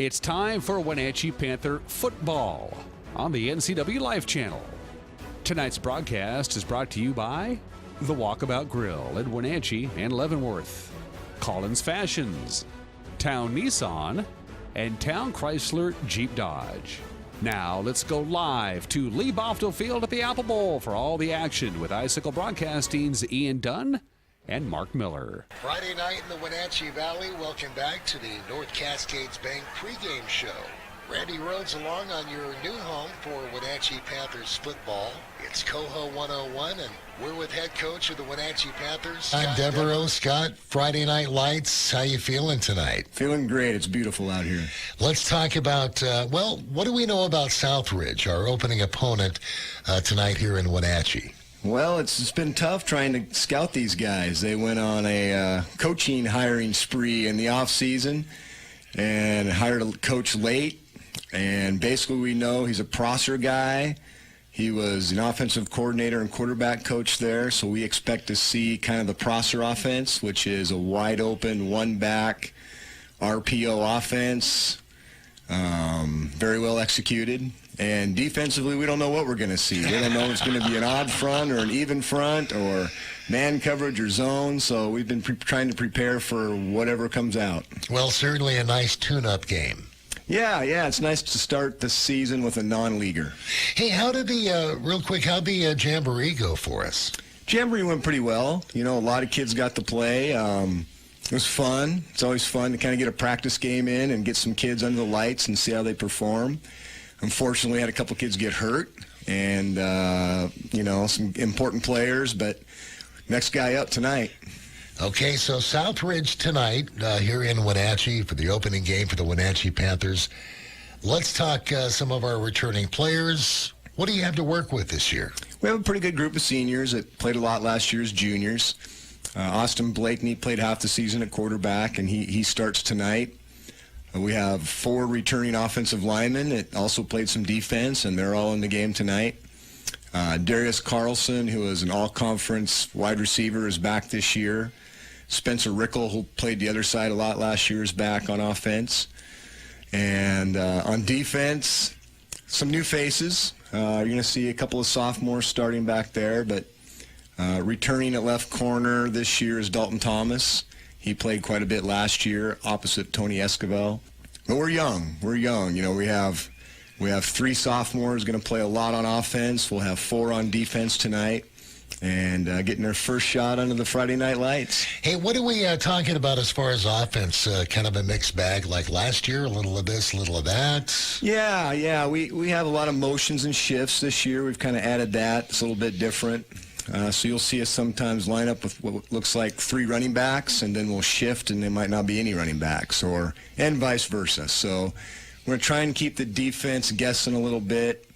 It's time for Wenatchee Panther football on the NCW Life Channel. Tonight's broadcast is brought to you by the Walkabout Grill at Wenatchee and Leavenworth, Collins Fashions, Town Nissan, and Town Chrysler Jeep Dodge. Now let's go live to Lee Bofto Field at the Apple Bowl for all the action with Icicle Broadcasting's Ian Dunn and Mark Miller. Friday night in the Wenatchee Valley. Welcome back to the North Cascades Bank pregame show. Randy Rhodes along on your new home for Wenatchee Panthers football. It's Coho 101, and we're with head coach of the Wenatchee Panthers. I'm Devereaux. Scott, Friday Night Lights. How you feeling tonight? Feeling great. It's beautiful out here. Let's talk about, what do we know about Southridge, our opening opponent tonight here in Wenatchee? Well, it's been tough trying to scout these guys. They went on a coaching hiring spree in the offseason and hired a coach late. And basically we know he's a Prosser guy. He was an offensive coordinator and quarterback coach there, so we expect to see kind of the Prosser offense, which is a wide-open, one-back RPO offense, very well executed. And defensively, we don't know what we're going to see. We don't know if it's going to be an odd front or an even front or man coverage or zone. So we've been trying to prepare for whatever comes out. Well, certainly a nice tune-up game. Yeah, it's nice to start the season with a non-leaguer. Hey, how did how'd the Jamboree go for us? Jamboree went pretty well. You know, a lot of kids got to play. It was fun. It's always fun to kind of get a practice game in and get some kids under the lights and see how they perform. Unfortunately, we had a couple kids get hurt and, some important players, but next guy up tonight. Okay, so Southridge tonight here in Wenatchee for the opening game for the Wenatchee Panthers. Let's talk some of our returning players. What do you have to work with this year? We have a pretty good group of seniors that played a lot last year as juniors. Austin Blakeney played half the season at quarterback, and he starts tonight. We have 4 returning offensive linemen that also played some defense, and they're all in the game tonight. Darius Carlson, who is an all-conference wide receiver, is back this year. Spencer Rickle, who played the other side a lot last year, is back on offense. And on defense, some new faces. You're going to see a couple of sophomores starting back there, but returning at left corner this year is Dalton Thomas. He played quite a bit last year opposite Tony Esquivel. But we're young. You know, we have 3 sophomores going to play a lot on offense. We'll have 4 on defense tonight and getting their first shot under the Friday Night Lights. Hey, what are we talking about as far as offense? Kind of a mixed bag like last year, a little of this, a little of that? Yeah. We have a lot of motions and shifts this year. We've kind of added that. It's a little bit different. So you'll see us sometimes line up with what looks like 3 running backs, and then we'll shift, and there might not be any running backs, and vice versa. So we're going to try and keep the defense guessing a little bit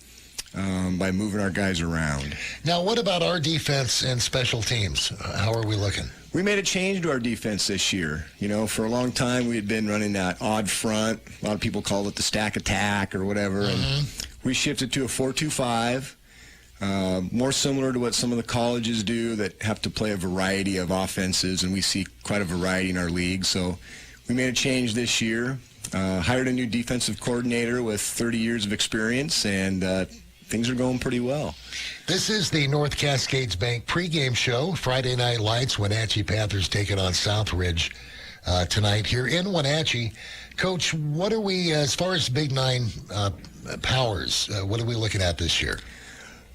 by moving our guys around. Now, what about our defense and special teams? How are we looking? We made a change to our defense this year. You know, for a long time we had been running that odd front. A lot of people call it the stack attack or whatever. Mm-hmm. And we shifted to a 4-2-5. More similar to what some of the colleges do that have to play a variety of offenses, and we see quite a variety in our league. So we made a change this year, hired a new defensive coordinator with 30 years of experience, and things are going pretty well. This is the North Cascades Bank pregame show, Friday Night Lights. Wenatchee Panthers taking on Southridge tonight here in Wenatchee. Coach, what are we, as far as Big Nine powers, what are we looking at this year?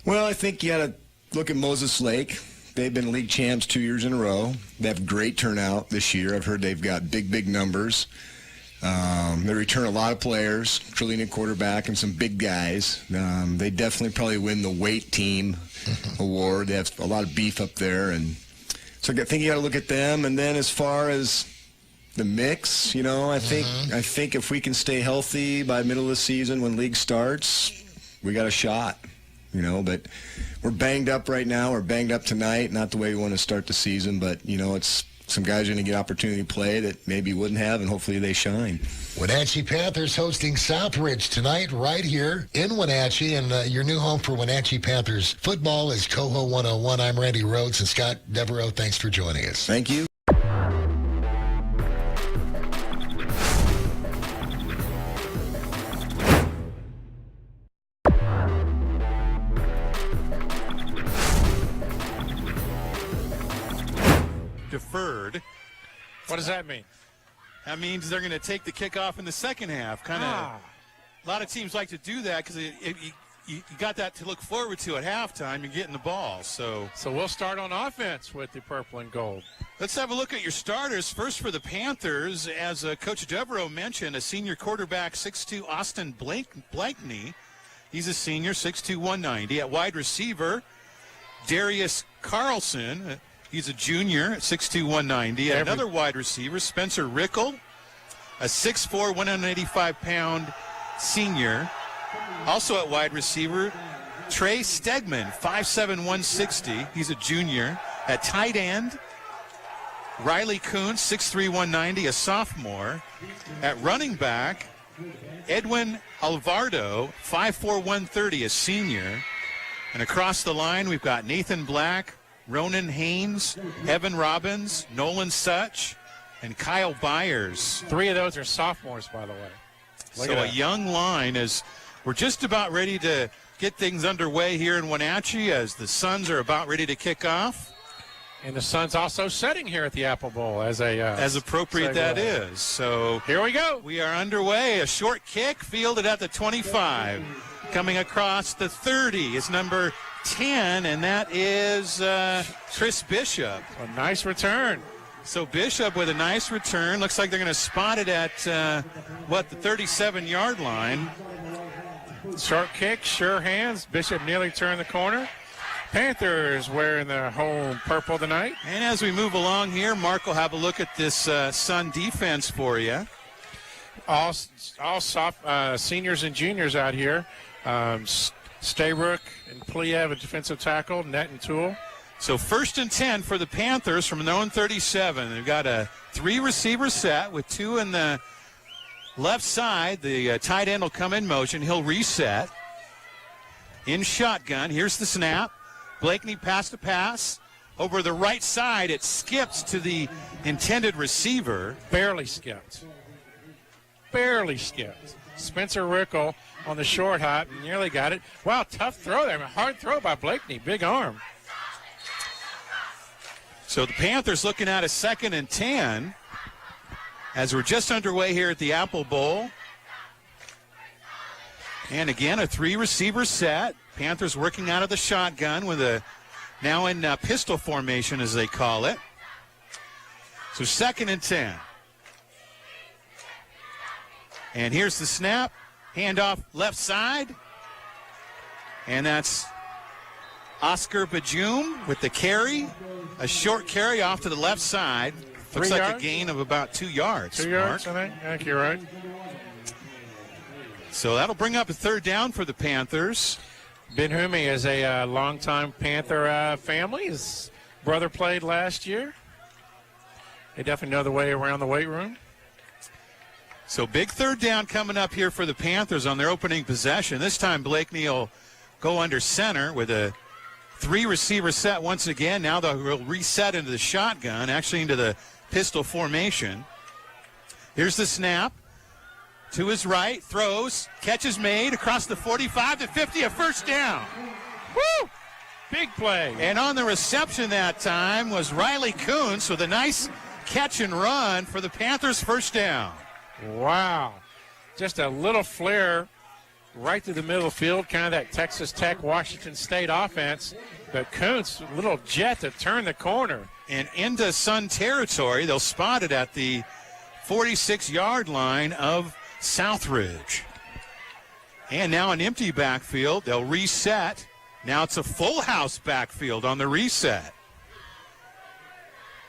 Well, I think you got to look at Moses Lake. They've been league champs 2 years in a row. They have great turnout this year. I've heard they've got big numbers. They return a lot of players, including a quarterback and some big guys. They definitely probably win the weight team award. They have a lot of beef up there. And so I think you got to look at them. And then as far as the mix, you know, I think if we can stay healthy by middle of the season when league starts, we got a shot. You know, but we're banged up right now. We're banged up tonight. Not the way we want to start the season, but, you know, it's some guys are going to get opportunity to play that maybe wouldn't have, and hopefully they shine. Wenatchee Panthers hosting Southridge tonight right here in Wenatchee, and your new home for Wenatchee Panthers football is Coho 101. I'm Randy Rhodes, and Scott Devereaux, thanks for joining us. Thank you. deferred. What does that mean? That means they're going to take the kickoff in the second half. A lot of teams like to do that because you got that to look forward to at halftime. You're getting the ball. So we'll start on offense with the purple and gold. Let's have a look at your starters. First for the Panthers, as Coach Devereaux mentioned, a senior quarterback, 6'2", Austin Blakeney. He's a senior, 6'2", 190. At wide receiver, Darius Carlson. He's a junior, 6'2", 190. Another wide receiver, Spencer Rickle, a 6'4", 185-pound senior. Also at wide receiver, Trey Stegman, 5'7", 160. He's a junior. At tight end, Riley Kuntz, 6'3", 190, a sophomore. At running back, Edwin Alvarado, 5'4", 130, a senior. And across the line, we've got Nathan Black, Ronan Haynes, Evan Robbins, Nolan Such, and Kyle Byers. 3 of those are sophomores, by the way. So a young line as we're just about ready to get things underway here in Wenatchee as the Suns are about ready to kick off. And the Suns also setting here at the Apple Bowl as appropriate that is. So here we go. We are underway. A short kick fielded at the 25. Coming across the 30 is number 10, and that is Chris Bishop. A nice return. So Bishop with a nice return. Looks like they're going to spot it at, the 37-yard line. Short kick, sure hands. Bishop nearly turned the corner. Panthers wearing their home purple tonight. And as we move along here, Mark will have a look at this Sun defense for you. All soft seniors and juniors out here. Stayrook and Pliev, a defensive tackle, Net and Toole. So 1st and 10 for the Panthers from their own 37. They've got a 3-receiver set with 2 in the left side. The tight end will come in motion. He'll reset. In shotgun, here's the snap. Blakeney passed a pass. Over the right side, it skips to the intended receiver. Barely skipped. Spencer Rickle on the short hop, nearly got it. Wow, tough throw there. Hard throw by Blakeney. Big arm. So the Panthers looking at a 2nd and 10 as we're just underway here at the Apple Bowl. And again, a 3-receiver set. Panthers working out of the shotgun with now in pistol formation, as they call it. So 2nd and 10. And here's the snap. Handoff left side. And that's Oscar Bajum with the carry. A short carry off to the left side. Looks like a gain of about 2 yards. 2 yards, I think you're right. So that'll bring up a 3rd down for the Panthers. Ben Humi is a longtime Panther family. His brother played last year. They definitely know the way around the weight room. So big 3rd down coming up here for the Panthers on their opening possession. This time Blakeney will go under center with a 3-receiver set once again. Now they'll reset into the shotgun, actually into the pistol formation. Here's the snap. To his right, throws, catch is made across the 45 to 50, a 1st down. Woo! Big play. And on the reception that time was Riley Kuntz with a nice catch and run for the Panthers' 1st down. Wow. Just a little flare right through the middle of the field, kind of that Texas Tech, Washington State offense. But Kuntz, a little jet to turn the corner. And into Sun territory, they'll spot it at the 46-yard line of Southridge. And now an empty backfield. They'll reset. Now it's a full house backfield on the reset.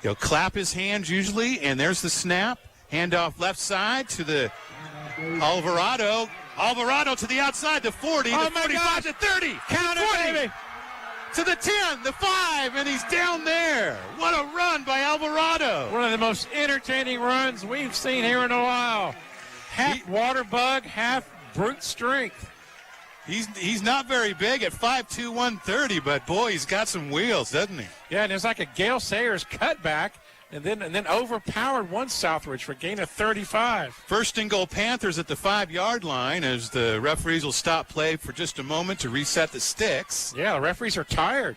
He'll clap his hands usually, and there's the snap. Handoff left side to the Alvarado. Alvarado to the outside, the 40, the 45, the 30. Count it, baby. To the 10, the 5, and he's down there. What a run by Alvarado. One of the most entertaining runs we've seen here in a while. Half water bug, half brute strength. He's not very big at 5'2", 130, but boy, he's got some wheels, doesn't he? Yeah, and it's like a Gale Sayers cutback, and then overpowered one Southridge for a gain of 35. 1st and goal Panthers at the 5-yard line as the referees will stop play for just a moment to reset the sticks. Yeah, the referees are tired.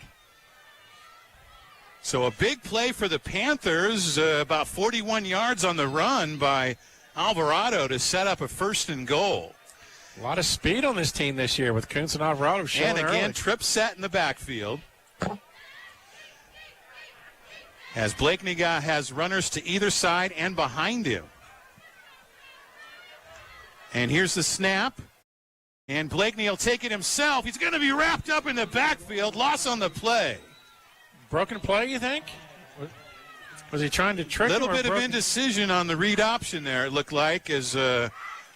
So a big play for the Panthers, about 41 yards on the run by Alvarado to set up a 1st and goal. A lot of speed on this team this year with Kuntz and Alvarado showing And again, early. trip set in the backfield. As Blakeney has runners to either side and behind him. And here's the snap. And Blakeney will take it himself. He's going to be wrapped up in the backfield. Loss on the play. Broken play, you think? Was he trying to trick him? A little bit of broken? indecision on the read option there, it looked like, as the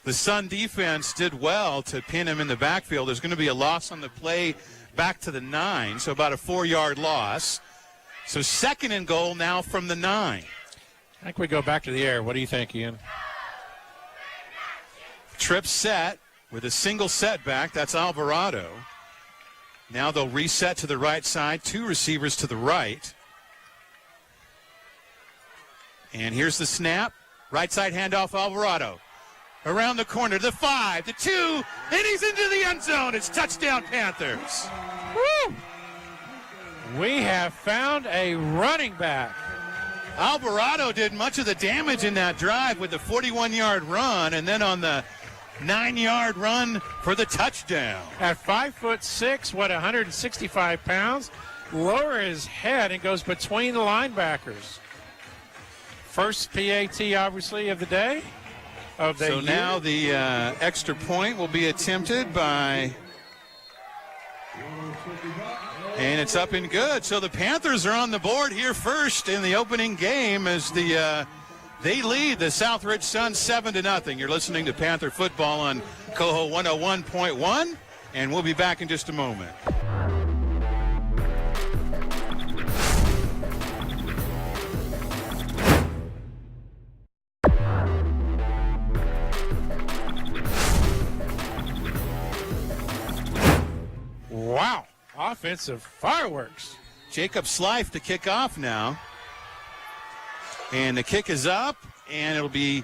Sun defense did well to pin him in the backfield. There's going to be a loss on the play back to the 9, so about a 4-yard loss. So 2nd and goal now from the 9. I think we go back to the air. What do you think, Ian? Trip set with a single setback. That's Alvarado. Now they'll reset to the right side. 2 receivers to the right. And here's the snap. Right side handoff, Alvarado. Around the corner, the 5, the 2, and he's into the end zone. It's touchdown, Panthers. Woo! We have found a running back. Alvarado did much of the damage in that drive with the 41-yard run, and then on the 9-yard run for the touchdown. At 5'6", 165 pounds, lower his head and goes between the linebackers. First PAT, obviously, of the day. So now the extra point will be attempted by, and it's up and good. So the Panthers are on the board here first in the opening game as they lead the Southridge Suns 7-0. You're listening to Panther Football on Coho 101.1, and we'll be back in just a moment. Wow, offensive fireworks. Jacob Slife to kick off now. And the kick is up, and it'll be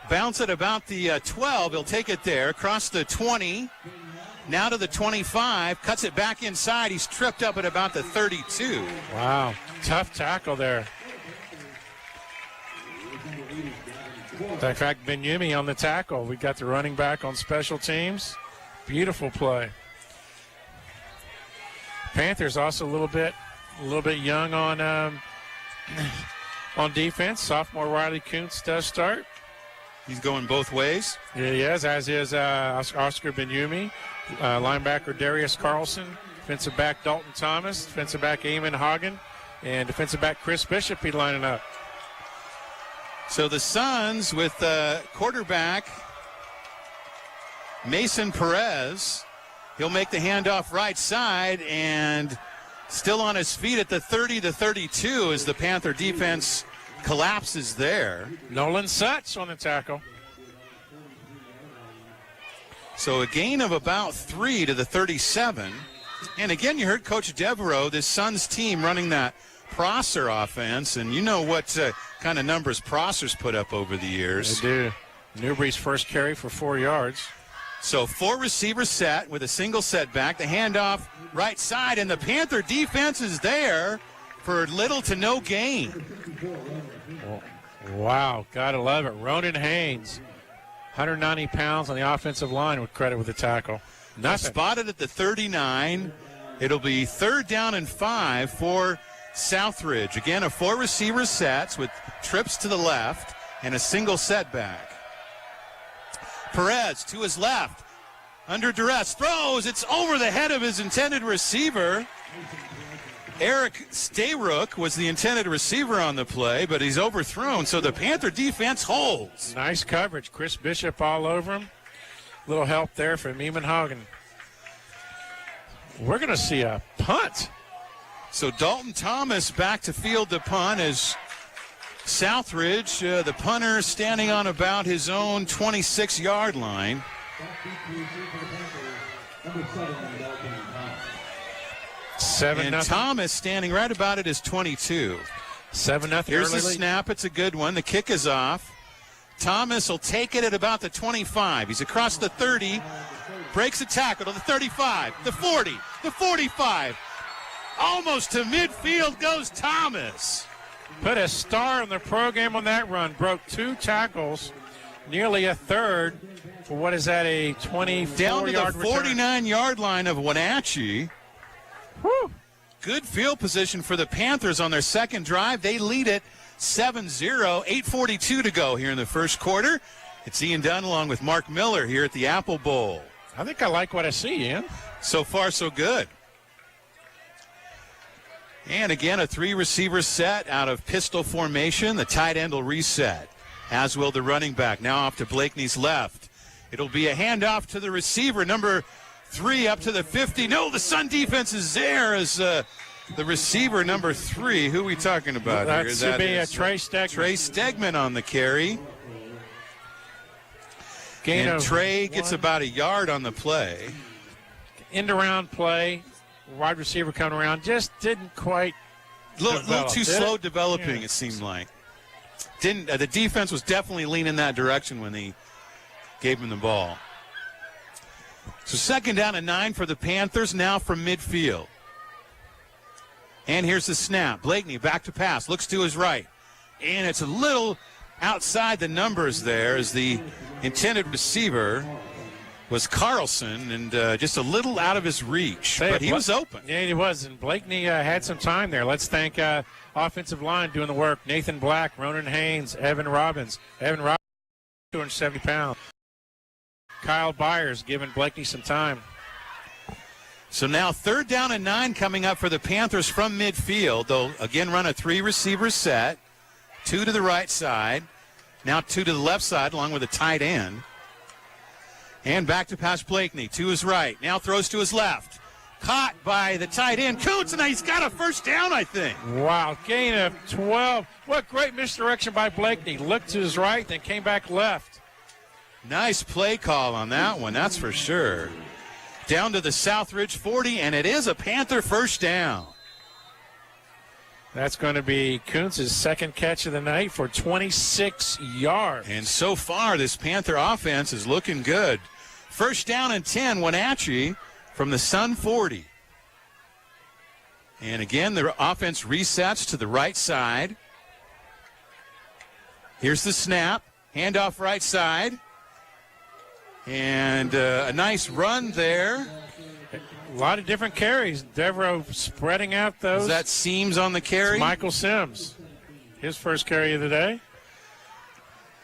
bounce at about the 12. He'll take it there, across the 20, now to the 25, cuts it back inside. He's tripped up at about the 32. Wow, tough tackle there. In fact, Benyumi on the tackle. We got the running back on special teams. Beautiful play. Panthers also a little bit young on defense. Sophomore Riley Kuntz does start. He's going both ways. Yeah, he is, as is Oscar Benyumi. Linebacker Darius Carlson. Defensive back Dalton Thomas. Defensive back Eamon Hagen. And defensive back Chris Bishop be lining up. So the Suns with quarterback Mason Perez. He'll make the handoff right side, and still on his feet at the 30 to 32 as the Panther defense collapses there. Nolan Sutch on the tackle. So a gain of about 3 to the 37. And again, you heard Coach Devereaux, this Suns team running that Prosser offense, and you know what kind of numbers Prosser's put up over the years. They do. Newbury's first carry for 4 yards. So 4 receivers set with a single setback. The handoff right side, and the Panther defense is there for little to no gain. Wow, gotta love it. Ronan Haynes, 190 pounds on the offensive line with credit with the tackle. Nothing. Spotted at the 39. It'll be 3rd down and 5 for Southridge. Again, a 4 receiver sets with trips to the left and a single setback. Perez to his left, under duress, throws. It's over the head of his intended receiver. Eric Stayrook was the intended receiver on the play, but he's overthrown, so the Panther defense holds. Nice coverage. Chris Bishop all over him. Little help there from Eamon Hagen. We're going to see a punt. So Dalton Thomas back to field the punt as Southridge, the punter, standing on about his own 26-yard line. And Thomas standing right about at his 22. 7-0. Here's the snap. It's a good one. The kick is off. Thomas will take it at about the 25. He's across the 30. Breaks a tackle to the 35, the 40, the 45. Almost to midfield goes Thomas. Put a star in the program on that run. Broke 2 tackles, nearly a third. For what is that, a 24-yard down to the return? 49-yard line of Wenatchee. Whew. Good field position for the Panthers on their second drive. They lead it 7-0, 8:42 to go here in the first quarter. It's Ian Dunn along with Mark Miller here at the Apple Bowl. I think I like what I see, Ian. So far, so good. And again, a 3-receiver set out of pistol formation. The tight end will reset, as will the running back. Now off to Blakeney's left. It'll be a handoff to the receiver, number 3, up to the 50. No, the Sun defense is there as the receiver, number 3. Who are we talking about that here? Should be a Trey Stegman. Trey Stegman on the carry. Gain and of Trey gets 1. about a yard on the play. End-around play. Wide receiver coming around. Just didn't quite Little too slow developing, Yeah. it seemed like. The defense was definitely leaning that direction when they gave him the ball. So 2nd down and 9 for the Panthers, now from midfield. And here's the snap. Blakeney back to pass, looks to his right. And it's a little outside the numbers there as the intended receiver was Carlson, and just a little out of his reach. But he was open. Yeah, he was. And Blakeney had some time there. Let's thank offensive line doing the work. Nathan Black, Ronan Haynes, Evan Robbins. Evan Robbins, 270 pounds. Kyle Byers giving Blakeney some time. So now 3rd down and 9 coming up for the Panthers from midfield. They'll again run a 3-receiver set, 2 to the right side, now 2 to the left side along with a tight end. And back to pass Blakeney to his right. Now throws to his left. Caught by the tight end, Kuntz, and he's got a first down, I think. Wow, gain of 12. What great misdirection by Blakeney. Looked to his right, then came back left. Nice play call on that one, that's for sure. Down to the Southridge 40, and it is a Panther first down. That's going to be Kuntz's 2nd catch of the night for 26 yards. And so far, this Panther offense is looking good. 1st down and 10, Wenatchee from the Sun 40. And again, the offense resets to the right side. Here's the snap. Handoff right side. And a nice run there. A lot of different carries. Devereaux spreading out those. Is that Seams on the carry? It's Michael Sims. His first carry of the day.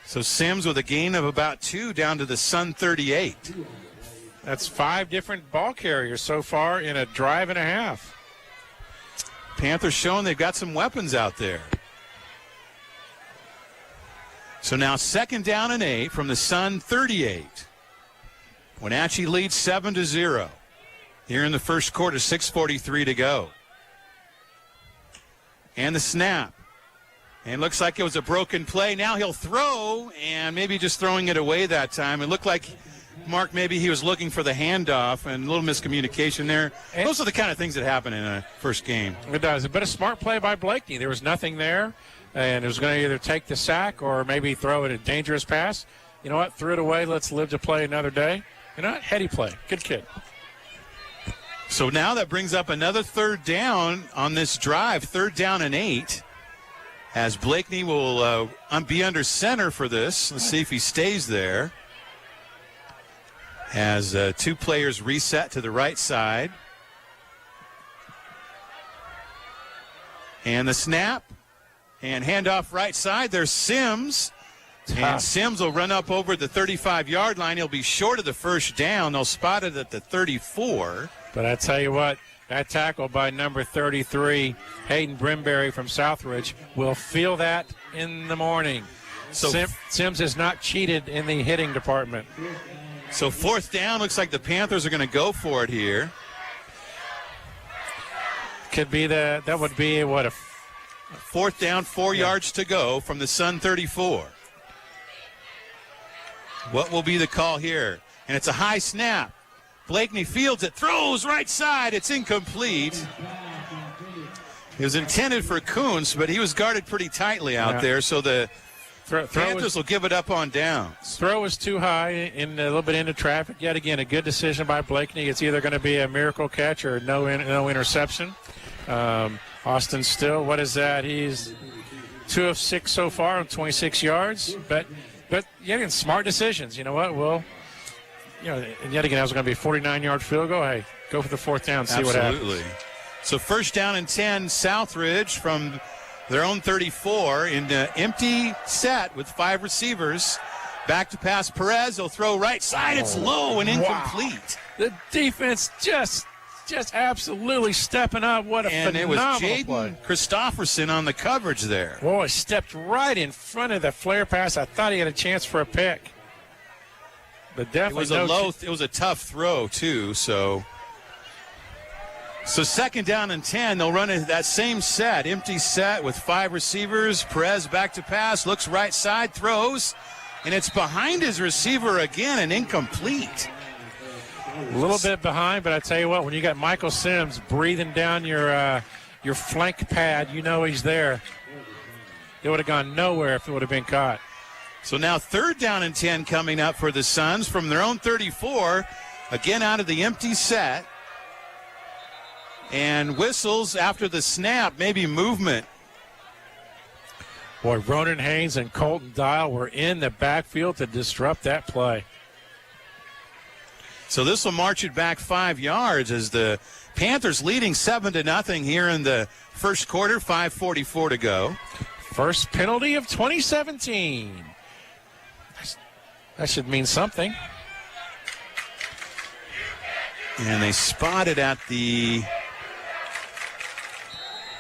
So Sims with a gain of about 2 down to the Sun 38. That's 5 different ball carriers so far in a drive and a half. Panthers showing they've got some weapons out there. So now 2nd down and 8 from the Sun 38. Wenatchee leads 7-0. Here in the first quarter, 6:43 to go. And the snap. And looks like it was a broken play. Now he'll throw, and maybe just throwing it away that time. It looked like, Mark, maybe he was looking for the handoff, and a little miscommunication there. Those are the kind of things that happen in a first game. It does. But a smart play by Blakeney. There was nothing there, and it was going to either take the sack or maybe throw it a dangerous pass. You know what? Threw it away. Let's live to play another day. You know what? Heady play. Good kid. So now that brings up another 3rd down on this drive, 3rd down and 8, as Blakeney will be under center for this. Let's see if he stays there. As 2 players reset to the right side. And the snap. And handoff right side. There's Sims. And Sims will run up over the 35-yard line. He'll be short of the first down. They'll spot it at the 34. But I tell you what, that tackle by number 33, Hayden Brimberry from Southridge, will feel that in the morning. So Sims has not cheated in the hitting department. So 4th down, looks like the Panthers are going to go for it here. Could be that would be what, a 4th down, 4 yards to go from the Sun 34. What will be the call here? And it's a high snap. Blakeney fields it, throws right side. It's incomplete. It was intended for Kuntz, but he was guarded pretty tightly out there, so the Panthers will give it up on downs. Throw was too high, in a little bit into traffic. Yet again, a good decision by Blakeney. It's either going to be a miracle catch or no interception. Austin still, what is that? He's 2 of 6 so far on 26 yards. But yeah, smart decisions. You know what? Well, and yet again, that was going to be a 49-yard field goal. Hey, go for the 4th down, see what happens. Absolutely. So first down and 10, Southridge from their own 34 in the empty set with 5 receivers. Back to pass Perez. He'll throw right side. It's low and incomplete. Wow. The defense just absolutely stepping up. What a phenomenal play. And it was Jaden Christofferson on the coverage there. Boy, stepped right in front of the flare pass. I thought he had a chance for a pick. But definitely it was a tough throw, too, So 2nd down and 10, they'll run that same set, empty set with 5 receivers. Perez back to pass, looks right side, throws, and it's behind his receiver again and incomplete. A little bit behind, but I tell you what, when you got Michael Sims breathing down your flank pad, you know he's there. It would have gone nowhere if it would have been caught. So now 3rd down and 10 coming up for the Suns from their own 34, again out of the empty set. And whistles after the snap, maybe movement. Boy, Ronan Haynes and Colton Dial were in the backfield to disrupt that play. So this will march it back 5 yards as the Panthers leading 7-0 here in the first quarter, 5:44 to go. First penalty of 2017. That should mean something. And they spot it at the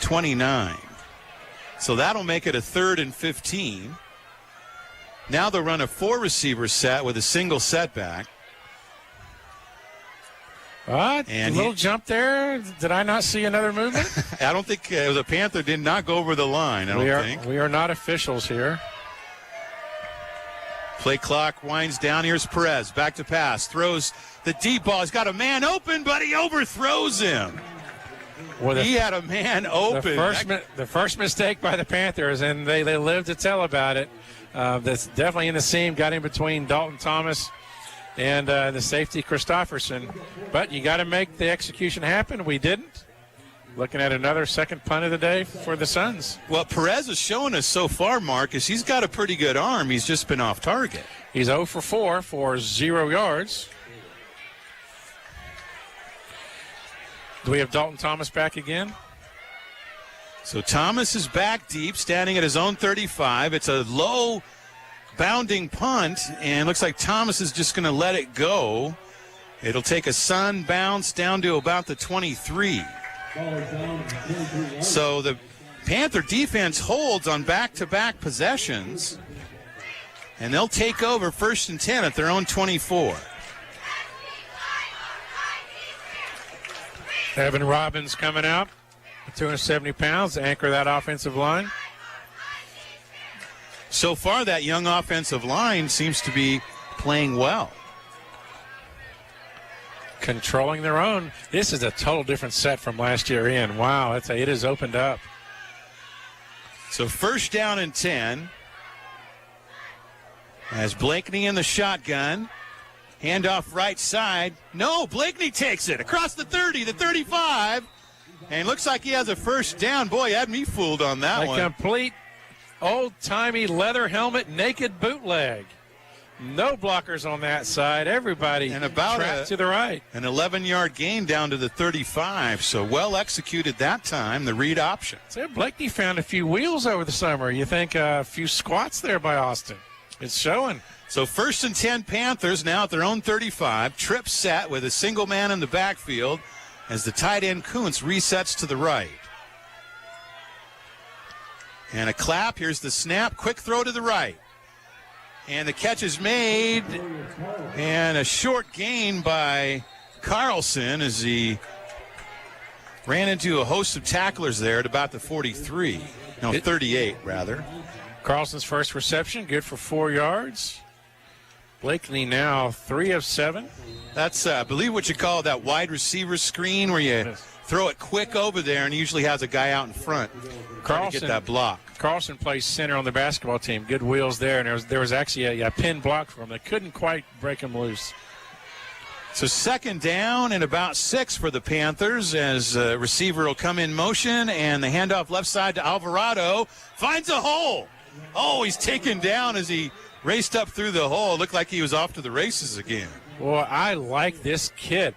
29. So that'll make it a 3rd and 15. Now they'll run a 4-receiver set with a single setback. A little jump there. Did I not see another movement? I don't think the Panther did not go over the line, I don't think. We are not officials here. Play clock winds down. Here's Perez. Back to pass. Throws the deep ball. He's got a man open, but he overthrows him. Well, he had a man open. The first mistake by the Panthers, and they lived to tell about it. That's definitely in the seam. Got in between Dalton Thomas and the safety Christofferson. But you got to make the execution happen. We didn't. Looking at another second punt of the day for the Suns. Well, Perez has shown us so far, Marcus, he's got a pretty good arm. He's just been off target. He's 0 for 4 for 0 yards. Do we have Dalton Thomas back again? So Thomas is back deep, standing at his own 35. It's a low bounding punt, and looks like Thomas is just going to let it go. It'll take a Sun bounce down to about the 23. So the Panther defense holds on back-to-back possessions, and they'll take over 1st and 10 at their own 24. Evan Robbins coming out, 270 pounds, to anchor that offensive line. So far, that young offensive line seems to be playing well. Controlling their own. This is a total different set from last year in. Wow, it has opened up. So 1st down and 10. As Blakeney in the shotgun. Handoff right side. No, Blakeney takes it across the 30, the 35. And looks like he has a 1st down. Boy, had me fooled on that one. A complete old-timey leather helmet naked bootleg. No blockers on that side. Everybody and about trapped to the right. An 11-yard gain down to the 35. So well executed that time, the read option. So Blakeney found a few wheels over the summer. You think a few squats there by Austin. It's showing. So 1st and 10 Panthers now at their own 35. Trip set with a single man in the backfield as the tight end Kuntz resets to the right. And a clap. Here's the snap. Quick throw to the right. And the catch is made. And a short gain by Carlson as he ran into a host of tacklers there at about the 43. No, 38, rather. Carlson's first reception, good for 4 yards. Blakeney now 3 of 7. That's, I believe, what you call that wide receiver screen where you throw it quick over there and usually has a guy out in front trying to get that block. Carlson plays center on the basketball team. Good wheels there, and there was actually a pin block for him. They couldn't quite break him loose. So second down and about 6 for the Panthers as receiver will come in motion, and the handoff left side to Alvarado. Finds a hole. Oh, he's taken down as he raced up through the hole. Looked like he was off to the races again. Well, I like this kid.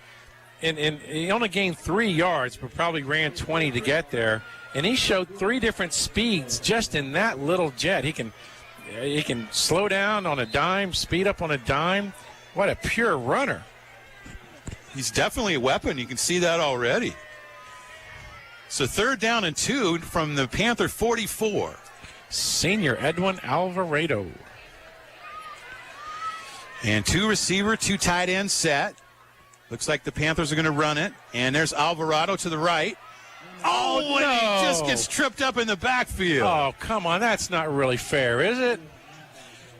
And he only gained 3 yards, but probably ran 20 to get there. And he showed 3 different speeds just in that little jet. He can slow down on a dime, speed up on a dime. What a pure runner. He's definitely a weapon. You can see that already. So third down and 2 from the Panther 44. Senior Edwin Alvarado. And 2 receiver, 2 tight end set. Looks like the Panthers are going to run it. And there's Alvarado to the right. Oh, no. And he just gets tripped up in the backfield. Oh, come on. That's not really fair, is it?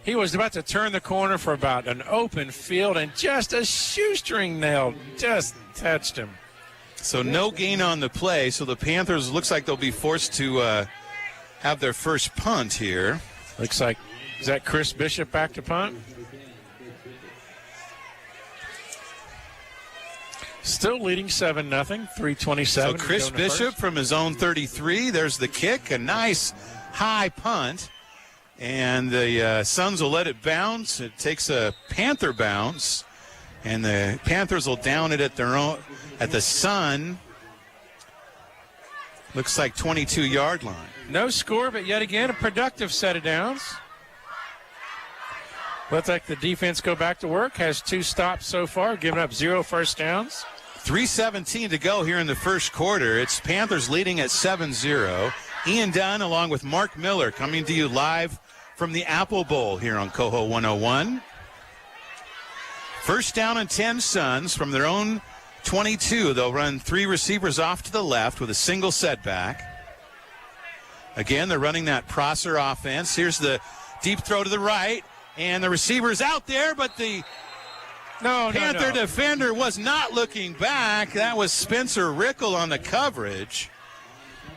He was about to turn the corner for about an open field, and just a shoestring nail just touched him. So no gain on the play. So the Panthers looks like they'll be forced to have their first punt here. Looks like, is that Chris Bishop back to punt? Still leading 7-0, 3:27. So Chris Bishop from his own 33. There's the kick, a nice high punt. And the Suns will let it bounce. It takes a Panther bounce. And the Panthers will down it at their own, at the Sun. Looks like 22-yard line. No score, but yet again a productive set of downs. Looks like the defense go back to work. Has 2 stops so far, giving up 0 first downs. 3:17 to go here in the first quarter. It's Panthers leading at 7-0. Ian Dunn along with Mark Miller coming to you live from the Apple Bowl here on Coho 101. First down and 10 Suns from their own 22. They'll run 3 receivers off to the left with a single setback. Again, they're running that Prosser offense. Here's the deep throw to the right, and the receiver's out there, but the Panther defender was not looking back. That was Spencer Rickle on the coverage.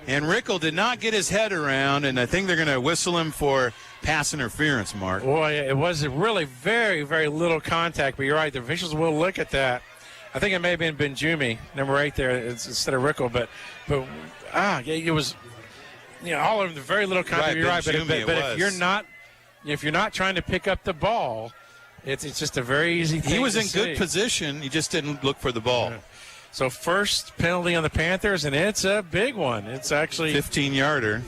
And Rickle did not get his head around, and I think they're going to whistle him for pass interference, Mark. Boy, it was really very, very little contact, but you're right. The officials will look at that. I think it may have been Benjumi, number 8 there, instead of Rickle. But it was, all of them, very little contact. Right, you're right, Benjumi, but if you're not trying to pick up the ball, it's just a very easy thing. He was to in see. good position. He just didn't look for the ball. Yeah. So first penalty on the Panthers, and it's a big one. It's actually 15-yarder.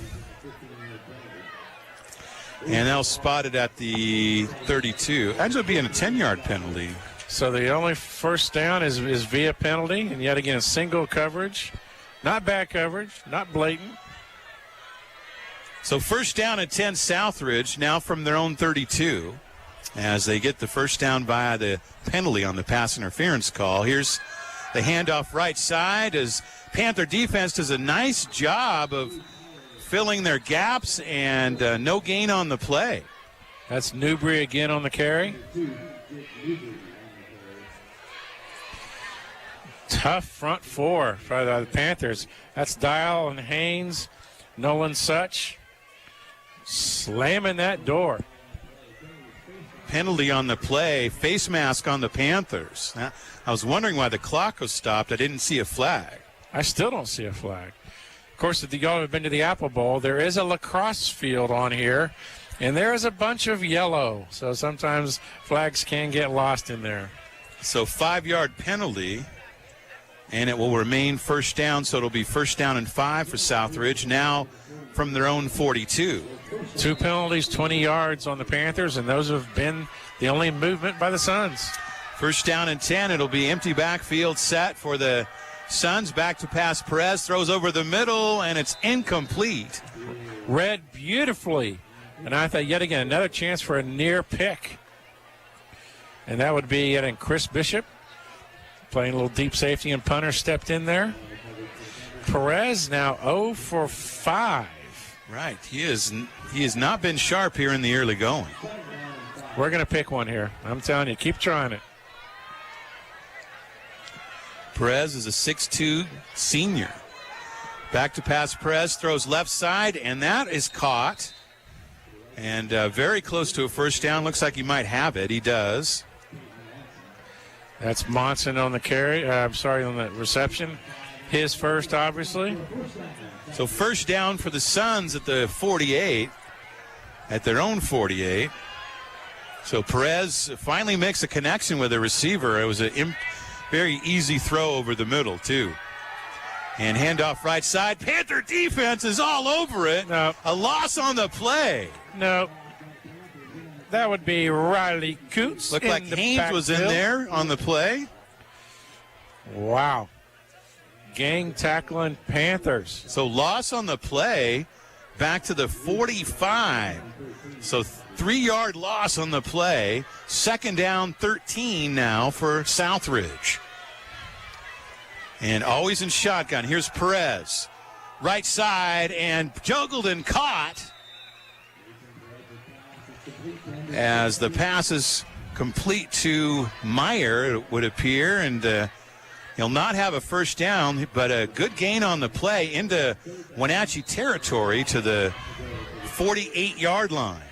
And they'll spot it at the 32. Ends up being a 10-yard penalty. So the only first down is via penalty, and yet again, single coverage. Not bad coverage, not blatant. So first down at 10 Southridge, now from their own 32, as they get the first down via the penalty on the pass interference call. Here's the handoff right side as Panther defense does a nice job of filling their gaps, and no gain on the play. That's Newbury again on the carry. Tough front 4 for the Panthers. That's Dial and Haynes, Nolan Such slamming that door. Penalty on the play, face mask on the Panthers. Now, I was wondering why the clock was stopped. I didn't see a flag. I still don't see a flag. Of course, if y'all have been to the Apple Bowl, there is a lacrosse field on here, and there is a bunch of yellow. So sometimes flags can get lost in there. So 5-yard penalty, and it will remain first down. So it'll be first down and 5 for Southridge, now from their own 42. 2 penalties, 20 yards on the Panthers, and those have been the only movement by the Suns. First down and 10. It'll be empty backfield set for the Suns. Back to pass. Perez throws over the middle, and it's incomplete. Read beautifully. And I thought, yet again, another chance for a near pick. And that would be, and Chris Bishop playing a little deep safety, and punter stepped in there. Perez now 0 for 5. Right. He has not been sharp here in the early going. We're going to pick one here. I'm telling you, keep trying it. Perez is a 6'2 senior. Back to pass. Perez throws left side, and that is caught. And very close to a first down. Looks like he might have it. He does. That's Monson on the carry. On the reception. His first, obviously. So first down for the Suns at the 48, at their own 48. So Perez finally makes a connection with the receiver. It was a very easy throw over the middle, too. And handoff right side. Panther defense is all over it. No. A loss on the play. No. That would be Riley Coots. Looked like Haynes was in there on the play. Wow. Gang tackling Panthers. So loss on the play back to the 45. So 3-yard loss on the play. Second down 13 now for Southridge. And always in shotgun. Here's Perez. Right side and juggled and caught as the pass is complete to Meyer, it would appear. And he'll not have a first down, but a good gain on the play into Wenatchee territory to the 48-yard line.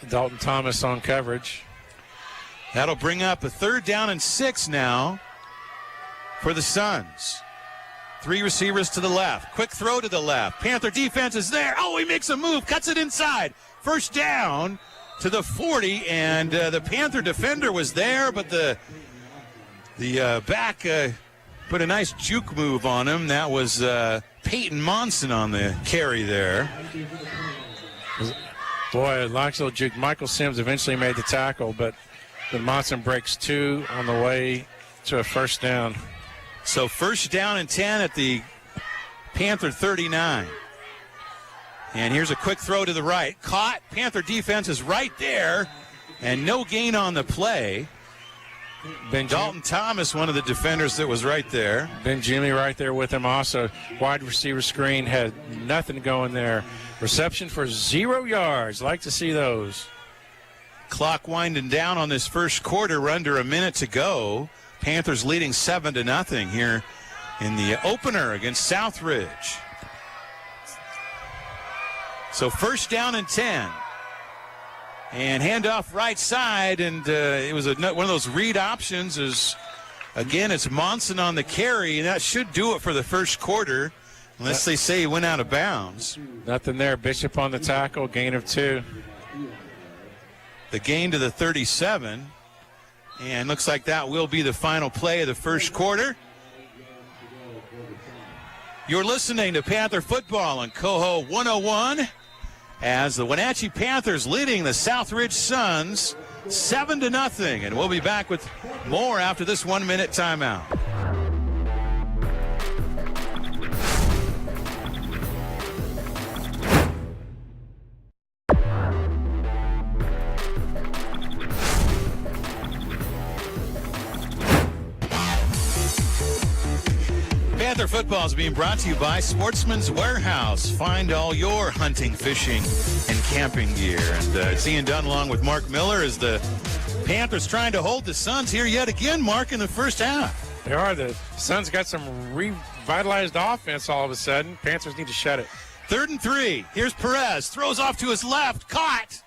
Dalton Thomas on coverage. That'll bring up a 3rd down and 6 now for the Suns. 3 receivers to the left. Quick throw to the left. Panther defense is there. Oh, he makes a move. Cuts it inside. First down to the 40. And the Panther defender was there, but the back put a nice juke move on him. That was Peyton Monson on the carry there. Boy, Loxville juke. Michael Sims eventually made the tackle, but Monson breaks 2 on the way to a first down. So first down and 10 at the Panther 39. And here's a quick throw to the right. Caught. Panther defense is right there. And no gain on the play. Dalton Thomas, one of the defenders that was right there. Ben Jimmy right there with him also. Wide receiver screen, had nothing going there. Reception for 0 yards. Like to see those. Clock winding down on this first quarter. We're under a minute to go. Panthers leading 7-0 here in the opener against Southridge. So first down and 10. And handoff right side, and it was one of those read options. Again, it's Monson on the carry, and that should do it for the first quarter, unless they say he went out of bounds. Nothing there. Bishop on the tackle, gain of 2. The gain to the 37, and looks like that will be the final play of the first quarter. You're listening to Panther Football on Coho 101. As the Wenatchee Panthers leading the Southridge Suns 7-0. And we'll be back with more after this 1-minute timeout. Panther Football is being brought to you by Sportsman's Warehouse. Find all your hunting, fishing, and camping gear. And it's Ian Dunn along with Mark Miller as the Panthers trying to hold the Suns here yet again, Mark, in the first half. They are. The Suns got some revitalized offense all of a sudden. Panthers need to shut it. 3rd and 3. Here's Perez. Throws off to his left. Caught.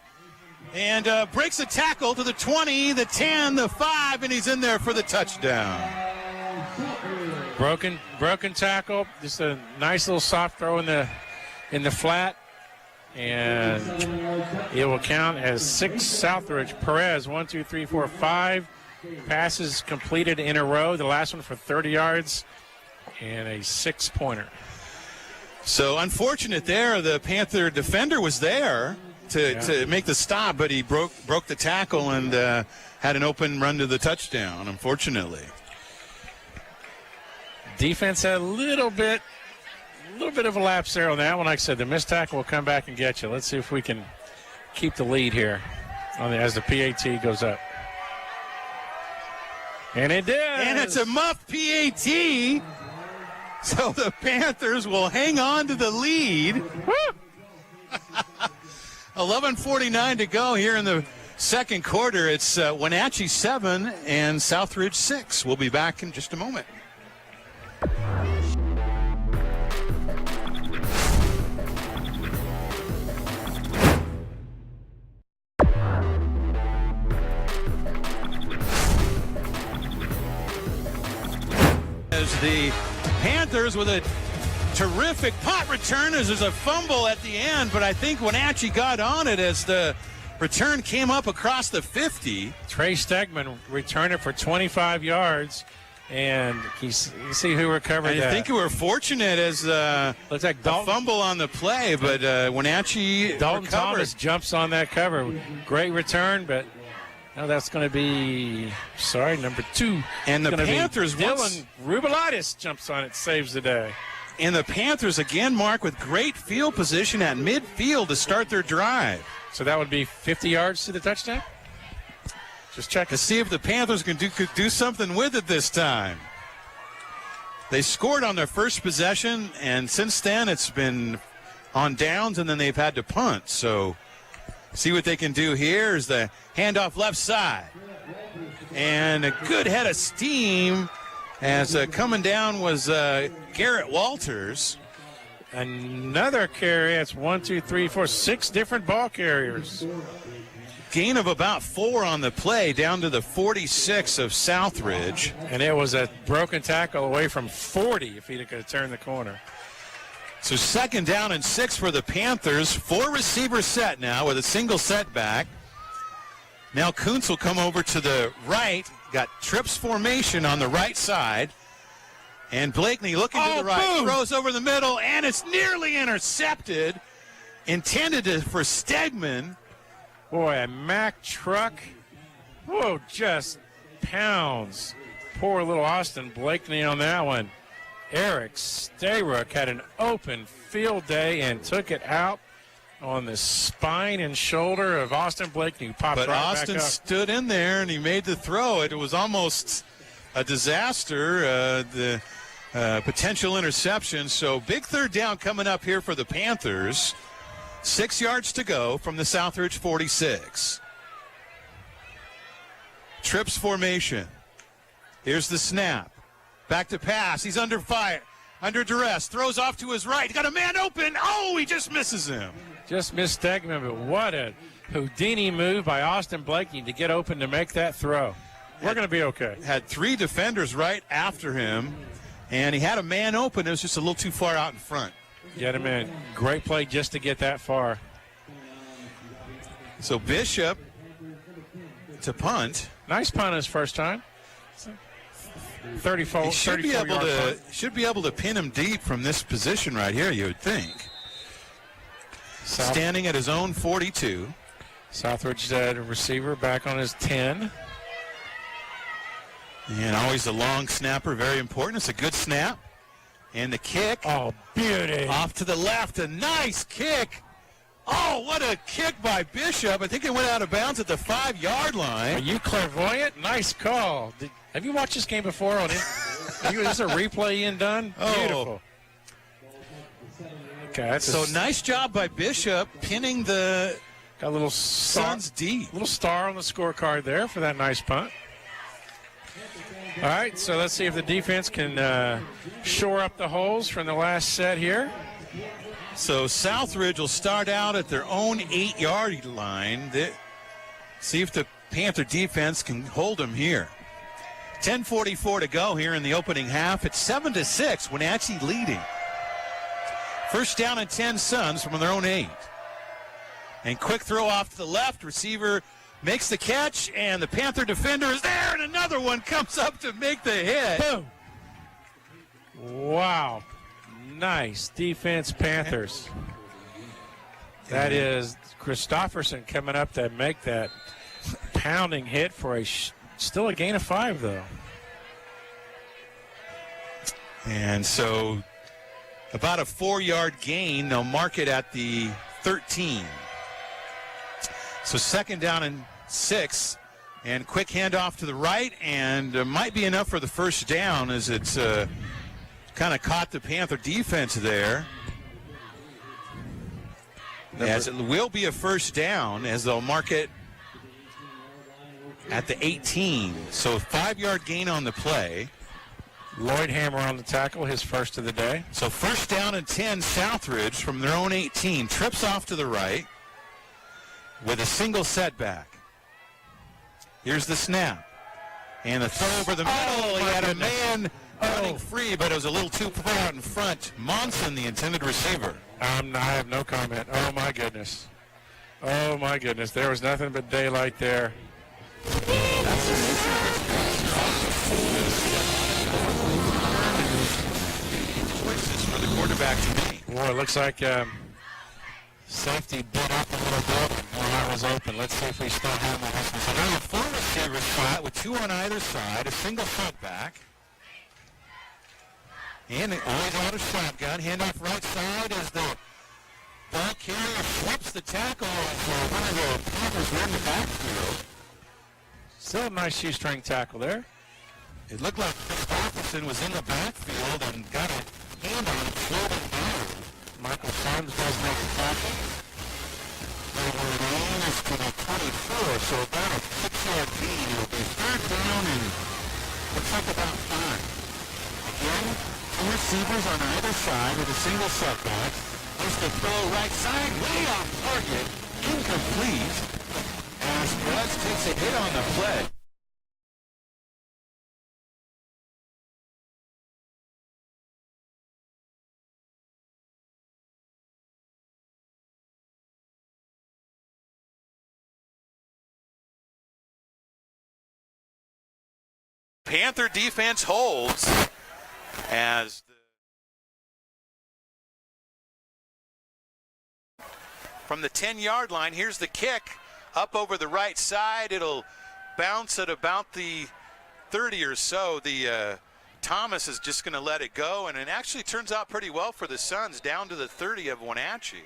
And breaks a tackle to the 20, the 10, the 5, and he's in there for the touchdown. Broken tackle, just a nice little soft throw in the flat, and it will count as 6 Southridge. Perez, 1, 2, 3, 4, 5 passes completed in a row. The last one for 30 yards and a 6-pointer. So unfortunate there. The Panther defender was there to make the stop, but he broke the tackle and had an open run to the touchdown, unfortunately. Defense had a little bit of a lapse there on that one. Like I said, the missed tackle will come back and get you. Let's see if we can keep the lead here as the PAT goes up. And it did. And it's a muff PAT. So the Panthers will hang on to the lead. 11:49 to go here in the second quarter. It's Wenatchee 7 and Southridge 6. We'll be back in just a moment. The Panthers with a terrific punt return as there's a fumble at the end, but I think Wenatchee got on it as the return came up across the 50. Trey Stegman returned it for 25 yards, and you see who recovered that. I think we were fortunate as looks like a fumble on the play, but Wenatchee Dalton recovered. Thomas jumps on that cover. Great return, but now that's going to be, number 2. And the Panthers, Dylan Rubilitis jumps on it, saves the day. And the Panthers again, Mark, with great field position at midfield to start their drive. So that would be 50 yards to the touchdown? Just check to see if the Panthers could do something with it this time. They scored on their first possession, and since then it's been on downs, and then they've had to punt. So see what they can do here is the handoff left side. And a good head of steam as coming down was Garrett Walters. Another carry. That's 6 different ball carriers. Gain of about 4 on the play, down to the 46 of Southridge. And it was a broken tackle away from 40 if he could have turned the corner. So 2nd down and 6 for the Panthers. 4 receiver set now with a single setback. Now Kuntz will come over to the right. Got trips formation on the right side. And Blakeney looking to the right. Boom. Throws over the middle, and it's nearly intercepted. Intended for Stegman. Boy, a Mack truck. Whoa, just pounds. Poor little Austin Blakeney on that one. Eric Stayrook had an open field day and took it out on the spine and shoulder of Austin Blakeney, who popped But right Austin back up. stood in there, and he made the throw. It was almost a disaster, the potential interception. So big 3rd down coming up here for the Panthers. 6 yards to go from the Southridge 46. Trips formation. Here's the snap. Back to pass. He's under fire, under duress. Throws off to his right. Got a man open. Oh, he just misses him. Just missed Stegman, but what a Houdini move by Austin Blakeney to get open to make that throw. We're going to be okay. Had 3 defenders right after him, and he had a man open. It was just a little too far out in front. Get him in. Great play just to get that far. So Bishop to punt. Nice punt his first time. 34. He should be able to pin him deep from this position right here, you would think. Standing at his own 42. Southridge receiver back on his 10. And always the long snapper, very important. It's a good snap. And the kick. Oh, beauty. Off to the left, a nice kick. Oh, what a kick by Bishop. I think it went out of bounds at the 5-yard line. Are you clairvoyant? Nice call. Have you watched this game before on it? Is this a replay Ian done? Oh. Beautiful. Okay, so nice job by Bishop pinning the got a little Suns deep. Little star on the scorecard there for that nice punt. All right, so let's see if the defense can shore up the holes from the last set here. So Southridge will start out at their own 8-yard line. See if the Panther defense can hold them here. 10:44 to go here in the opening half. It's 7-6, Wenatchee leading. 1st down and 10 Suns from their own 8. And quick throw off to the left. Receiver makes the catch, and the Panther defender is there, and another one comes up to make the hit. Boom. Wow. Nice defense, Panthers. That is Christofferson coming up to make that pounding hit for still a gain of 5, though. And so about a 4-yard gain. They'll mark it at the 13. So 2nd down and 6. And quick handoff to the right, and might be enough for the 1st down as it's kind of caught the Panther defense there. As it will be a 1st down as they'll mark it at the 18. So 5-yard gain on the play. Lloyd Hammer on the tackle, his first of the day. So 1st down and 10, Southridge from their own 18. Trips off to the right with a single setback. Here's the snap. And a throw over the middle. He had a man running free, but it was a little too far out in front. Monson, the intended receiver. I have no comment. Oh, my goodness. Oh, my goodness. There was nothing but daylight there. Choices for the quarterback to make. Boy, it looks like safety bit up a little bit when I was open. Let's see if we still have my husband. So now a full receiver spot with 2 on either side, a single fullback. And always out of shotgun. Handoff right side as the ball carrier flips the tackle for one of the Panthers in the backfield. Still a nice shoestring tackle there. It looked like Christopherson was in the backfield and got a hand on it floating down. Michael Sims does make the tackle. And is to the 24, so about a 6-yard gain. It'll be 3rd down and looks like about 5. Again, 2 receivers on either side with a single setback. There's the throw right side, way off target, incomplete. As Bruz takes a hit on the play. Panther defense holds as from the 10-yard line. Here's the kick up over the right side. It'll bounce at about the 30 or so. The Thomas is just going to let it go, and it actually turns out pretty well for the Suns, down to the 30 of Wenatchee.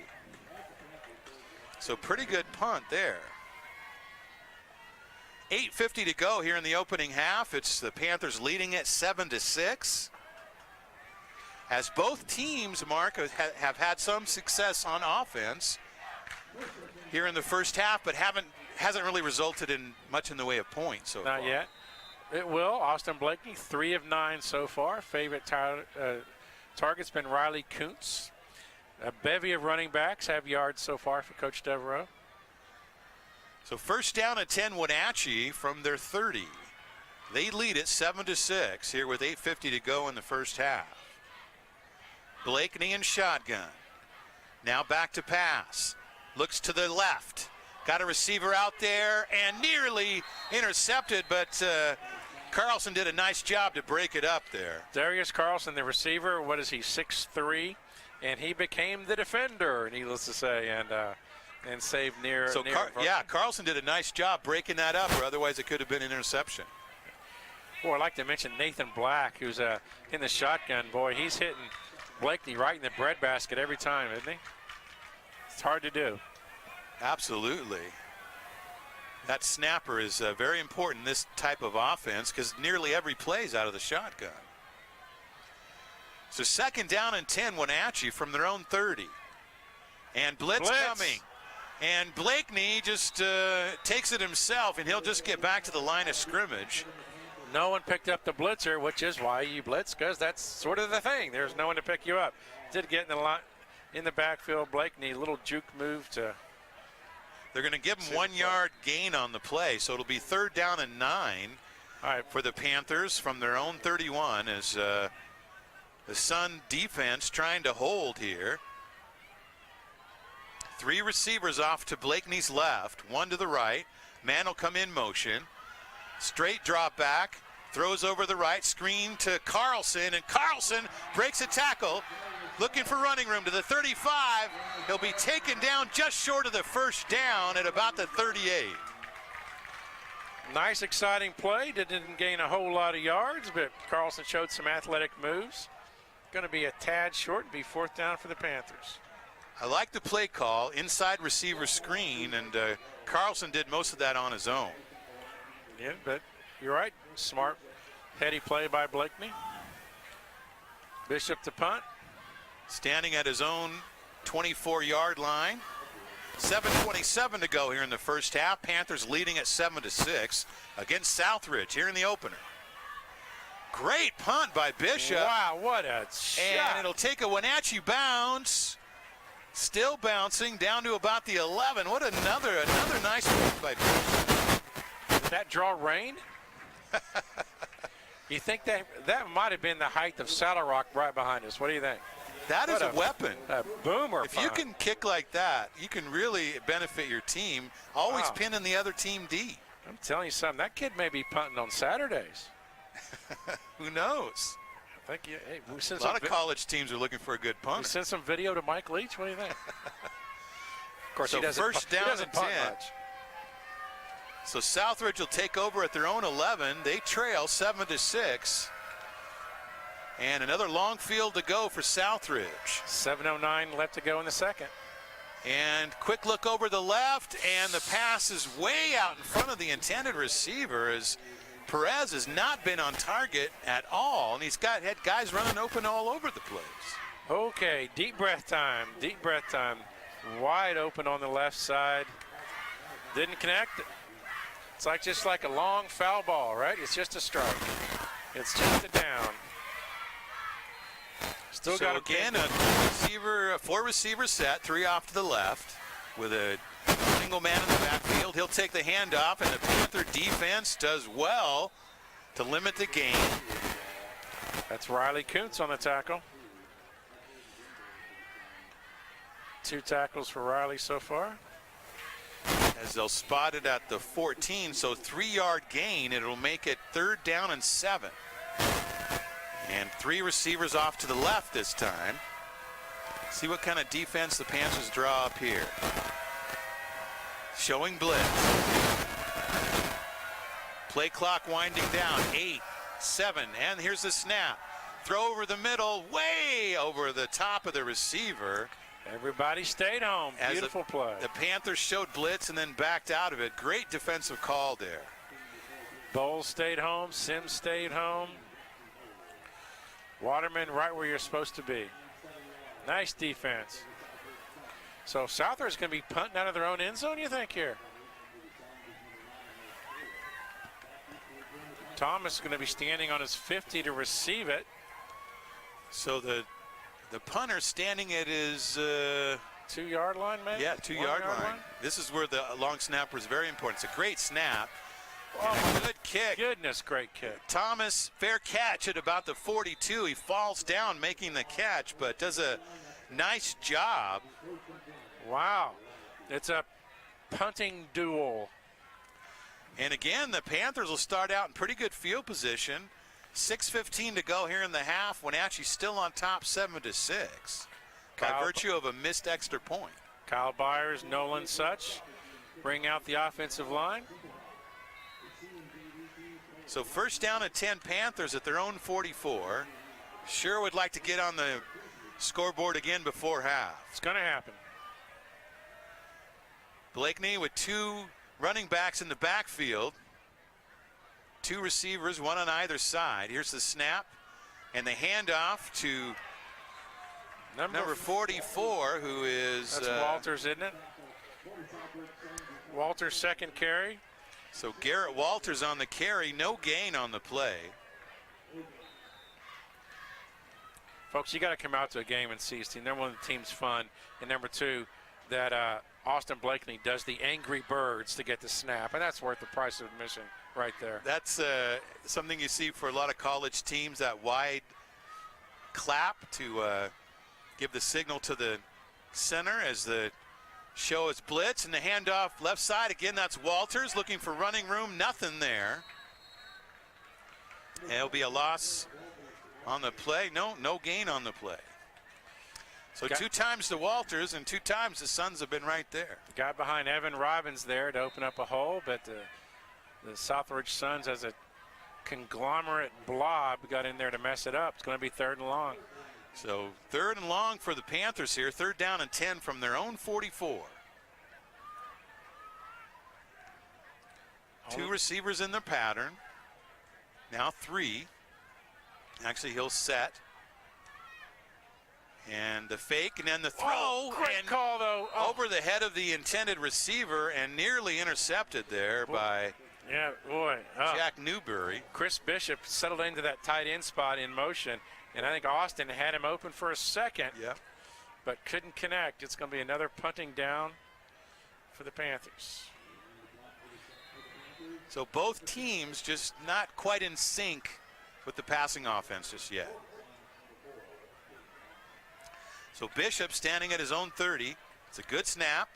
So pretty good punt there. 8:50 to go here in the opening half. It's the Panthers leading at 7-6. As both teams, Mark, have had some success on offense here in the first half, but hasn't really resulted in much in the way of points so far. Not yet. It will. Austin Blakeney, 3 of 9 so far. Favorite target's been Riley Kuntz. A bevy of running backs have yards so far for Coach Devereaux. So first down at 10, Wenatchee from their 30. They lead it 7-6 here with 8:50 to go in the first half. Blakeney in shotgun. Now back to pass. Looks to the left. Got a receiver out there and nearly intercepted, but Carlson did a nice job to break it up there. Darius Carlson, the receiver, what is he, 6'3", and he became the defender, needless to say, and saved near. So Carlson did a nice job breaking that up, or otherwise it could have been an interception. Boy, I'd like to mention Nathan Black, who's in the shotgun. Boy, he's hitting Blakeney right in the breadbasket every time, isn't he? It's hard to do. Absolutely. That snapper is very important in this type of offense because nearly every play is out of the shotgun. So second down and 10, Wenatchee from their own 30. And blitz coming. And Blakeney just takes it himself, and he'll just get back to the line of scrimmage. No one picked up the blitzer, which is why you blitz, because that's sort of the thing. There's no one to pick you up. Did get in the backfield. Blakeney, little juke move to. They're going to give him 1 yard gain on the play, so it'll be third down and 9 for the Panthers from their own 31 as the Sun defense trying to hold here. 3 receivers off to Blakeney's left, 1 to the right. Man will come in motion. Straight drop back, throws over the right, screen to Carlson, and Carlson breaks a tackle. Looking for running room to the 35. He'll be taken down just short of the first down at about the 38. Nice, exciting play. Didn't gain a whole lot of yards, but Carlson showed some athletic moves. Going to be a tad short and be fourth down for the Panthers. I like the play call, inside receiver screen, and Carlson did most of that on his own. Yeah, but you're right. Smart, heady play by Blakeney. Bishop to punt. Standing at his own 24-yard line. 7:27 to go here in the first half. Panthers leading at 7-6 against Southridge here in the opener. Great punt by Bishop. Wow, what a shot. And it'll take a Wenatchee bounce. Still bouncing down to about the 11. What another nice punt by Bishop. Did that draw rain? You think that might have been the height of Saddle Rock right behind us? What do you think? That is a weapon. A boomer. If you can kick like that, you can really benefit your team. Always pinning the other team deep. I'm telling you something. That kid may be punting on Saturdays. Who knows? I think a lot of college teams are looking for a good punter. We send some video to Mike Leach. What do you think? Of course, so he doesn't. First down and 10. Much. So Southridge will take over at their own 11. They trail 7-6. And another long field to go for Southridge. 7:09 left to go in the second. And quick look over the left, and the pass is way out in front of the intended receiver as Perez has not been on target at all, and he's had guys running open all over the place. Okay, deep breath time. Deep breath time. Wide open on the left side. Didn't connect. It's just like a long foul ball, right? It's just a strike. It's just a down. Still got again a four-receiver set, 3 off to the left, with a single man in the backfield. He'll take the handoff, and the Panther defense does well to limit the gain. That's Riley Kuntz on the tackle. 2 tackles for Riley so far. As they'll spot it at the 14, so 3-yard gain. It'll make it 3rd down and 7. And 3 receivers off to the left this time. See what kind of defense the Panthers draw up here. Showing blitz. Play clock winding down. 8, 7, and here's the snap. Throw over the middle, way over the top of the receiver. Everybody stayed home. Beautiful play. The Panthers showed blitz and then backed out of it. Great defensive call there. Bowles stayed home. Sims stayed home. Waterman right where you're supposed to be. Nice defense. So Southridge going to be punting out of their own end zone, you think, here? Thomas is going to be standing on his 50 to receive it. So the punter standing at his 2-yard line, maybe? Yeah, 2-yard line. This is where the long snapper is very important. It's a great snap. Oh, good kick. Goodness, great kick. Thomas, fair catch at about the 42. He falls down making the catch, but does a nice job. Wow. It's a punting duel. And again, the Panthers will start out in pretty good field position. 6:15 to go here in the half. Wenatchee's still on top 7-6 by virtue of a missed extra point. Kyle Byers, Nolan Such bring out the offensive line. So first down at 10 Panthers at their own 44. Sure would like to get on the scoreboard again before half. It's going to happen. Blakeney with 2 running backs in the backfield. 2 receivers, 1 on either side. Here's the snap and the handoff to number 44, who is... That's Walters, isn't it? Walters' second carry. So Garrett Walters on the carry, no gain on the play. Folks, you got to come out to a game and see his team. Number one, the team's fun. And number 2, that Austin Blakeney does the angry birds to get the snap. And that's worth the price of admission right there. That's something you see for a lot of college teams, that wide clap to give the signal to the center as the show is blitz, and the handoff left side again. That's Walters looking for running room. Nothing there. It'll be a loss on the play. No gain on the play. So 2 times to Walters and 2 times the Suns have been right there. Got behind Evan Robbins there to open up a hole, but the Southridge Suns, as a conglomerate blob, got in there to mess it up. It's going to be 3rd and long. So 3rd and long for the Panthers here. 3rd down and 10 from their own 44. 2 receivers in the pattern. Now 3. Actually, he'll set. And the fake, and then the throw. Oh, great call, though. Over the head of the intended receiver, and nearly intercepted there by Jack Newberry. Chris Bishop settled into that tight end spot in motion, and I think Austin had him open for a second, but couldn't connect. It's going to be another punting down for the Panthers. So both teams just not quite in sync with the passing offense just yet. So Bishop standing at his own 30. It's a good snap.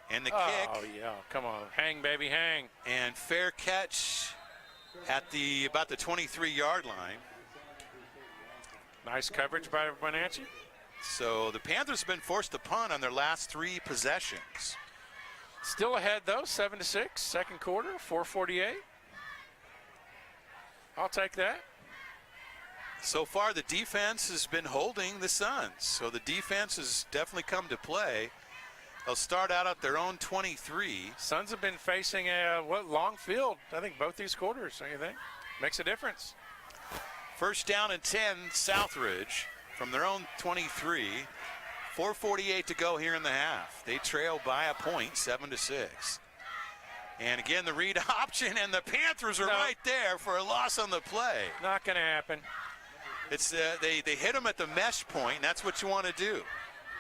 And the kick. Oh, yeah. Come on. Hang, baby, hang. And fair catch at about the 23-yard line. Nice coverage by Wenatchee. So the Panthers have been forced to punt on their last 3 possessions. Still ahead, though, 7-6, second quarter, 4:48. I'll take that. So far, the defense has been holding the Suns. So the defense has definitely come to play. They'll start out at their own 23. Suns have been facing a long field, I think, both these quarters. Don't you think? Makes a difference. First down and 10, Southridge from their own 23. 4:48 to go here in the half. They trail by a point, 7-6. And again, the read option, and the Panthers are right there for a loss on the play. Not going to happen. It's they hit him at the mesh point, and that's what you want to do.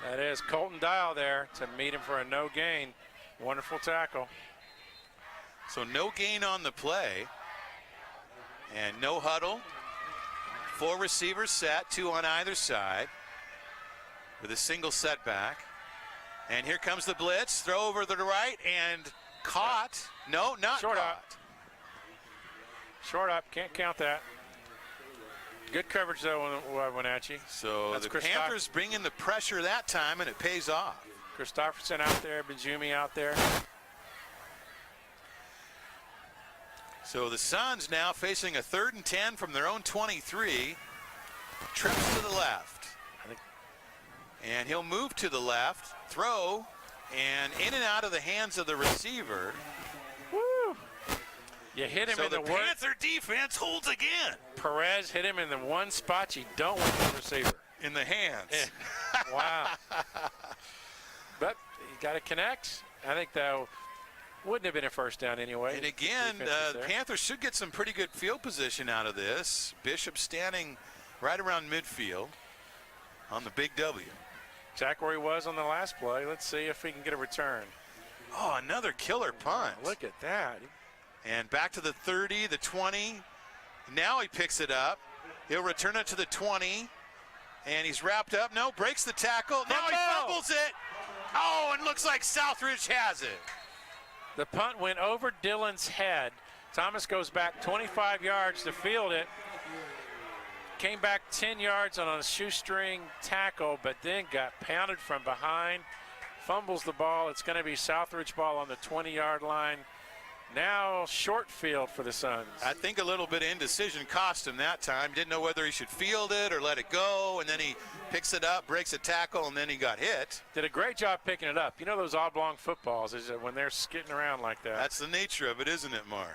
That is Colton Dial there to meet him for a no gain. Wonderful tackle. So no gain on the play. And no huddle. 4 receivers set, 2 on either side with a single setback. And here comes the blitz. Throw over to the right and caught. No, not Short caught. up. Short up. Can't count that. Good coverage, though, on Wenatchee. So That's the Panthers bring in the pressure that time, and it pays off. Christopherson out there, Benjumi out there. So the Suns now facing a 3rd and 10 from their own 23. Trips to the left. And he'll move to the left, throw, and in and out of the hands of the receiver. Woo! You hit him So in the Panther defense holds again. Perez hit him in the one spot you don't want the receiver. In the hands. Wow. But you got to connect. I think, though, wouldn't have been a first down anyway. And again, the Panthers should get some pretty good field position out of this. Bishop standing right around midfield on the big W. Exactly where he was on the last play. Let's see if he can get a return. Oh, another killer punt. Look at that. And back to the 30, the 20. Now he picks it up. He'll return it to the 20. And he's wrapped up. No, breaks the tackle. Now he fumbles it. Oh, and looks like Southridge has it. The punt went over Dillon's head. Thomas goes back 25 yards to field it. Came back 10 yards on a shoestring tackle, but then got pounded from behind. Fumbles the ball. It's going to be Southridge ball on the 20-yard line. Now short field for the Suns. I think a little bit of indecision cost him that time. Didn't know whether he should field it or let it go, and then he picks it up, breaks a tackle, and then he got hit. Did a great job picking it up. You know those oblong footballs is when they're skidding around like that. That's the nature of it, isn't it, Mark?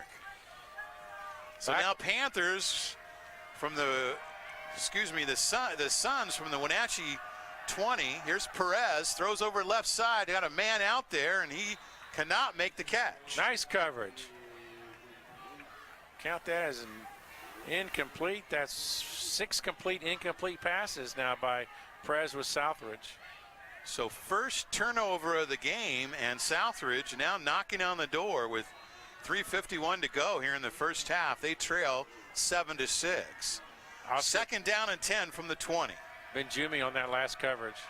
So now Panthers from the Suns from the Wenatchee 20. Here's Perez, throws over left side. Got a man out there, and he cannot make the catch. Nice coverage. Count that as an incomplete. That's 6 complete incomplete passes now by Perez with Southridge. So first turnover of the game, and Southridge now knocking on the door with 3:51 to go here in the first half. They trail 7-6. Second down and 10 from the 20. Benjumi on that last coverage.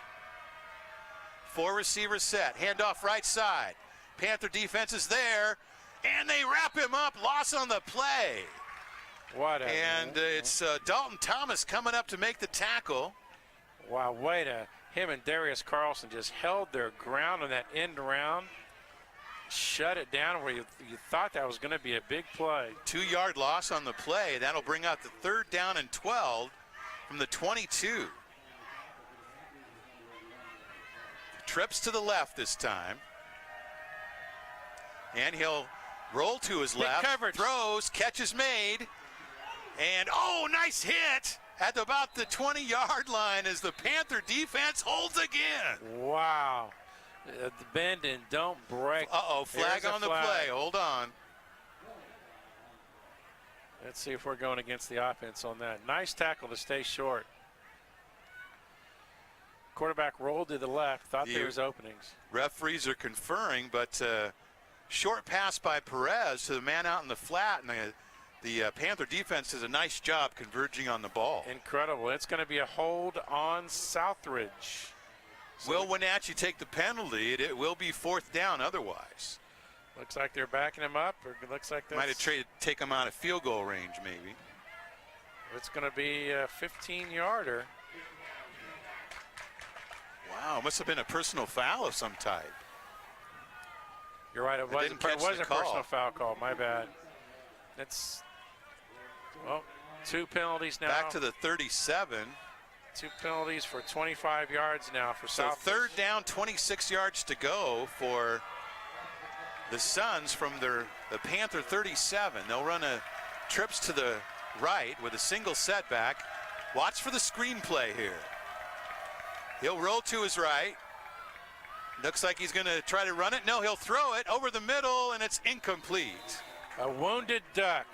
4 receivers set. Handoff right side. Panther defense is there, and they wrap him up. Loss on the play. It's Dalton Thomas coming up to make the tackle. Wow, him and Darius Carlson just held their ground on that end round. Shut it down where you thought that was going to be a big play. 2-yard loss on the play. That'll bring out the 3rd down and 12 from the 22. Trips to the left this time. And he'll roll to his left. Coverage. Throws, catch is made. And, nice hit at about the 20-yard line as the Panther defense holds again. Wow. Bend and don't break. Flag on the play. Hold on. Let's see if we're going against the offense on that. Nice tackle to stay short. Quarterback rolled to the left. Thought there was openings. Referees are conferring, but short pass by Perez to the man out in the flat, and the Panther defense does a nice job converging on the ball. Incredible. It's going to be a hold on Southridge. Will Wenatchee take the penalty? It will be 4th down otherwise. Looks like they're backing him up, or it looks like Might have traded, take him out of field goal range, maybe. It's going to be a 15-yarder. Wow, must have been a personal foul of some type. You're right, it was a personal foul call. My bad. It's, well, 2 penalties now. Back to the 37. 2 penalties for 25 yards now for So South. 3rd down, 26 yards to go for the Suns from the Panther 37. They'll run a trips to the right with a single setback. Watch for the screenplay here. He'll roll to his right. Looks like he's going to try to run it. No, he'll throw it over the middle, and it's incomplete. A wounded duck.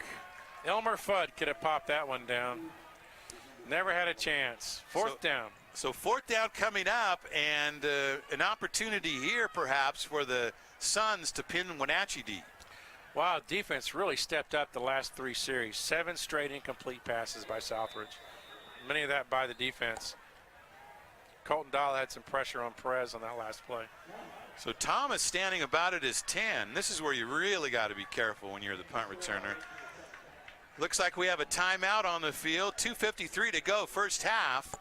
Elmer Fudd could have popped that one down. Never had a chance. 4th down. So 4th down coming up, and an opportunity here perhaps for the Suns to pin Wenatchee deep. Wow, defense really stepped up the last 3 series. 7 straight incomplete passes by Southridge. Many of that by the defense. Colton Dahl had some pressure on Perez on that last play. So Thomas standing about at his 10. This is where you really got to be careful when you're the punt returner. Looks like we have a timeout on the field. 2:53 to go, first half.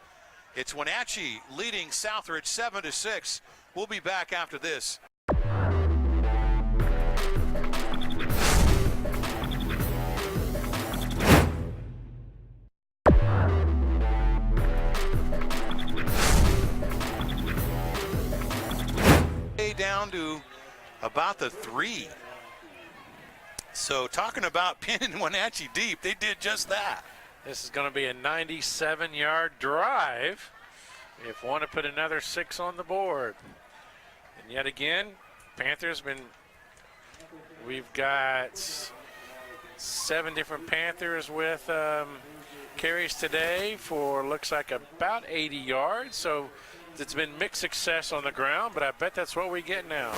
It's Wenatchee leading Southridge 7-6. We'll be back after this. Down to about the 3. So talking about pinning Wenatchee deep, they did just that. This is going to be a 97-yard drive if want to put another 6 on the board. And yet again, Panthers we've got 7 different Panthers with carries today for looks like about 80 yards. So it's been mixed success on the ground, but I bet that's what we get now.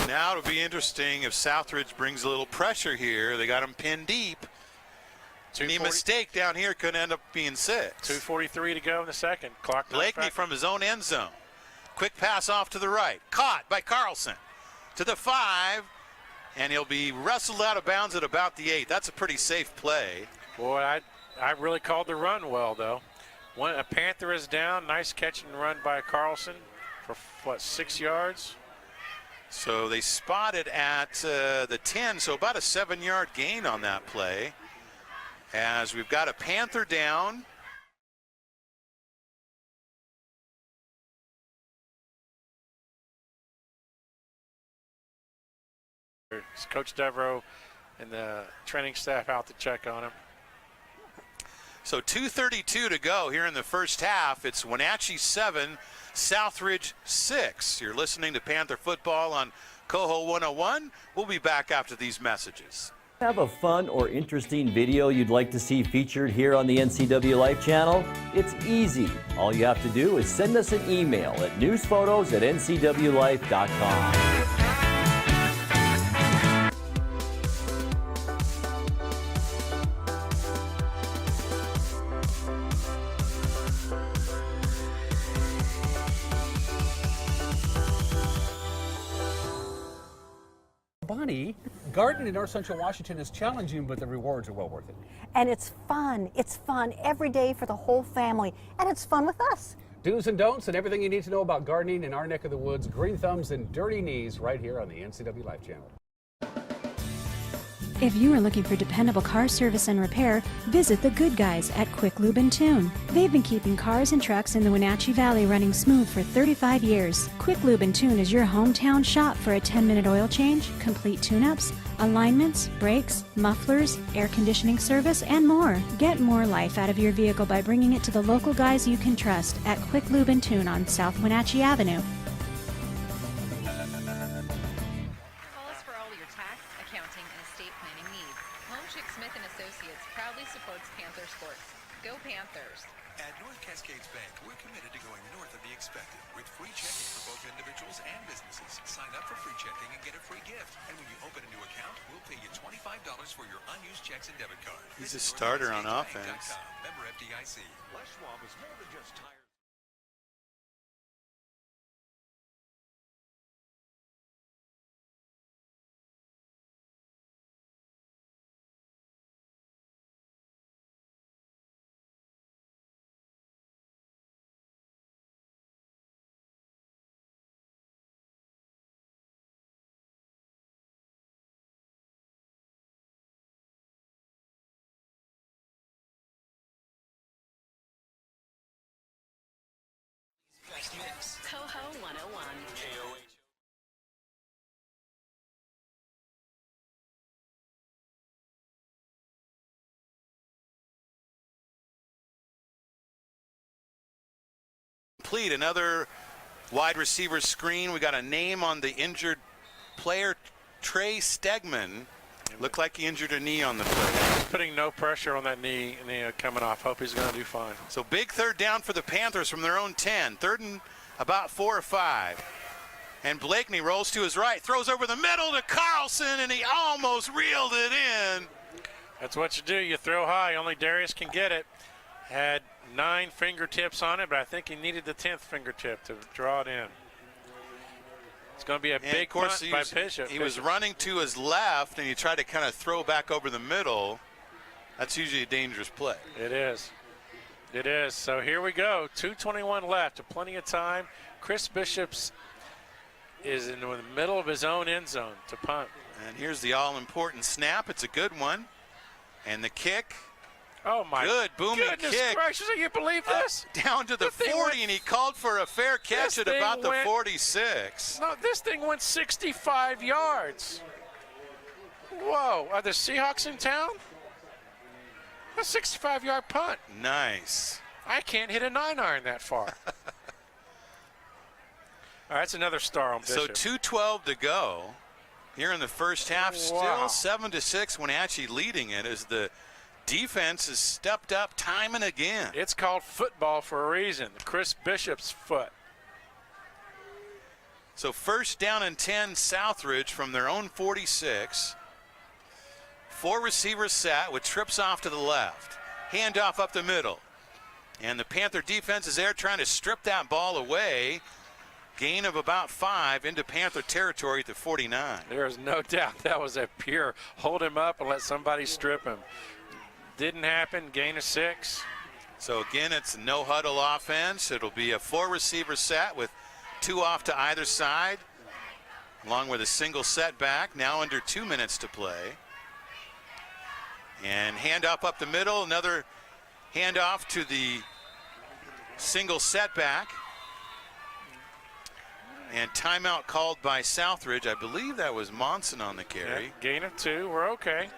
Now it'll be interesting if Southridge brings a little pressure here. They got him pinned deep. Any mistake down here could end up being 6. 2:43 to go in the second. Clock. Blakeney from his own end zone. Quick pass off to the right. Caught by Carlson. To the 5, and he'll be wrestled out of bounds at about the 8. That's a pretty safe play. Boy, I really called the run well, though. A Panther is down. Nice catch and run by Carlson for, what, 6 yards? So they spotted at the 10, so about a 7-yard gain on that play. As we've got a Panther down. It's Coach Devereaux and the training staff out to check on him. So 2:32 to go here in the first half. It's Wenatchee 7, Southridge 6. You're listening to Panther Football on Coho 101. We'll be back after these messages. Have a fun or interesting video you'd like to see featured here on the NCW Life channel? It's easy. All you have to do is send us an email at newsphotos@ncwlife.com. Bonnie, gardening in North Central Washington is challenging, but the rewards are well worth it. And it's fun. It's fun every day for the whole family. And it's fun with us. Do's and don'ts and everything you need to know about gardening in our neck of the woods. Green thumbs and dirty knees right here on the NCW Life channel. If you are looking for dependable car service and repair, visit the good guys at Quick Lube and Tune. They've been keeping cars and trucks in the Wenatchee Valley running smooth for 35 years. Quick Lube and Tune is your hometown shop for a 10-minute oil change, complete tune-ups, alignments, brakes, mufflers, air conditioning service, and more. Get more life out of your vehicle by bringing it to the local guys you can trust at Quick Lube and Tune on South Wenatchee Avenue. Accounting and estate planning needs. Home Chick Smith & Associates proudly supports Panther sports. Go Panthers. At North Cascades Bank, we're committed to going north of the expected with free checking for both individuals and businesses. Sign up for free checking and get a free gift. And when you open a new account, we'll pay you $25 for your unused checks and debit card. He's a starter on offense. Member FDIC. Les Schwab is more than just tires. Mix. Coho 101. KOH. Complete another wide receiver screen. We got a name on the injured player, Trey Stegman. Looked like he injured a knee on the play. Putting no pressure on that knee coming off. Hope he's going to do fine. So big third down for the Panthers from their own 10. Third and about 4 or 5. And Blakeney rolls to his right, throws over the middle to Carlson, and he almost reeled it in. That's what you do. You throw high. Only Darius can get it. Had 9 fingertips on it, but I think he needed the 10th fingertip to draw it in. It's going to be a big punt by Bishop. He was running to his left, and he tried to kind of throw back over the middle. That's usually a dangerous play. It is. It is. So here we go. 2:21 left. Plenty of time. Chris Bishops is in the middle of his own end zone to punt. And here's the all-important snap. It's a good one. And the kick. Oh, my good booming goodness kick. gracious, can you believe this? Down to the 40, and he called for a fair catch at about the 46. No, this thing went 65 yards. Whoa, are the Seahawks in town? A 65-yard punt. Nice. I can't hit a 9-iron that far. All right, that's another star on Bishop. So 2:12 to go here in the first half. Wow. Still 7-6 Wenatchee leading it as the defense has stepped up time and again. It's called football for a reason. Chris Bishop's foot. So first down and 10 Southridge from their own 46. 4 receivers set with trips off to the left. Handoff up the middle. And the Panther defense is there trying to strip that ball away. Gain of about 5 into Panther territory at the 49. There is no doubt that was a pure hold him up and let somebody strip him. Didn't happen. Gain of 6. So again, it's no huddle offense. It'll be a 4 receiver set with 2 off to either side, along with a single setback. Now under 2 minutes to play. And handoff up the middle. Another handoff to the single setback. And timeout called by Southridge. I believe that was Monson on the carry. Yeah, gain of 2. We're okay.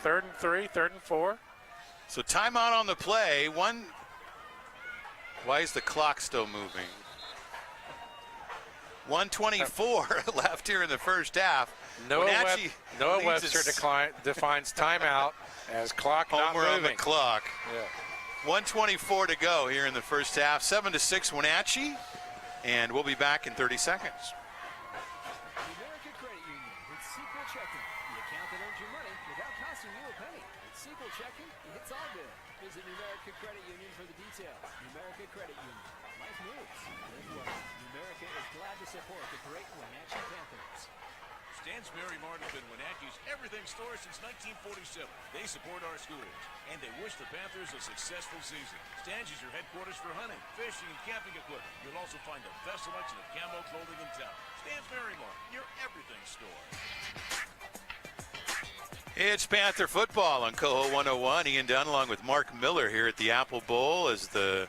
3rd and 3, 3rd and 4. So timeout on the play. Why is the clock still moving? 1:24 left here in the first half. Noah Webster defines timeout as clock not Homer moving. on the clock. Yeah. 1:24 to go here in the first half. 7-6 Wenatchee. And we'll be back in 30 seconds. America Credit Union with Sequel Checking. The account that earns your money without costing you a penny. With Sequel Checking, it's all good. Visit America Credit Union for the details. America Credit Union. Life moves. Live well. America is glad to support the great Wenatchee Panthers. Stansberry Mart has been Wenatchee's everything store since 1947. They support our schools, and they wish the Panthers a successful season. Stan's is your headquarters for hunting, fishing, and camping equipment. You'll also find the best selection of camo clothing in town. Stansberry Mart, your everything store. It's Panther football on Coho 101. Ian Dunn along with Mark Miller here at the Apple Bowl as the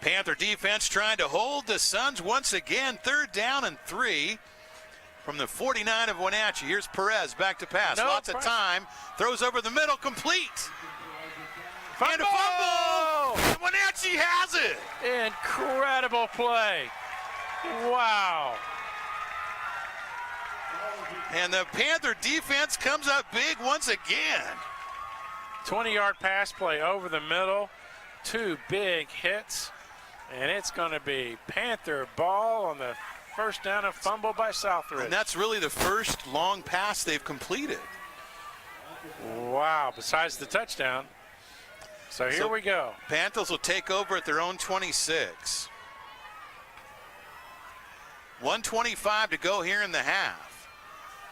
Panther defense trying to hold the Suns once again. 3rd down and 3. From the 49 of Wenatchee. Here's Perez back to pass. Lots of time. Throws over the middle. Complete. And a fumble. And Wenatchee has it. Incredible play. Wow. And the Panther defense comes up big once again. 20-yard pass play over the middle. 2 big hits. And it's going to be Panther ball on the first down, a fumble by Southridge. And that's really the first long pass they've completed. Wow, besides the touchdown. So here we go. Panthers will take over at their own 26. 1:25 to go here in the half.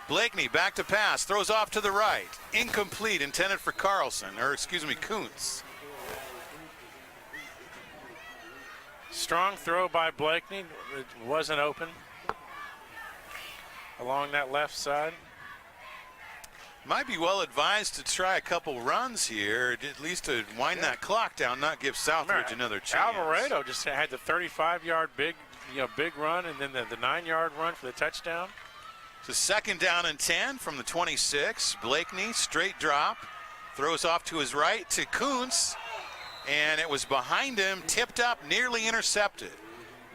Blakeney back to pass, throws off to the right. Incomplete, intended for Kuntz. Strong throw by Blakeney. It wasn't open along that left side. Might be well advised to try a couple runs here, at least to wind that clock down, not give Southridge another chance. Alvarado just had the 35-yard big run, and then the 9-yard run for the touchdown. So 2nd down and 10 from the 26. Blakeney, straight drop, throws off to his right to Kuntz, and it was behind him, tipped up, nearly intercepted.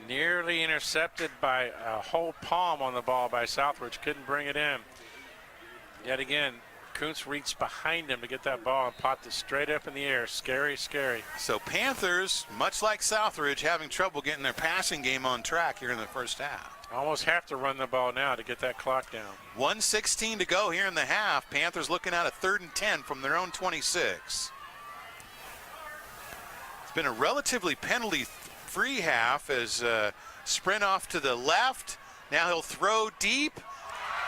Nearly intercepted by a whole palm on the ball by Southridge. Couldn't bring it in. Yet again, Kuntz reached behind him to get that ball and popped it straight up in the air. Scary, scary. So Panthers, much like Southridge, having trouble getting their passing game on track here in the first half. Almost have to run the ball now to get that clock down. 1:16 to go here in the half. Panthers looking at a 3rd and 10 from their own 26. It's been a relatively penalty-free half as sprint off to the left. Now he'll throw deep.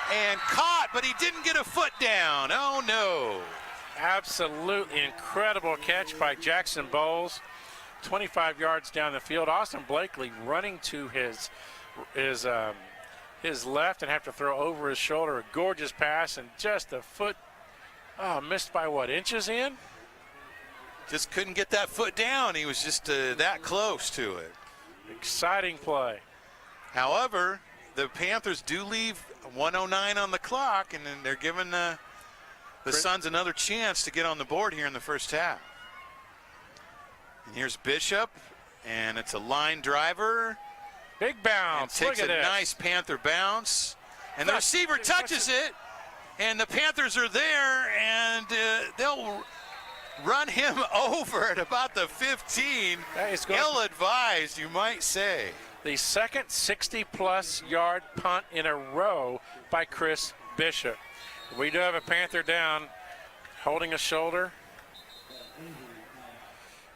And caught, but he didn't get a foot down. Oh, no. Absolutely incredible catch by Jackson Bowles. 25 yards down the field. Austin Blakeney running to his left and have to throw over his shoulder. A gorgeous pass and just a foot, missed by what, inches in? Just couldn't get that foot down. He was just that close to it. Exciting play. However, the Panthers do leave 1:09 on the clock, and then they're giving the Suns another chance to get on the board here in the first half. And here's Bishop, and it's a line driver. Big bounce. And takes Look at a this. nice Panther bounce. And the receiver touches it, and the Panthers are there, and they'll run him over at about the 15. Ill-advised, you might say. The second 60-plus yard punt in a row by Chris Bishop. We do have a Panther down, holding a shoulder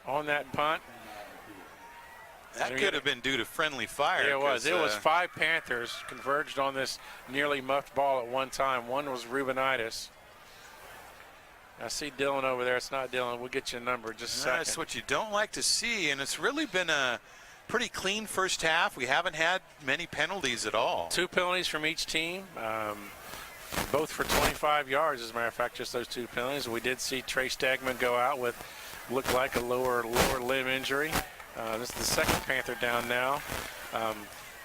on that punt. That could have been due to friendly fire. Yeah, it was. It was 5 Panthers converged on this nearly muffed ball at one time. One was Rubinitis. I see Dylan over there. It's not Dylan. We'll get you a number in just a second. That's what you don't like to see, and it's really been a pretty clean first half. We haven't had many penalties at all. 2 penalties from each team, both for 25 yards, as a matter of fact, just those 2 penalties. We did see Trey Stegman go out with looked like a lower limb injury. This is the second Panther down now.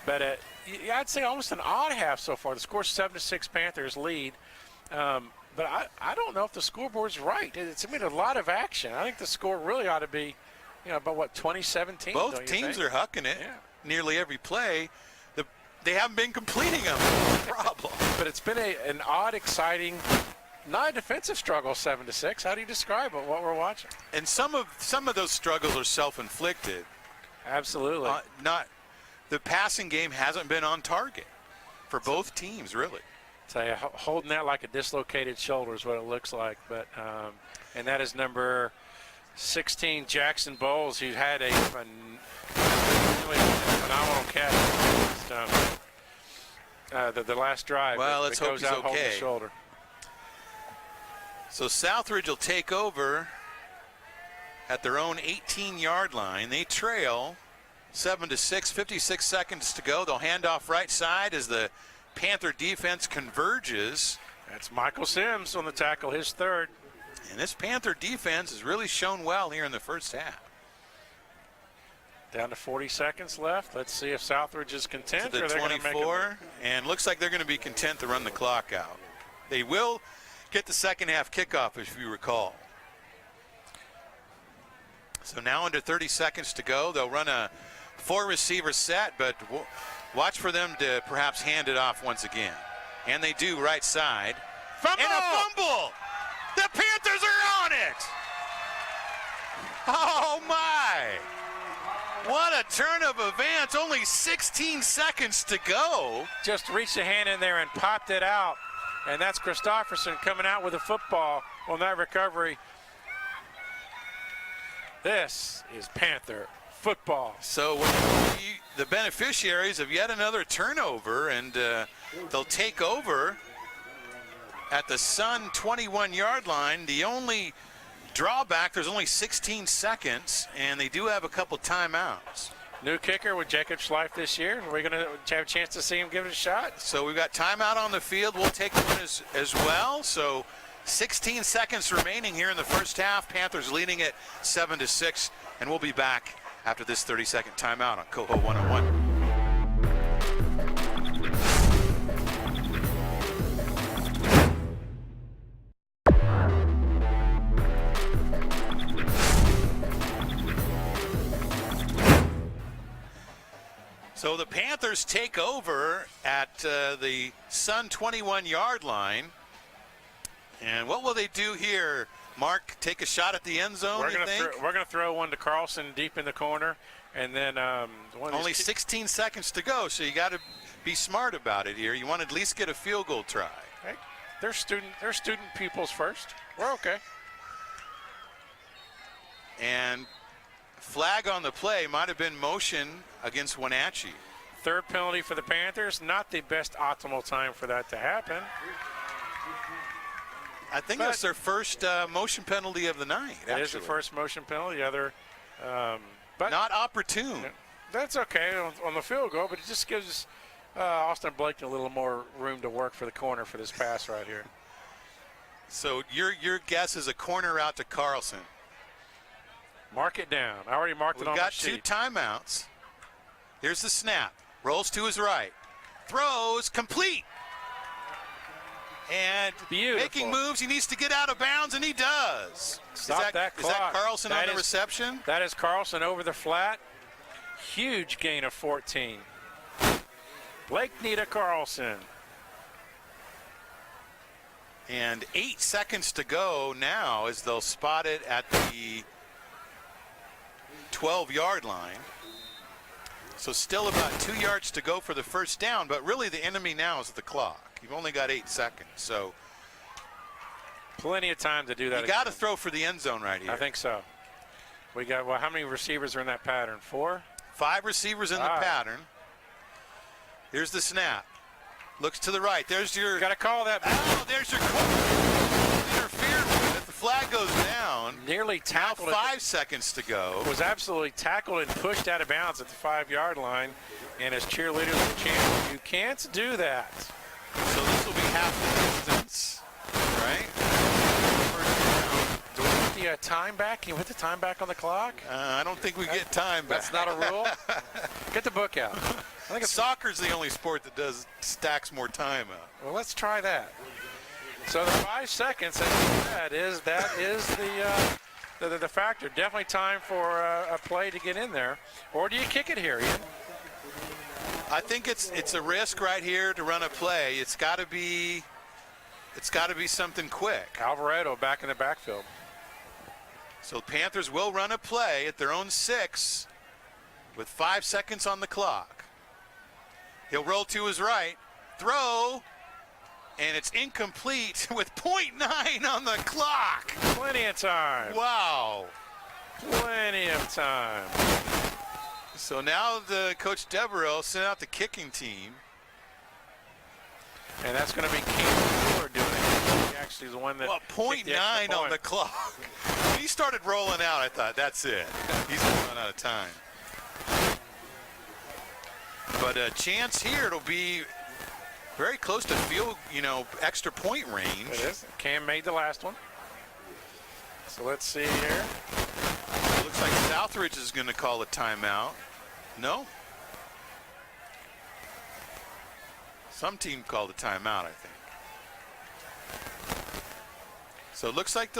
But I'd say almost an odd half so far. The score's 7-6 Panthers lead. But I don't know if the scoreboard's right. It's a lot of action. I think the score really ought to be, about what, 2017? Both teams are hucking it nearly every play. They haven't been completing them. Problem. But it's been an odd, exciting, not a defensive struggle, 7-6. How do you describe it, what we're watching? And some of those struggles are self-inflicted. Absolutely. The passing game hasn't been on target for both teams, really. So holding that like a dislocated shoulder is what it looks like. But and that is number 16, Jackson Bowles, who had a phenomenal catch the last drive. Well, let's hope he's holding okay. The shoulder. So Southridge will take over at their own 18-yard line. They trail 7-6, 56 seconds to go. They'll hand off right side as the Panther defense converges. That's Michael Sims on the tackle, his 3rd. And this Panther defense has really shown well here in the first half. Down to 40 seconds left. Let's see if Southridge is content. To the or they're 24, and looks like they're going to be content to run the clock out. They will get the second half kickoff, if you recall. So now under 30 seconds to go. They'll run a 4-receiver set, but watch for them to perhaps hand it off once again. And they do right side. Fumble! And a fumble! The Panthers are on it! Oh, my. What a turn of events. Only 16 seconds to go. Just reached a hand in there and popped it out. And that's Christopherson coming out with a football on that recovery. This is Panther football. So the beneficiaries of yet another turnover, and they'll take over at the Sun 21-yard line. The only drawback, there's only 16 seconds, and they do have a couple timeouts. New kicker with Jacob Schleif this year. We're going to have a chance to see him give it a shot. So we've got timeout on the field. We'll take one as well. So 16 seconds remaining here in the first half. Panthers leading it 7-6, and we'll be back after this 30-second timeout on Coho 101. So the Panthers take over at the Sun 21-yard line. And what will they do here? Mark, take a shot at the end zone, we're going to throw one to Carlson deep in the corner. And then only 16 seconds to go, so you got to be smart about it here. You want to at least get a field goal try. Hey, they're student pupils first. We're okay. And flag on the play might have been motion against Wenatchee. Third penalty for the Panthers. Not the best optimal time for that to happen. I think that's their first motion penalty of the night. It is the first motion penalty. Other, but not opportune. That's okay on the field goal, but it just gives Austin Blake a little more room to work for the corner for this pass right here. So your guess is a corner out to Carlson. Mark it down. I already marked it on my sheet. We've got 2 timeouts. Here's the snap. Rolls to his right. Throws complete. And making moves. He needs to get out of bounds, and he does. Stop that clock. Is that Carlson on the reception? That is Carlson over the flat. Huge gain of 14. Blakeney to Carlson. And 8 seconds to go now as they'll spot it at the 12-yard line. So still about 2 yards to go for the first down, but really the enemy now is the clock. You've only got 8 seconds, so plenty of time to do that. You got to throw for the end zone right here. I think so. We got, well, how many receivers are in that pattern? 4? 5 receivers in the pattern. Here's the snap. Looks to the right. There's your. Got to call that. Oh, there's your interfered with. The flag goes down. Nearly tackled. Now 5 seconds to go. Was absolutely tackled and pushed out of bounds at the 5-yard line, and his cheerleaders were chanting, "You can't do that." So this will be half the distance, right? Do we get the time back? Can you put the time back on the clock? I don't think we get time back. That's not a rule. Get the book out. I think soccer's the only sport that stacks more time out. Well, let's try that. So the 5 seconds, that is the factor. Definitely time for a play to get in there. Or do you kick it here, Ian? I think it's a risk right here to run a play. It's got to be something quick. Alvarado back in the backfield. So Panthers will run a play at their own 6 with 5 seconds on the clock. He'll roll to his right, throw, and it's incomplete with 0.9 on the clock. Plenty of time. Wow. Plenty of time. So now the Coach Devereaux sent out the kicking team. And that's going to be Cam Wheeler doing it. He actually is the one that. Well, 0.9 on the clock. When he started rolling out, I thought, that's it. He's going to run out of time. But a chance here, it'll be very close to field, extra point range. It is. Cam made the last one. So let's see here. Looks like Southridge is going to call a timeout. No. Some team called a timeout, I think. So it looks like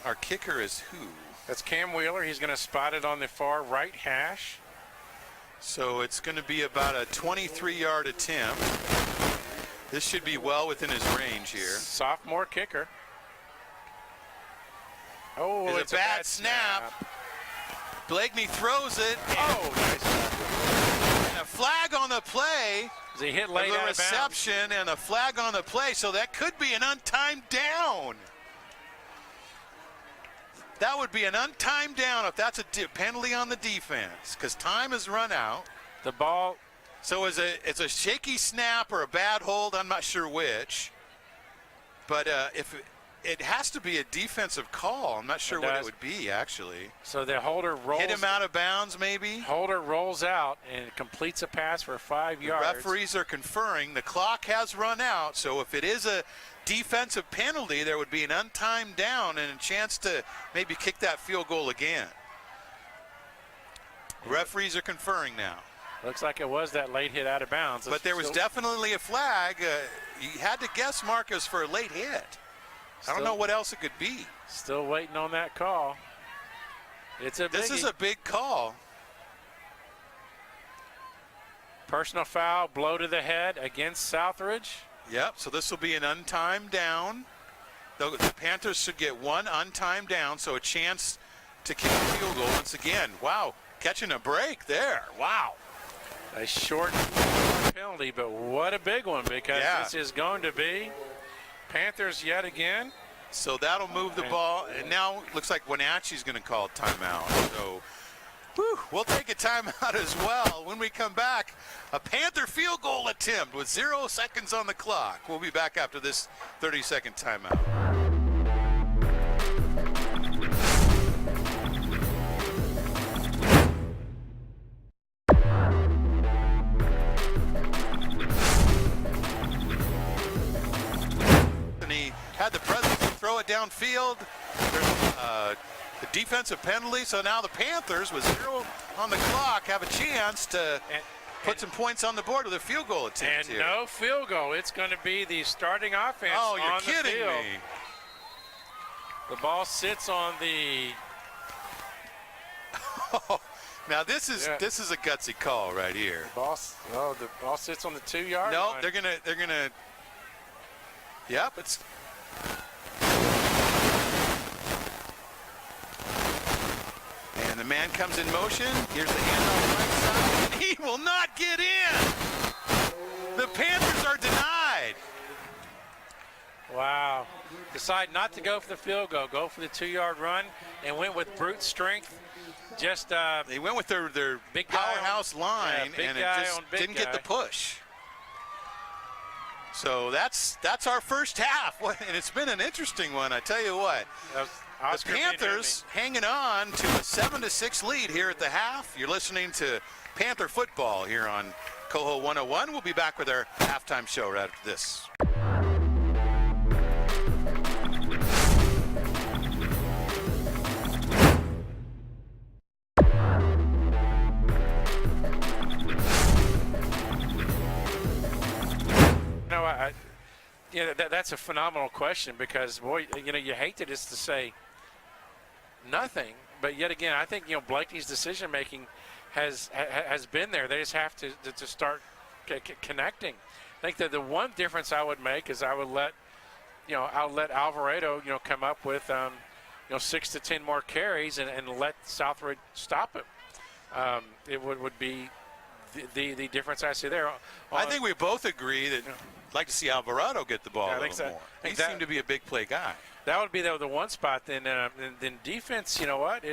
our kicker is who? That's Cam Wheeler. He's going to spot it on the far right hash. So it's going to be about a 23-yard attempt. This should be well within his range here. Sophomore kicker. Oh, it's a bad snap. Blakeney throws it. Oh, nice. And a flag on the play. He hit late the out of bounds. reception and a flag on the play, so that could be an untimed down. That would be an untimed down if that's a penalty on the defense, because time has run out. The ball. So it's a shaky snap or a bad hold, I'm not sure which. But if it has to be a defensive call, I'm not sure what it would be, actually. So the holder rolls. Hit him out of bounds, maybe? Holder rolls out and completes a pass for 5 yards. The referees are conferring. The clock has run out, so if it is a defensive penalty, there would be an untimed down and a chance to maybe kick that field goal again. Referees are conferring now. Looks like it was that late hit out of bounds. But there was definitely a flag. You had to guess, Marcus, for a late hit. I don't know what else it could be. Still waiting on that call. It's a This is a big call. Personal foul, blow to the head against Southridge. Yep, so this will be an untimed down. The Panthers should get one untimed down, so a chance to kick a field goal once again. Wow, catching a break there. Wow. A short penalty, but what a big one, because this is going to be Panthers yet again. So that'll move the ball, and now looks like Wenatchee's going to call timeout. So we'll take a timeout as well. When we come back, a Panther field goal attempt with 0 seconds on the clock. We'll be back after this 30-second timeout. Had the presence to throw it downfield. There's the defensive penalty, so now the Panthers, with 0 on the clock, have a chance to put some points on the board with a field goal attempt here. No field goal. It's going to be the starting offense on the field. Oh, you're kidding me. The ball sits on the... Now this is a gutsy call right here. The ball sits on the 2-yard No, line. they're gonna. Yep, it's. And the man comes in motion. Here's the handoff right side. And he will not get in. The Panthers are denied. Wow. Decide not to go for the field goal. Go for the 2-yard run and went with brute strength. Just they went with their big powerhouse line, and it just didn't get the push. So that's our first half, and it's been an interesting one. I tell you what, the Panthers hanging on to a 7-6 lead here at the half. You're listening to Panther football here on Coho 101. We'll be back with our halftime show right after this. That's a phenomenal question, because boy, you hate to just to say nothing, but yet again, I think Blakeney's decision making has been there. They just have to start connecting. I think that the one difference I would make is I'll let Alvarado come up with 6 to 10 more carries and let Southridge stop him. It would be the difference I see there. I think we both agree that I'd like to see Alvarado get the ball a little more. He seemed to be a big play guy. That would be the one spot. Then defense, you know what?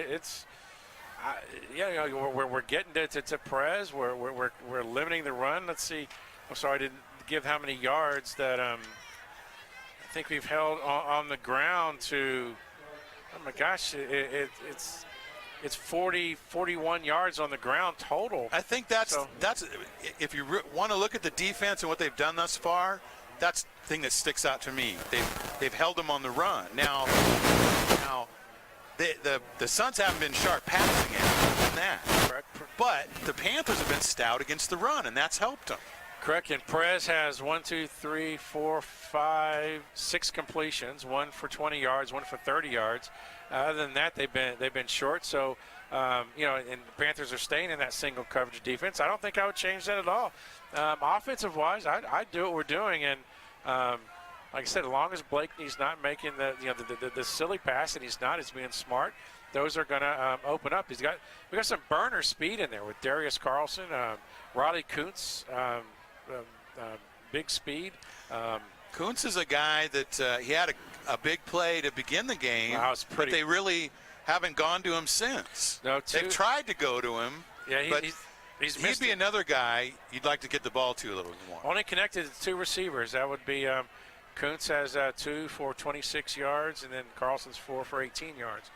We're getting to Perez. We're limiting the run. Let's see. I'm sorry, I didn't give how many yards that I think we've held on the ground to. Oh my gosh, it's 41 yards on the ground total. I think that's if you want to look at the defense and what they've done thus far, that's the thing that sticks out to me. They've held them on the run. Now the Suns haven't been sharp passing in that, but the Panthers have been stout against the run, and that's helped them. Correct, and Perez has 6 completions, 1 for 20 yards, 1 for 30 yards. Other than that, they've been short. So, and the Panthers are staying in that single coverage defense. I don't think I would change that at all. Offensive-wise, I'd do what we're doing, and like I said, as long as Blakeney's not making the silly pass, and he's being smart, those are going to open up. We got some burner speed in there with Darius Carlson, Riley Kuntz, big speed. Kuntz is a guy that he had a big play to begin the game, but they really haven't gone to him since. No, they've tried to go to him, but he'd be another guy you'd like to get the ball to a little more. Only connected to 2 receivers. That would be Kuntz has 2 for 26 yards, and then Carlson's 4 for 18 yards.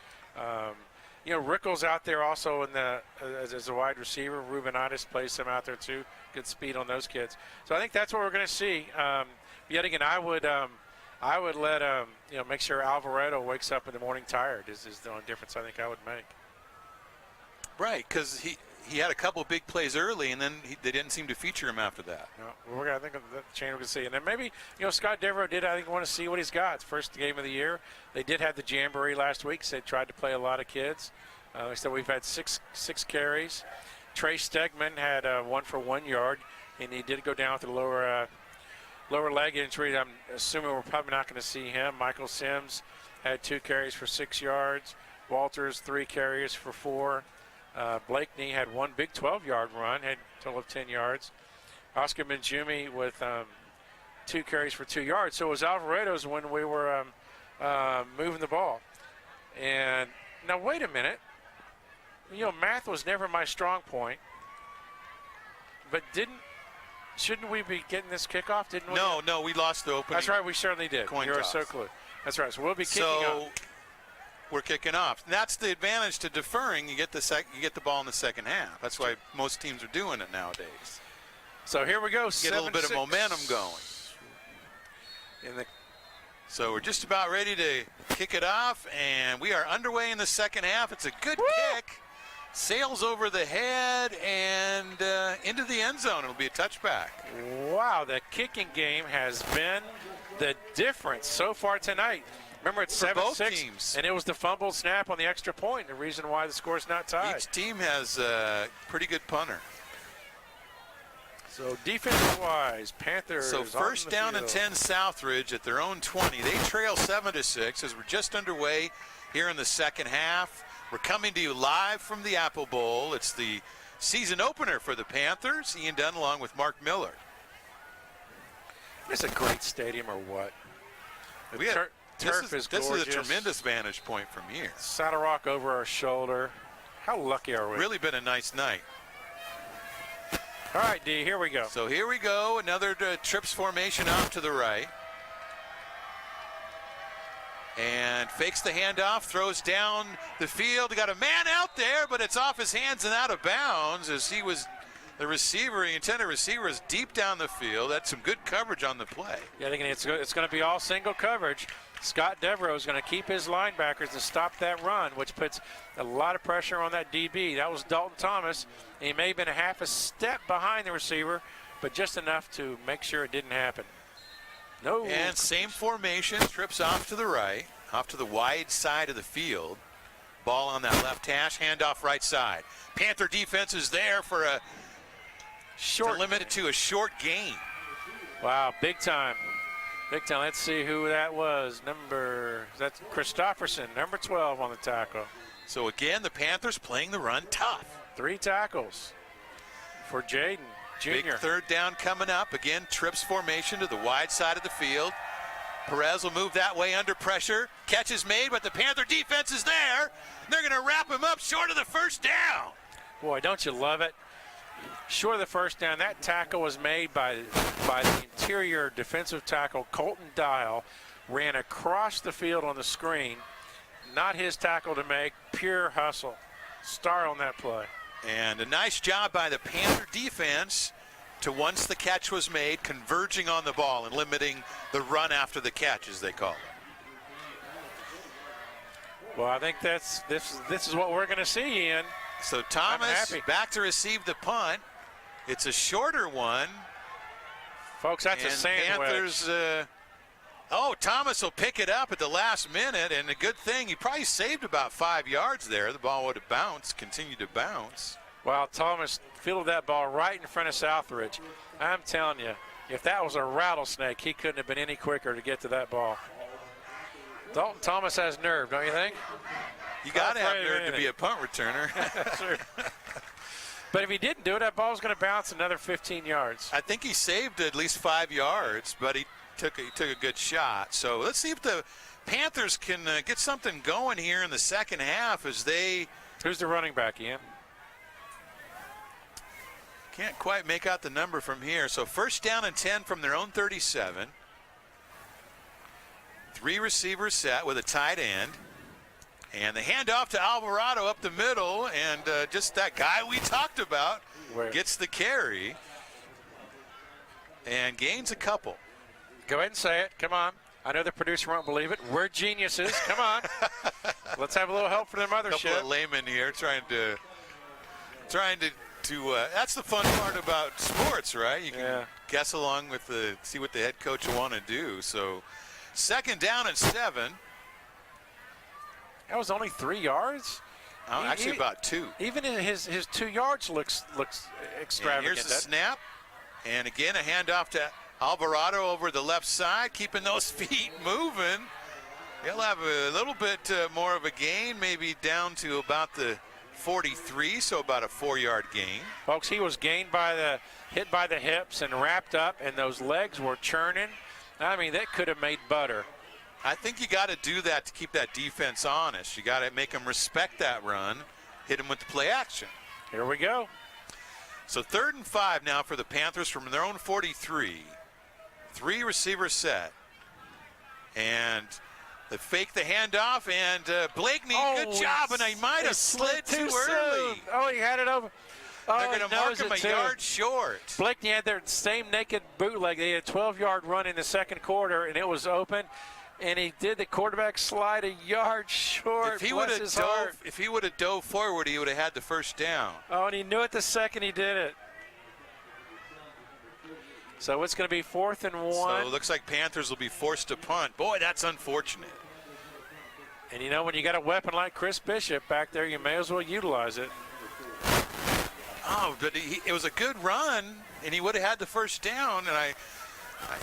Rickles out there also in as a wide receiver. Rubinitis plays him out there too. Good speed on those kids. So I think that's what we're going to see. Yet again, I would let make sure Alvarado wakes up in the morning tired is the only difference I think I would make. Right, because he had a couple of big plays early, and then they didn't seem to feature him after that. No, I think the chain we're going to see. And then maybe, Scott Devereaux did, I think, want to see what he's got. It's first game of the year. They did have the Jamboree last week, so they tried to play a lot of kids. So we've had six carries. Trey Stegman had 1 for 1 yard, and he did go down with a lower leg injury. I'm assuming we're probably not going to see him. Michael Sims had 2 carries for 6 yards. Walters, 3 carries for 4. Blakeney had 1 big 12-yard run, had a total of 10 yards. Oscar Minjumi with 2 carries for 2 yards. So it was Alvarado's when we were moving the ball. And now wait a minute. Math was never my strong point. But shouldn't we be getting this kickoff? Didn't we? No, we lost the opening. That's right, we certainly did. Coin You're toss. so close. That's right. So we'll be kicking off. We're kicking off. And that's the advantage to deferring. You get the ball in the second half. That's why most teams are doing it nowadays. So here we go. Get a little bit of momentum going. So we're just about ready to kick it off, and we are underway in the second half. It's a good kick. Sails over the head and into the end zone. It'll be a touchback. Wow, the kicking game has been the difference so far tonight. Remember, it's 7-6, and it was the fumbled snap on the extra point, the reason why the score's not tied. Each team has a pretty good punter. So defensive-wise, Panthers. So first down and 10 Southridge at their own 20. They trail 7-6 as we're just underway here in the second half. We're coming to you live from the Apple Bowl. It's the season opener for the Panthers. Ian Dunn along with Mark Miller. It's a great stadium, or what? Turf is gorgeous. This is a tremendous vantage point from here. Saddle Rock over our shoulder. How lucky are we? Really been a nice night. All right, D, here we go. So here we go. Another trips formation off to the right. And fakes the handoff, throws down the field. Got a man out there, but it's off his hands and out of bounds as he was the receiver. The intended receiver is deep down the field. That's some good coverage on the play. Yeah, it's going to be all single coverage. Scott Devereaux is going to keep his linebackers to stop that run, which puts a lot of pressure on that DB. That was Dalton Thomas. He may have been a half a step behind the receiver, but just enough to make sure it didn't happen. No. And same formation, trips off to the right, off to the wide side of the field. Ball on that left hash, handoff right side. Panther defense is there for a short, to limit it to a short gain. Wow, big time. Big time. Let's see who that was. That's Christopherson, number 12 on the tackle. So again, the Panthers playing the run tough. 3 tackles for Jaden Jr. Big third down coming up. Again, trips formation to the wide side of the field. Perez will move that way under pressure. Catch is made, but the Panther defense is there. They're going to wrap him up short of the first down. Boy, don't you love it? Short of the first down. That tackle was made by the interior defensive tackle, Colton Dial. Ran across the field on the screen. Not his tackle to make. Pure hustle. Star on that play. And a nice job by the Panther defense to, once the catch was made, converging on the ball and limiting the run after the catch, as they call it. Well, I think this is what we're going to see, Ian. So Thomas back to receive the punt. It's a shorter one. Folks, that's a sandwich. Panthers, Thomas will pick it up at the last minute, and a good thing, he probably saved about 5 yards there. The ball would have bounced, continued to bounce. Well, Thomas fielded that ball right in front of Southridge. I'm telling you, if that was a rattlesnake, he couldn't have been any quicker to get to that ball. Dalton Thomas has nerve, don't you think? You got to have nerve to be a punt returner. Sure. But if he didn't do it, that ball's going to bounce another 15 yards. I think he saved at least 5 yards, but he took a good shot. So let's see if the Panthers can get something going here in the second half as they. Who's the running back, Ian? Can't quite make out the number from here. So first down and 10 from their own 37. 3 receivers set with a tight end. And the handoff to Alvarado up the middle, and just that guy we talked about gets the carry and gains a couple. Go ahead and say it. Come on. I know the producer won't believe it. We're geniuses. Come on. Let's have a little help for the mothership. A couple of laymen here trying to that's the fun part about sports, right? You can guess along with see what the head coach will want to do. So second down and 7. That was only 3 yards? Actually about 2. Even in his 2 yards looks extravagant. And here's the snap. And again, a handoff to Alvarado over the left side, keeping those feet moving. He'll have a little bit more of a gain, maybe down to about the 43, so about a 4-yard gain. Folks, he was hit by the hips and wrapped up, and those legs were churning. I mean, that could have made butter. I think you got to do that to keep that defense honest. You got to make them respect that run, hit them with the play action. Here we go. So 3rd and 5 now for the Panthers from their own 43. 3 receivers set. And they fake the handoff, and Blakeney, good job, and he might have slid too early. Oh, he had it over. They're going to mark him a yard short. Blakeney had their same naked bootleg. They had a 12-yard run in the second quarter, and it was open. And he did the quarterback slide a yard short. If he would have dove forward, he would have had the first down. Oh, and he knew it the second he did it. So it's going to be 4th and 1. So it looks like Panthers will be forced to punt. Boy, that's unfortunate. And you know, when you got a weapon like Chris Bishop back there, you may as well utilize it. Oh, but it was a good run, and he would have had the first down, and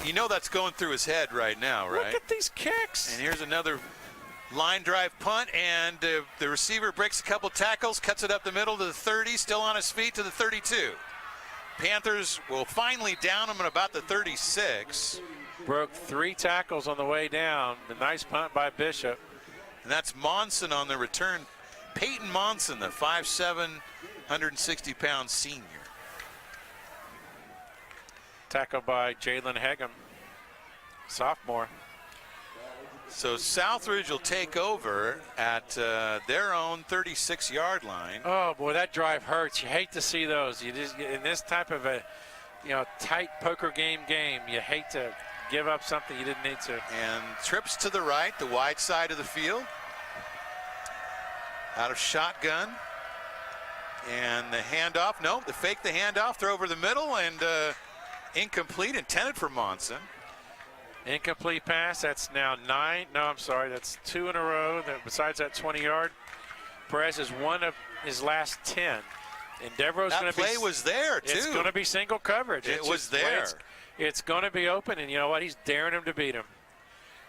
you know that's going through his head right now, right? Look at these kicks. And here's another line drive punt, and the receiver breaks a couple tackles, cuts it up the middle to the 30, still on his feet to the 32. Panthers will finally down him at about the 36. Broke 3 tackles on the way down. The nice punt by Bishop. And that's Monson on the return. Peyton Monson, the 5'7", 160-pound senior. Tackled by Jalen Hegum, sophomore. So Southridge will take over at their own 36-yard line. Oh boy, that drive hurts. You hate to see those. You just in this type of a tight poker game, you hate to give up something you didn't need to. And trips to the right, the wide side of the field. Out of shotgun. And the handoff, the fake the handoff, throw over the middle, and incomplete, intended for Monson. Incomplete pass. That's now 9. No, I'm sorry. That's 2 in a row. Besides that 20-yard, Perez is one of his last 10. And Devereaux's going to be. That play was there too. It's going to be single coverage. It was there. It's going to be open, and you know what? He's daring him to beat him.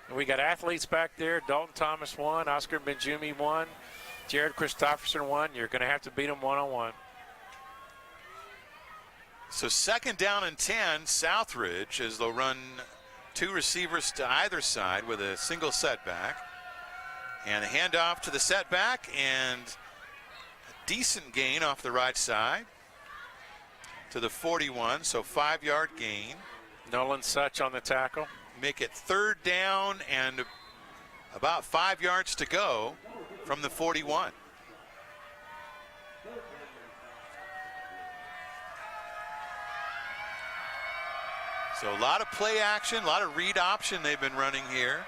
And we got athletes back there. Dalton Thomas won. Oscar Benjumi won. Jared Christopherson won. You're going to have to beat him one-on-one. So 2nd down and 10, Southridge, as they'll run 2 receivers to either side with a single setback. And a handoff to the setback, and a decent gain off the right side to the 41, so 5-yard gain. Nolan Such on the tackle. Make it 3rd down and about 5 yards to go from the 41. So a lot of play action, a lot of read option they've been running here.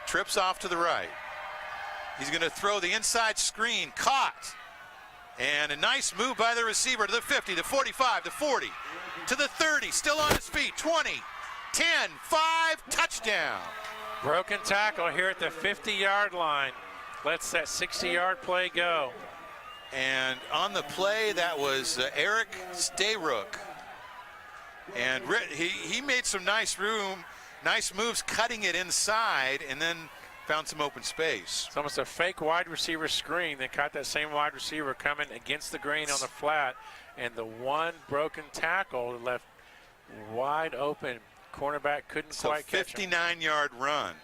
Trips off to the right. He's going to throw the inside screen, caught. And a nice move by the receiver to the 50, the 45, the 40, to the 30, still on his feet, 20, 10, 5, touchdown. Broken tackle here at the 50-yard line. Lets that 60-yard play go. And on the play, that was Eric Stayrook. And he made some nice moves, cutting it inside, and then found some open space. It's almost a fake wide receiver screen. They caught that same wide receiver coming against the green on the flat, and the one broken tackle left wide open. Cornerback couldn't quite catch him. 59-yard run.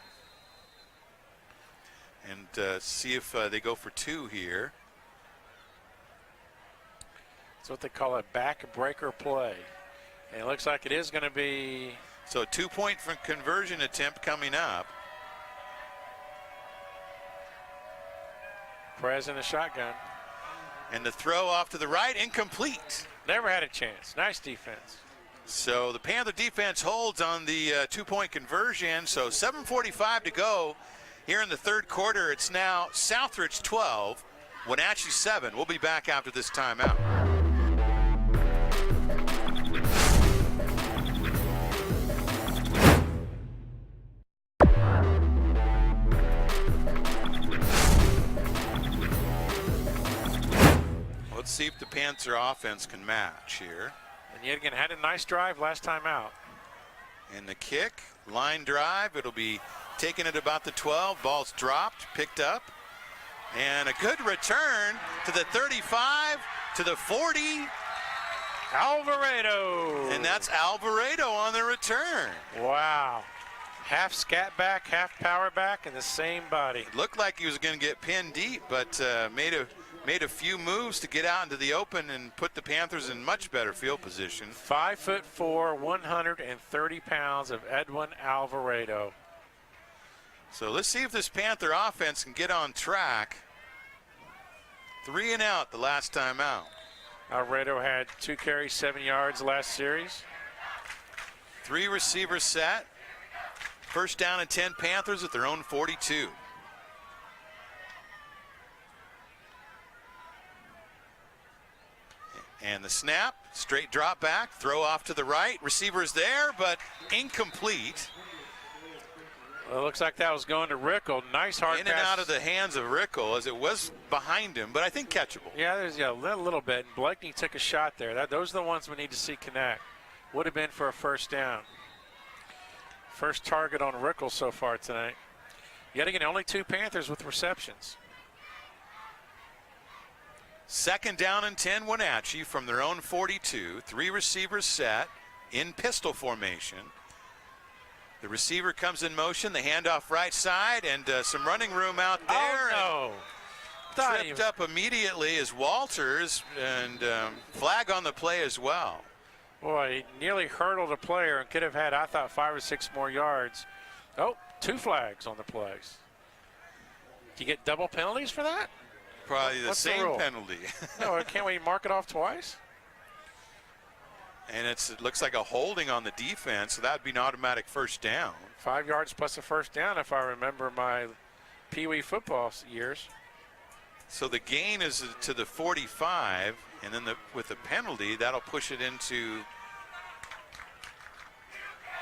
And see if they go for 2 here. It's what they call a back-breaker play. And it looks like it is going to be... So a 2-point conversion attempt coming up. Perez in the shotgun. And the throw off to the right, incomplete. Never had a chance. Nice defense. So the Panther defense holds on the 2-point conversion. So 7:45 to go here in the third quarter. It's now Southridge 12, Wenatchee 7. We'll be back after this timeout. Let's see if the Panther offense can match here. And yet again, had a nice drive last time out. And the kick, line drive, it'll be taken at about the 12. Ball's dropped, picked up. And a good return to the 35, to the 40. Alvarado. And that's Alvarado on the return. Wow. Half scat back, half power back, and the same body. It looked like he was going to get pinned deep, but made a few moves to get out into the open and put the Panthers in much better field position. 5'4", 130 pounds of Edwin Alvarado. So let's see if this Panther offense can get on track. 3 and out the last time out. Alvarado had 2 carries, 7 yards last series. 3 receivers set. First down and 10 Panthers at their own 42. And the snap, straight drop back, throw off to the right. Receiver's there, but incomplete. Well, it looks like that was going to Rickle. Nice hard pass. In and out of the hands of Rickle as it was behind him, but I think catchable. Yeah, there's a little bit. And Blakeney took a shot there. Those are the ones we need to see connect. Would have been for a first down. First target on Rickle so far tonight. Yet again, only 2 Panthers with receptions. Second down and 10 Wenatchee from their own 42. 3 receivers set in pistol formation. The receiver comes in motion, the handoff right side, and some running room out there. Oh, no. Tripped up immediately as Walters, and flag on the play as well. Boy, he nearly hurdled a player and could have had, I thought, 5 or 6 more yards. Oh, 2 flags on the plays. Do you get double penalties for that? Probably the What's same rule? penalty. No, can't we mark it off twice? And it looks like a holding on the defense, so that would be an automatic first down. 5 yards plus a first down if I remember my Pee Wee football years. So the gain is to the 45, and then with the penalty, that'll push it into,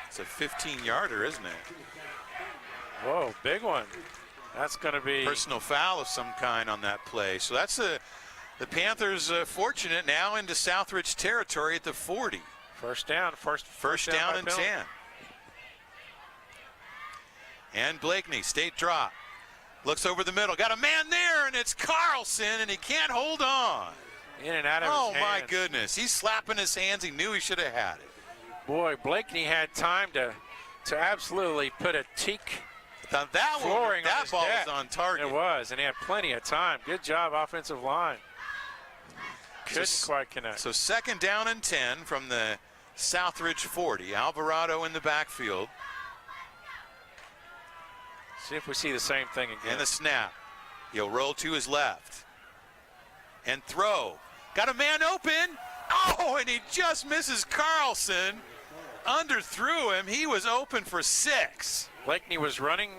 it's a 15-yarder, isn't it? Whoa, big one. That's going to be personal foul of some kind on that play. So that's the Panthers fortunate now into Southridge territory at the 40. First down, first down and 10. And Blakeney, state drop. Looks over the middle, got a man there, and it's Carlson, and he can't hold on. In and out of his hands. Oh my goodness, he's slapping his hands. He knew he should have had it. Boy, Blakeney had time to absolutely put a teak that ball was on target. It was, and he had plenty of time. Good job, offensive line. Couldn't quite connect. So second down and 10 from the Southridge 40. Alvarado in the backfield. See if we see the same thing again. And the snap. He'll roll to his left. And throw. Got a man open. Oh, and he just misses Carlson. Underthrew him. He was open for 6. Blakeney was running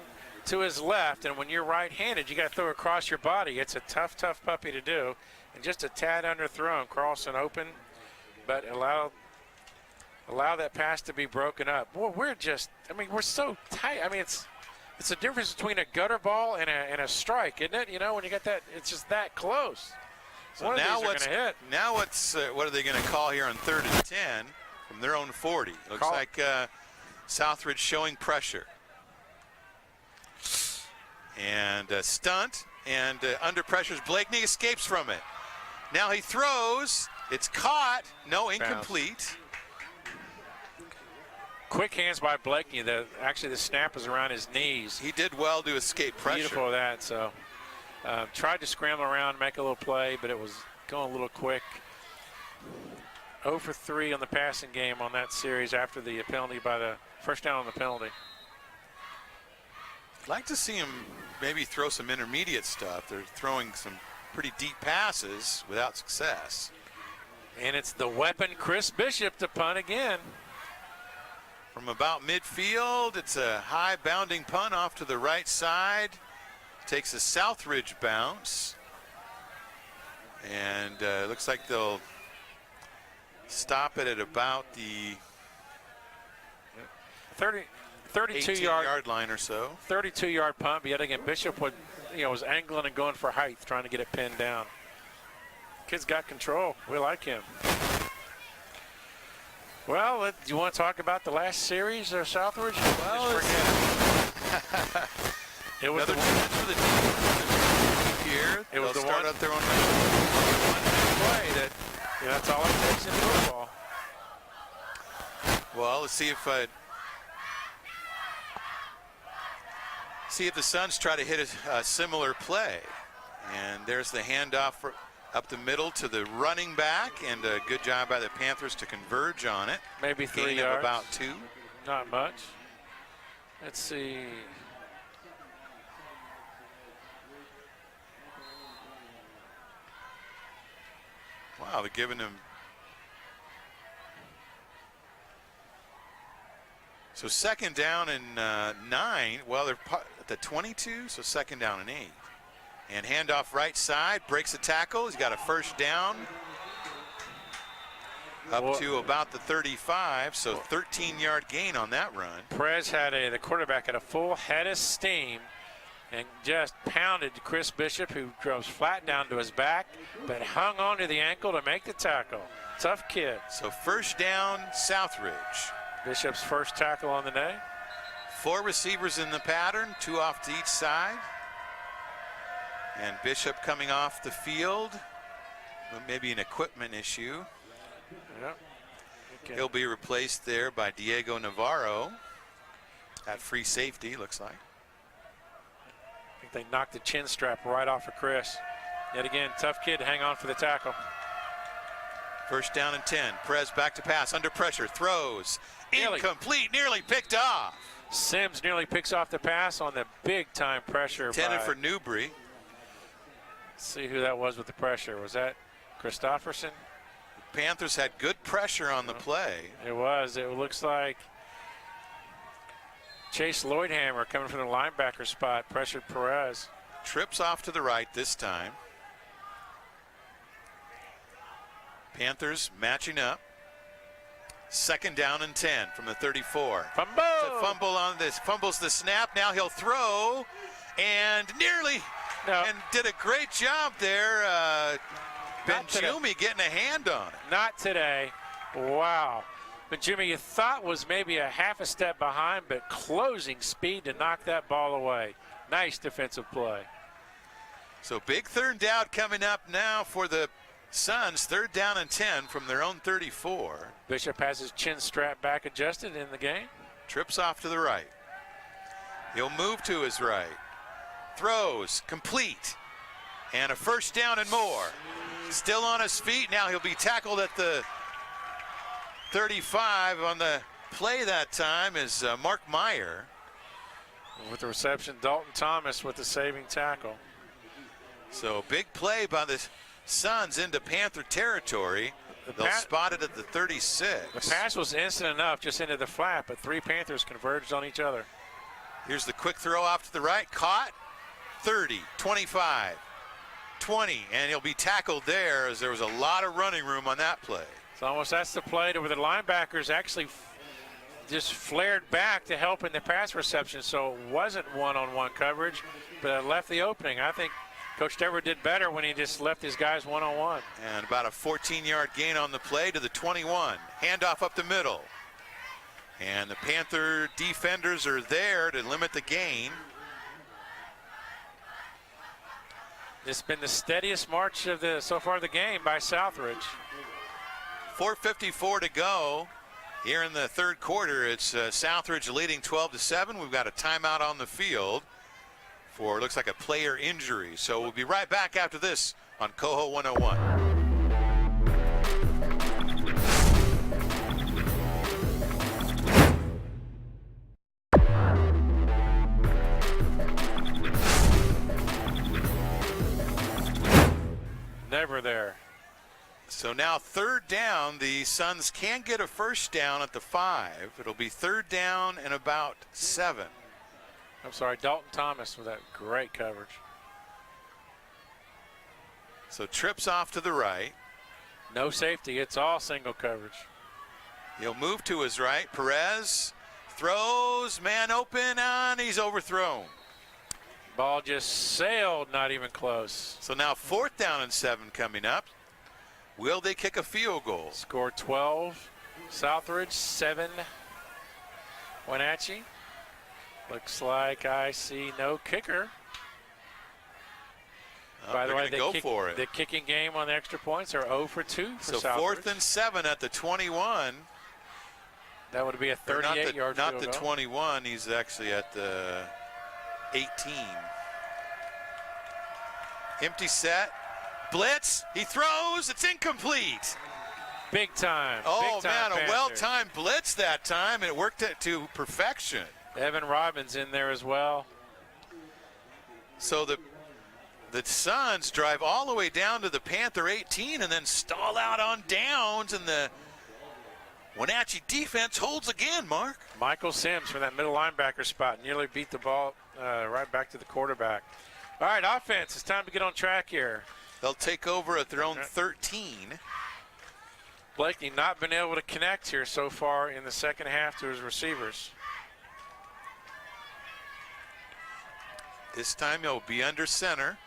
to his left, and when you're right-handed, you got to throw across your body. It's a tough puppy to do. And just a tad underthrown. Carlson open, but allow that pass to be broken up. Boy, we're so tight. I mean, it's the difference between a gutter ball and a strike, isn't it? You know, when you got that, it's just that close. So now what are they going to call here on 3rd and 10 from their own 40? Looks like Southridge showing pressure. And a stunt, and under pressure, Blakeney escapes from it. Now he throws. It's caught. No, incomplete. Quick hands by Blakeney. Actually, the snap is around his knees. He did well to escape pressure. Beautiful that. So tried to scramble around, make a little play, but it was going a little quick. 0 for 3 on the passing game on that series after the penalty by the first down on the penalty. I'd like to see him maybe throw some intermediate stuff. They're throwing some pretty deep passes without success. And it's the weapon, Chris Bishop, to punt again. From about midfield, it's a high bounding punt off to the right side. Takes a Southridge bounce. And looks like they'll stop it at about the 32-yard line or so. 32-yard punt, but yet again, Bishop was angling and going for height, trying to get it pinned down. Kid's got control. We like him. Well, do you want to talk about the last series of Southridge? Well, it was another chance for the team here. It was They'll the start one out their own play. That's all it takes in football. Well, let's see if the Suns try to hit a similar play. And there's the handoff up the middle to the running back, and a good job by the Panthers to converge on it. Maybe 3 Gain yards. of about 2. Not much. Let's see. Wow, they're giving him. So second down and 9. Well, they're at the 22, so second down and 8. And handoff right side, breaks a tackle. He's got a first down up to about the 35, so 13-yard gain on that run. Perez the quarterback had a full head of steam and just pounded Chris Bishop, who drove flat down to his back, but hung on to the ankle to make the tackle. Tough kid. So first down, Southridge. Bishop's first tackle on the day. 4 receivers in the pattern, 2 off to each side. And Bishop coming off the field, maybe an equipment issue. Yep. Okay. He'll be replaced there by Diego Navarro at free safety, looks like. I think they knocked the chin strap right off of Chris. Yet again, tough kid to hang on for the tackle. First down and 10. Perez back to pass, under pressure, throws. Incomplete, nearly picked off. Sims nearly picks off the pass on the big-time pressure. Intended for Newbury. Let's see who that was with the pressure. Was that Christofferson? The Panthers had good pressure on the play. It was. It looks like Chase Lloydhammer coming from the linebacker spot pressured Perez. Trips off to the right this time. Panthers matching up. Second down and 10 from the 34. Fumble! It's a fumble on this. Fumbles the snap. Now he'll throw and nearly and did a great job there. Benjumi getting a hand on it. Not today. Wow. Benjumi, you thought was maybe a half a step behind, but closing speed to knock that ball away. Nice defensive play. So big third down coming up now for the Suns. Third down and 10 from their own 34. Bishop has his chin strap back adjusted in the game. Trips off to the right. He'll move to his right. Throws complete. And a first down and more. Still on his feet. Now he'll be tackled at the 35. On the play that time is Mark Meyer. With the reception, Dalton Thomas with the saving tackle. So big play by the Suns into Panther territory. They'll spot it at the 36. The pass was instant enough, just into the flat, but 3 Panthers converged on each other. Here's the quick throw off to the right. Caught. 30, 25, 20, and he'll be tackled there as there was a lot of running room on that play. It's almost that's the play to where the linebackers actually just flared back to help in the pass reception, so it wasn't one-on-one coverage, but it left the opening. I think Coach Dever did better when he just left his guys one-on-one. And about a 14-yard gain on the play to the 21. Handoff up the middle. And the Panther defenders are there to limit the gain. It's been the steadiest march of so far the game by Southridge. 4:54 to go here in the third quarter. It's Southridge leading 12-7. We've got a timeout on the field for, looks like, a player injury. So we'll be right back after this on Coho 101. Never there. So now third down. The Suns can get a first down at the 5. It'll be third down and about 7. I'm sorry, Dalton Thomas with that great coverage. So trips off to the right. No safety. It's all single coverage. He'll move to his right. Perez throws, man open, and he's overthrown. Ball just sailed, not even close. So now fourth down and 7 coming up. Will they kick a field goal? Score 12. Southridge 7. Wenatchee. Looks like I see no kicker. By the way, the kicking game on the extra points are 0 for 2 for Southridge. So fourth and 7 at the 21. That would be a 38-yard field goal. Not the 21. He's actually at the 18. Empty set. Blitz. He throws. It's incomplete. Big time. Oh, big time, man, a well-timed blitz that time. It worked it to perfection. Evan Robbins in there as well. So the Suns drive all the way down to the Panther 18 and then stall out on downs, and the Wenatchee defense holds again, Mark. Michael Sims from that middle linebacker spot nearly beat the ball right back to the quarterback. All right, offense, it's time to get on track here. They'll take over at their own 13. Blakeney not been able to connect here so far in the second half to his receivers. This time he'll be under center.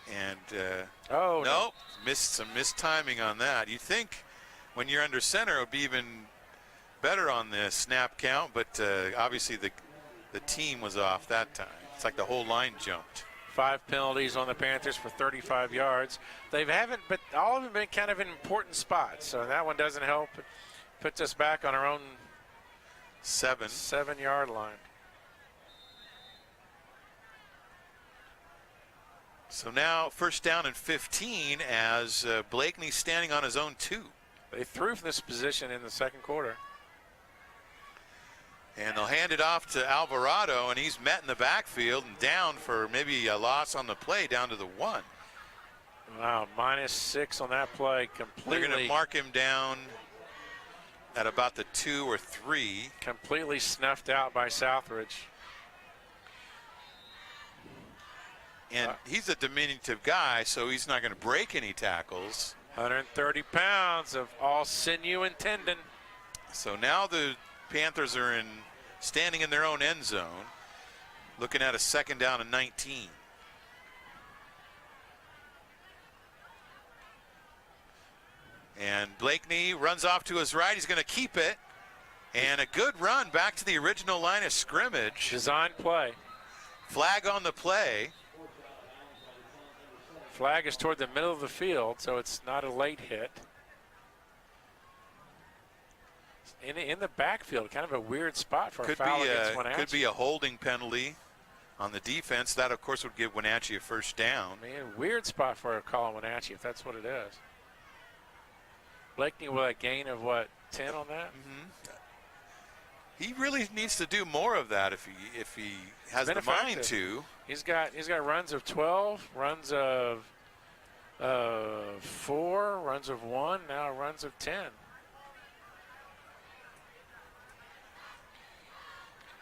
And nope, missed timing on that. You think when you're under center it would be even better on the snap count, but obviously the team was off that time. It's like the whole line jumped. 5 penalties on the Panthers for 35 yards. They haven't, but all of them been kind of in important spots. So that one doesn't help. It puts us back on our own 7-yard line. So now first down and 15 as Blakeney standing on his own 2. They threw from this position in the second quarter. And they'll hand it off to Alvarado, and he's met in the backfield and down for maybe a loss on the play down to the 1. Wow, -6 on that play. Completely. They're going to mark him down at about the 2 or 3. Completely snuffed out by Southridge. And he's a diminutive guy, so he's not going to break any tackles. 130 pounds of all sinew and tendon. So now the Panthers are standing in their own end zone, looking at a second down and 19. And Blakeney runs off to his right. He's going to keep it. And a good run back to the original line of scrimmage. Design play. Flag on the play. Flag is toward the middle of the field, so it's not a late hit. In the backfield, kind of a weird spot for a foul against Wenatchee. Could be a holding penalty on the defense. That, of course, would give Wenatchee a first down. Man, weird spot for a call on Wenatchee, if that's what it is. Blakeney with a gain of, what, 10 on that? Mm-hmm. He really needs to do more of that if he has the mind to. He's got runs of 12, runs of 4, runs of 1, now runs of 10.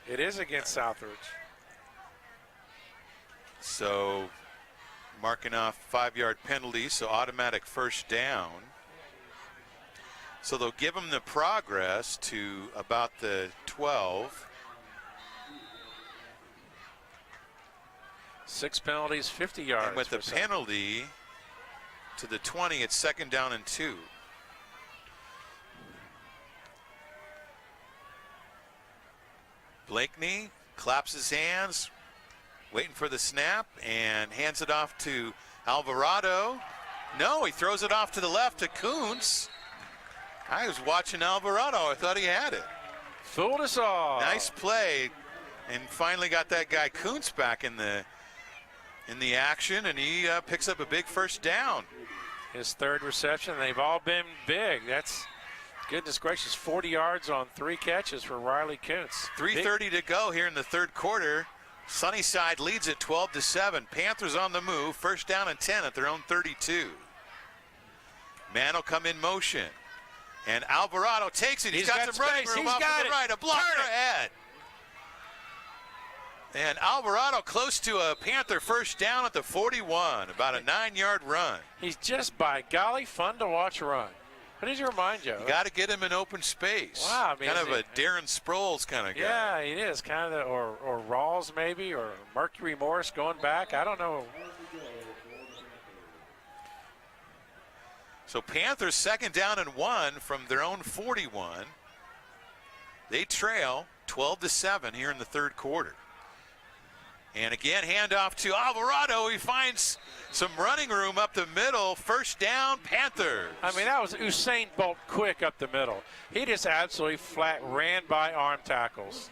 It is against Southridge. So marking off 5-yard penalty, so automatic first down. So they'll give him the progress to about the 12. 6 penalties, 50 yards. And with the penalty to the 20, it's second down and 2. Blakeney claps his hands, waiting for the snap, and hands it off to Alvarado. No, he throws it off to the left to Kuntz. I was watching Alvarado. I thought he had it. Fooled us all. Nice play, and finally got that guy Kuntz back in the action, and he picks up a big first down. His third reception. They've all been big. That's, goodness gracious, 40 yards on 3 catches for Riley Kuntz. 3:30 to go here in the third quarter. Sunnyside leads it 12-7. Panthers on the move. First down and 10 at their own 32. Man will come in motion. And Alvarado takes it. He's got some running room off to the right. A blocker ahead. And Alvarado close to a Panther first down at the 41. About a 9-yard run. He's just, by golly, fun to watch run. What does he remind you of? You got to get him in open space. Wow, I mean, kind of a Darren Sproles kind of guy. Yeah, he is. Kind of, or Rawls maybe, or Mercury Morris going back. I don't know. So Panthers second down and 1 from their own 41. They trail 12-7 here in the third quarter. And again, handoff to Alvarado. He finds some running room up the middle. First down, Panthers. I mean, that was Usain Bolt quick up the middle. He just absolutely flat ran by arm tackles.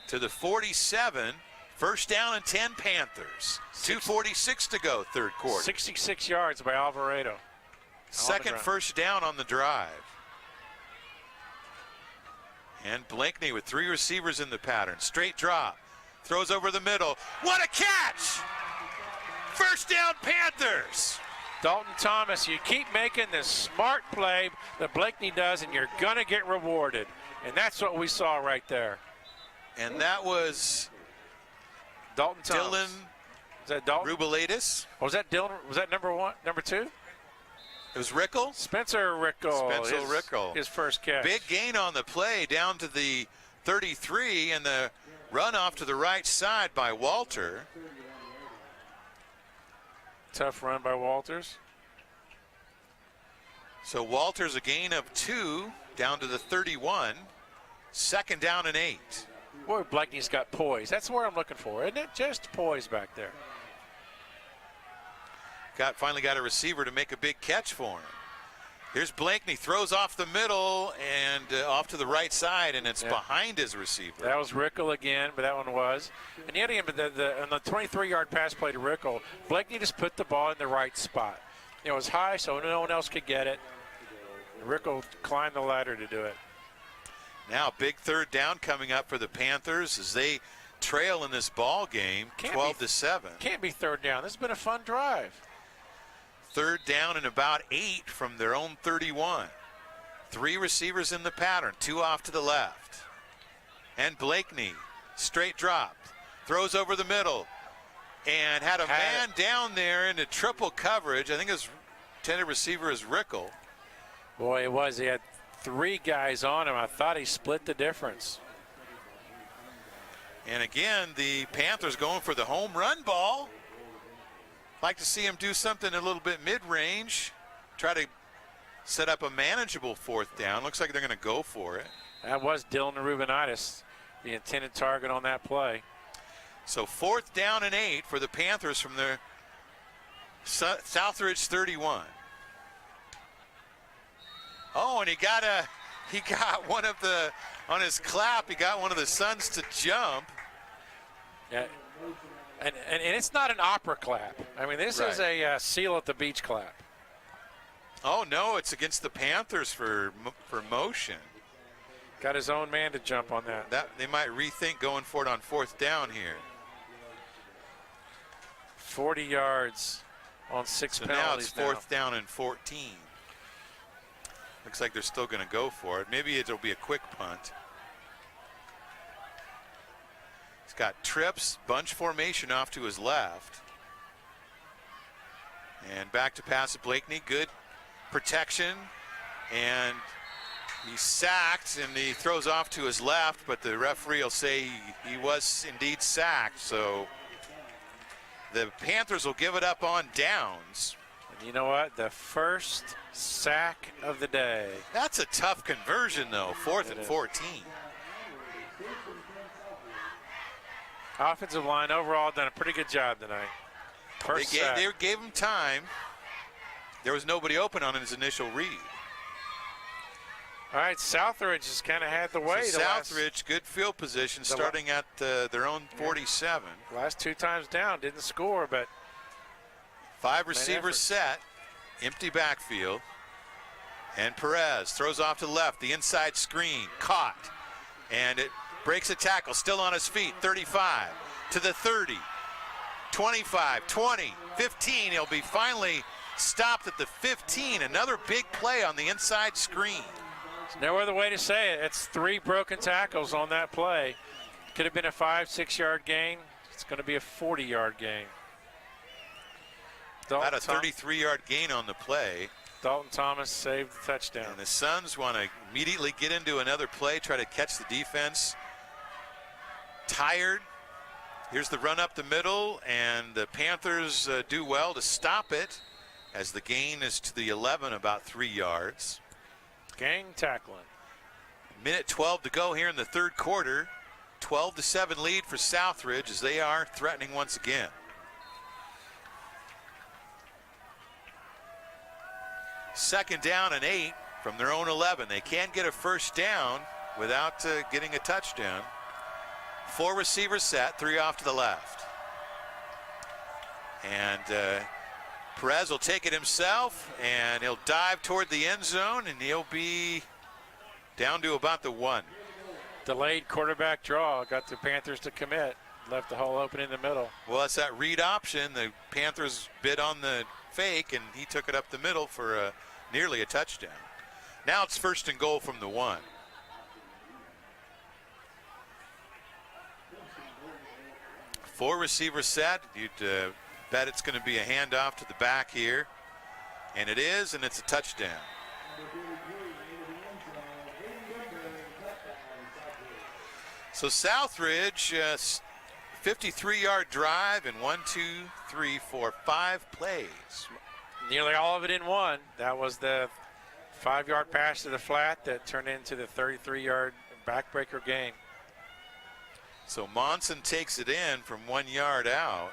To the 47. First down and 10 Panthers. 2:46 to go, third quarter. 66 yards by Alvarado. Second first down on the drive. And Blakeney with 3 receivers in the pattern. Straight drop. Throws over the middle. What a catch! First down Panthers. Dalton Thomas, you keep making this smart play that Blakeney does, and you're going to get rewarded. And that's what we saw right there. And that was Dalton Thomas. Dylan. Is that Dalton? Rubalaitis. Was that Dylan? Was that number 1, number 2? It was Rickle. Spencer Rickle. Rickle. His first catch. Big gain on the play down to the 33, and the run off to the right side by Walter. Tough run by Walters. So Walters a gain of 2 down to the 31. Second down and 8. Boy, Blakeney's got poise. That's what I'm looking for, isn't it? Just poise back there. Finally got a receiver to make a big catch for him. Here's Blakeney, throws off the middle and off to the right side, and it's behind his receiver. That was Rickle again, but that one was. And yet on the 23-yard pass play to Rickle, Blakeney just put the ball in the right spot. It was high, so no one else could get it. Rickle climbed the ladder to do it. Now big third down coming up for the Panthers as they trail in this ball game, 12-7. Can't be third down. This has been a fun drive. Third down and about 8 from their own 31. 3 receivers in the pattern, 2 off to the left. And Blakeney, straight drop, throws over the middle, and had a man down there into triple coverage. I think his intended receiver is Rickle. Boy, it was. He had 3 guys on him. I thought he split the difference. And again, the Panthers going for the home run ball. Like to see him do something a little bit mid-range, try to set up a manageable fourth down. Looks like they're going to go for it. That was Dylan Rubalaitis, the intended target on that play. So fourth down and 8 for the Panthers from their Southridge 31. Oh, and he got one of the, on his clap, he got one of the sons to jump. Yeah. And it's not an opera clap. I mean, this is a seal at the beach clap. Oh, no, it's against the Panthers for motion. Got his own man to jump on that. They might rethink going for it on fourth down here. 40 yards on 6 penalties now. It's fourth down and 14. Looks like they're still going to go for it. Maybe it'll be a quick punt. He's got trips, bunch formation off to his left. And back to pass to Blakeney. Good protection. And he's sacked, and he throws off to his left, but the referee will say he was indeed sacked. So the Panthers will give it up on downs. And you know what? The first sack of the day. That's a tough conversion, though. 4th and 14. Offensive line overall done a pretty good job tonight. They gave him time. There was nobody open on his initial read. All right, Southridge has kind of had the way. So Southridge, good field position, starting at their own 47. Last 2 times down, didn't score, but 5 receivers set, empty backfield. And Perez throws off to the left, the inside screen, caught. And it breaks a tackle, still on his feet, 35 to the 30, 25, 20, 15. He'll be finally stopped at the 15. Another big play on the inside screen. There's no other way to say it. It's 3 broken tackles on that play. Could have been a 5-6 yard gain. It's going to be a 40-yard gain. About a 33-yard gain on the play. Dalton Thomas saved the touchdown. And the Suns want to immediately get into another play, try to catch the defense. Tired. Here's the run up the middle, and the Panthers do well to stop it as the gain is to the 11, about 3 yards. Gang tackling. Minute 12 to go here in the third quarter. 12-7 lead for Southridge as they are threatening once again. Second down and 8 from their own 11. They can't get a first down without getting a touchdown. 4 receivers set, 3 off to the left. And Perez will take it himself, and he'll dive toward the end zone, and he'll be down to about the 1. Delayed quarterback draw got the Panthers to commit. Left the hole open in the middle. Well, it's that read option. The Panthers bid on the fake, and he took it up the middle for nearly a touchdown. Now it's first and goal from the 1. Four receivers set. You'd bet it's going to be a handoff to the back here. And it is, and it's a touchdown. So Southridge, 53-yard drive in 5 plays. Nearly all of it in one. That was the 5-yard pass to the flat that turned into the 33-yard backbreaker gain. So Monson takes it in from 1 yard out.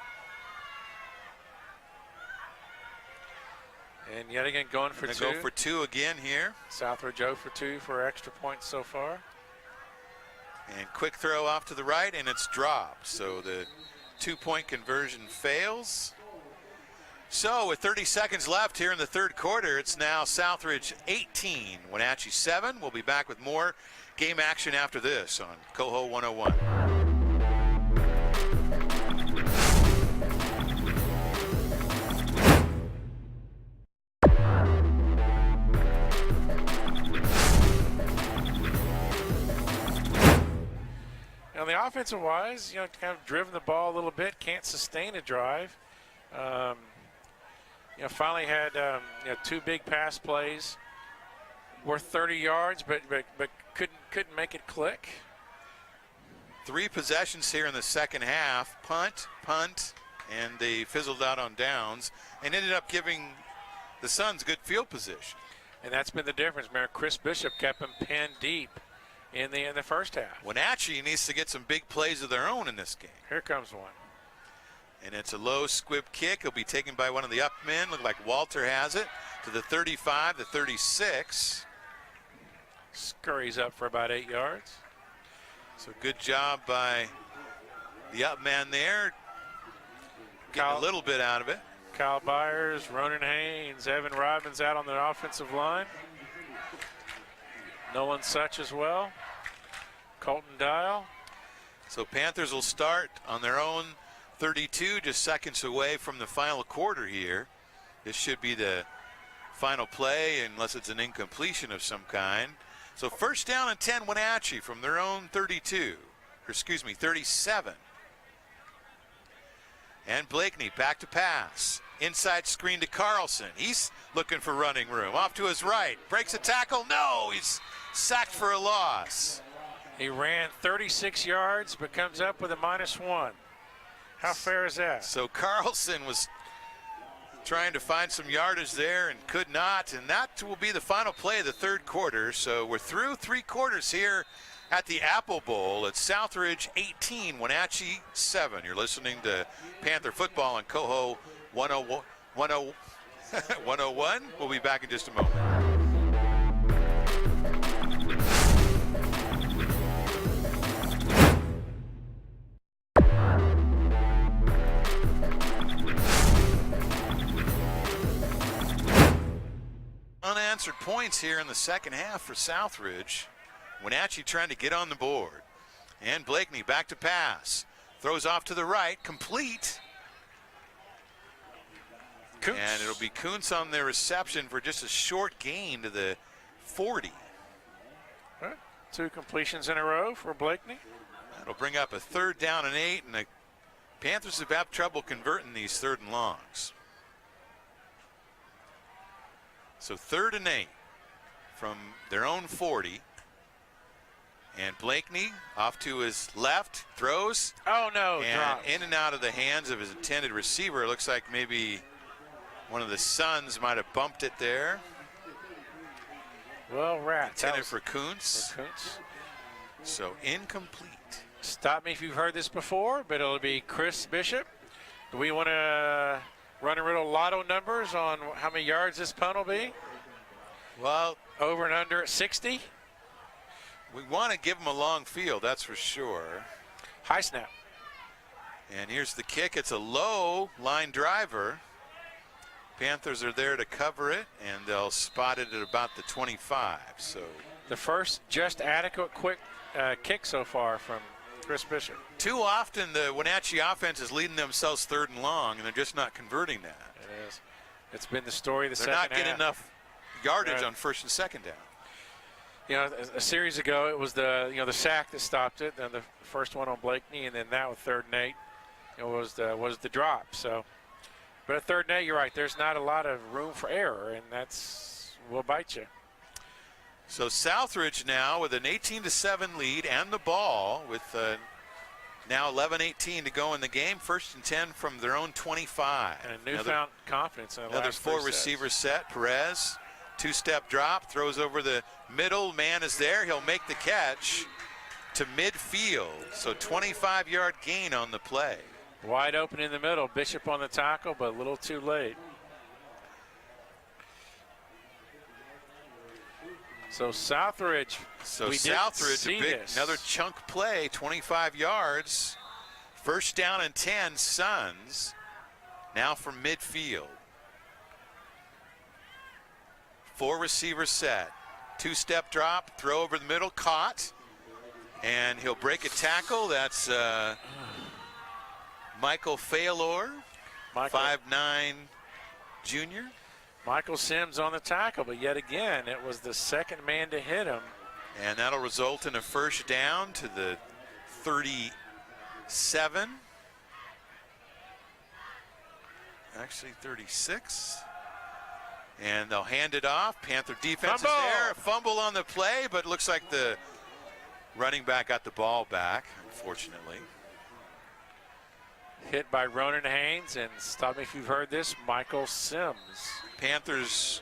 And yet again going for 2. Go for 2 again here. Southridge 0 for 2 for extra points so far. And quick throw off to the right, and it's dropped. So the 2-point conversion fails. So with 30 seconds left here in the third quarter, it's now Southridge 18, Wenatchee 7. We'll be back with more game action after this on Coho 101. Now, the offensive wise, kind of driven the ball a little bit, can't sustain a drive. Finally had 2 big pass plays worth 30 yards, but couldn't make it click. 3 possessions here in the second half: punt, and they fizzled out on downs, and ended up giving the Suns good field position. And that's been the difference, man. Chris Bishop kept him pinned deep in the first half. Wenatchee needs to get some big plays of their own in this game. Here comes one. And it's a low squib kick. It'll be taken by one of the up men. Look like Walter has it to the 35, the 36. Scurries up for about 8 yards. So good job by the up man there. Getting a little bit out of it. Kyle Byers, Ronan Haynes, Evan Robbins out on the offensive line. Nolan Such as well. Colton Dial. So Panthers will start on their own 32, just seconds away from the final quarter here. This should be the final play unless it's an incompletion of some kind. So first down and 10 Wenatchee from their own 37. And Blakeney back to pass. Inside screen to Carlson. He's looking for running room. Off to his right. Breaks a tackle. No, he's sacked for a loss. He ran 36 yards, but comes up with a -1. How fair is that? So Carlson was trying to find some yardage there and could not, and that will be the final play of the third quarter. So we're through 3 quarters here at the Apple Bowl at Southridge 18, Wenatchee 7. You're listening to Panther football on Coho 101. We'll be back in just a moment. Unanswered points here in the second half for Southridge. Wenatchee trying to get on the board. And Blakeney back to pass. Throws off to the right, complete. Kuntz. And it'll be Kuntz on the reception for just a short gain to the 40. All right. 2 completions in a row for Blakeney. That'll bring up a 3rd down and 8, and the Panthers have had trouble converting these 3rd and longs. So 3rd and 8 from their own 40. And Blakeney off to his left, throws. Oh no, and drops. in and out of the hands of his intended receiver. It looks like maybe one of the Suns might have bumped it there. Well, rats. Intended for Kuntz. For Kuntz. So incomplete. Stop me if you've heard this before, but it'll be Chris Bishop. Do we want to run a little lotto numbers on how many yards this punt will be? Well, over and under at 60. We want to give him a long field, that's for sure. High snap. And here's the kick. It's a low line driver. Panthers are there to cover it, and they'll spot it at about the 25. So the first just adequate quick kick so far from Chris Bishop. Too often the Wenatchee offense is leading themselves 3rd and long, and they're just not converting that. It is. It's been the story of the second half. They're not getting enough yardage on 1st and 2nd down. You know, a series ago it was the sack that stopped it, and the first one on Blakeney, and then that with 3rd and 8, was the drop. So, but at 3rd and 8, you're right. There's not a lot of room for error, and will bite you. So Southridge now with an 18-7 lead and the ball with now 11:18 to go in the game. 1st and 10 from their own 25. And a newfound confidence in the another last 4 receiver set. Perez, 2-step drop, throws over the middle. Man is there. He'll make the catch to midfield. So 25-yard gain on the play. Wide open in the middle. Bishop on the tackle, but a little too late. So Southridge. So Southridge, another chunk play, 25 yards. 1st down and 10, Suns. Now from midfield. 4 receiver set. 2-step drop, throw over the middle, caught. And he'll break a tackle. That's Michael Failor, 5'9" junior. Michael Sims on the tackle, but yet again, it was the second man to hit him. And that'll result in a 1st down to the 37. Actually 36. And they'll hand it off. Panther defense is there. A fumble on the play, but it looks like the running back got the ball back, unfortunately. Hit by Ronan Haynes, and stop me if you've heard this, Michael Sims. Panthers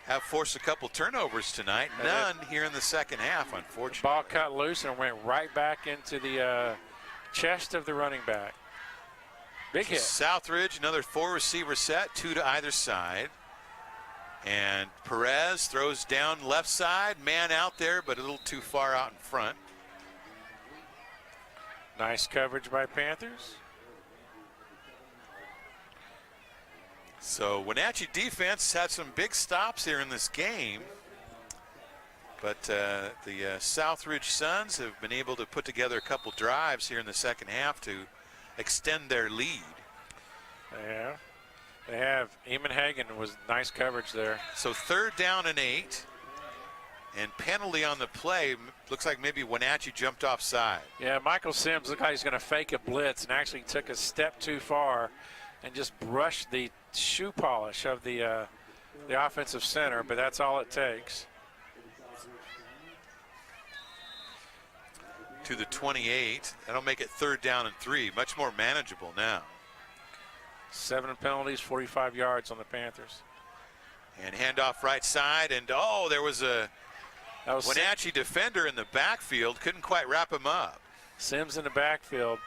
have forced a couple turnovers tonight. None here in the second half, unfortunately. Ball cut loose and went right back into the chest of the running back. Big hit. Southridge, another 4 receiver set, 2 to either side. And Perez throws down left side, man out there, but a little too far out in front. Nice coverage by Panthers. So Wenatchee defense had some big stops here in this game. But the Southridge Suns have been able to put together a couple drives here in the second half to extend their lead. Yeah, they have. Eamon Hagan was nice coverage there. So 3rd down and 8. And penalty on the play. Looks like maybe Wenatchee jumped offside. Yeah, Michael Sims looked like he's going to fake a blitz and actually took a step too far and just brushed the shoe polish of the offensive center, but that's all it takes. To the 28. That'll make it 3rd down and 3. Much more manageable now. 7 penalties, 45 yards on the Panthers. And handoff right side, and there was a Wenatchee defender in the backfield couldn't quite wrap him up. Sims in the backfield.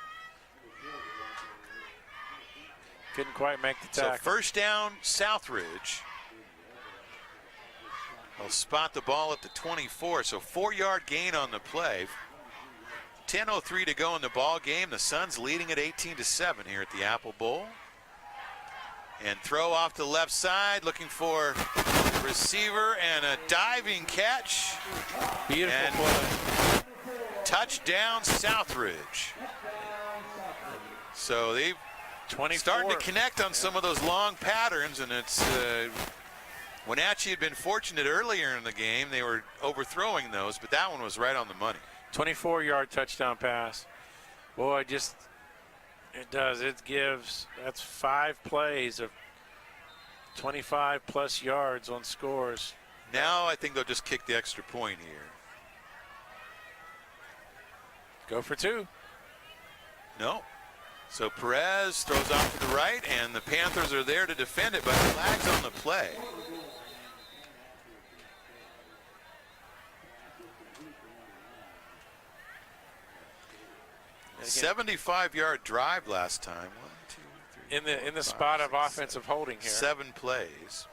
Couldn't quite make the tackle. So first down, Southridge. They'll spot the ball at the 24, so 4-yard gain on the play. 10:03 to go in the ball game. The Suns leading at 18-7 here at the Apple Bowl. And throw off the left side, looking for receiver and a diving catch. Beautiful play. Touchdown, Southridge. So they've starting to connect on some of those long patterns, and it's Wenatchee had been fortunate earlier in the game. They were overthrowing those, but that one was right on the money. 24-yard touchdown pass. Boy, it does. It gives, that's 5 plays of 25-plus yards on scores. Now I think they'll just kick the extra point here. Go for 2. No. So Perez throws off to the right, and the Panthers are there to defend it, but flags on the play. 75-yard drive last time. 1, 2, 3, in the spot of offensive holding here. 7 plays.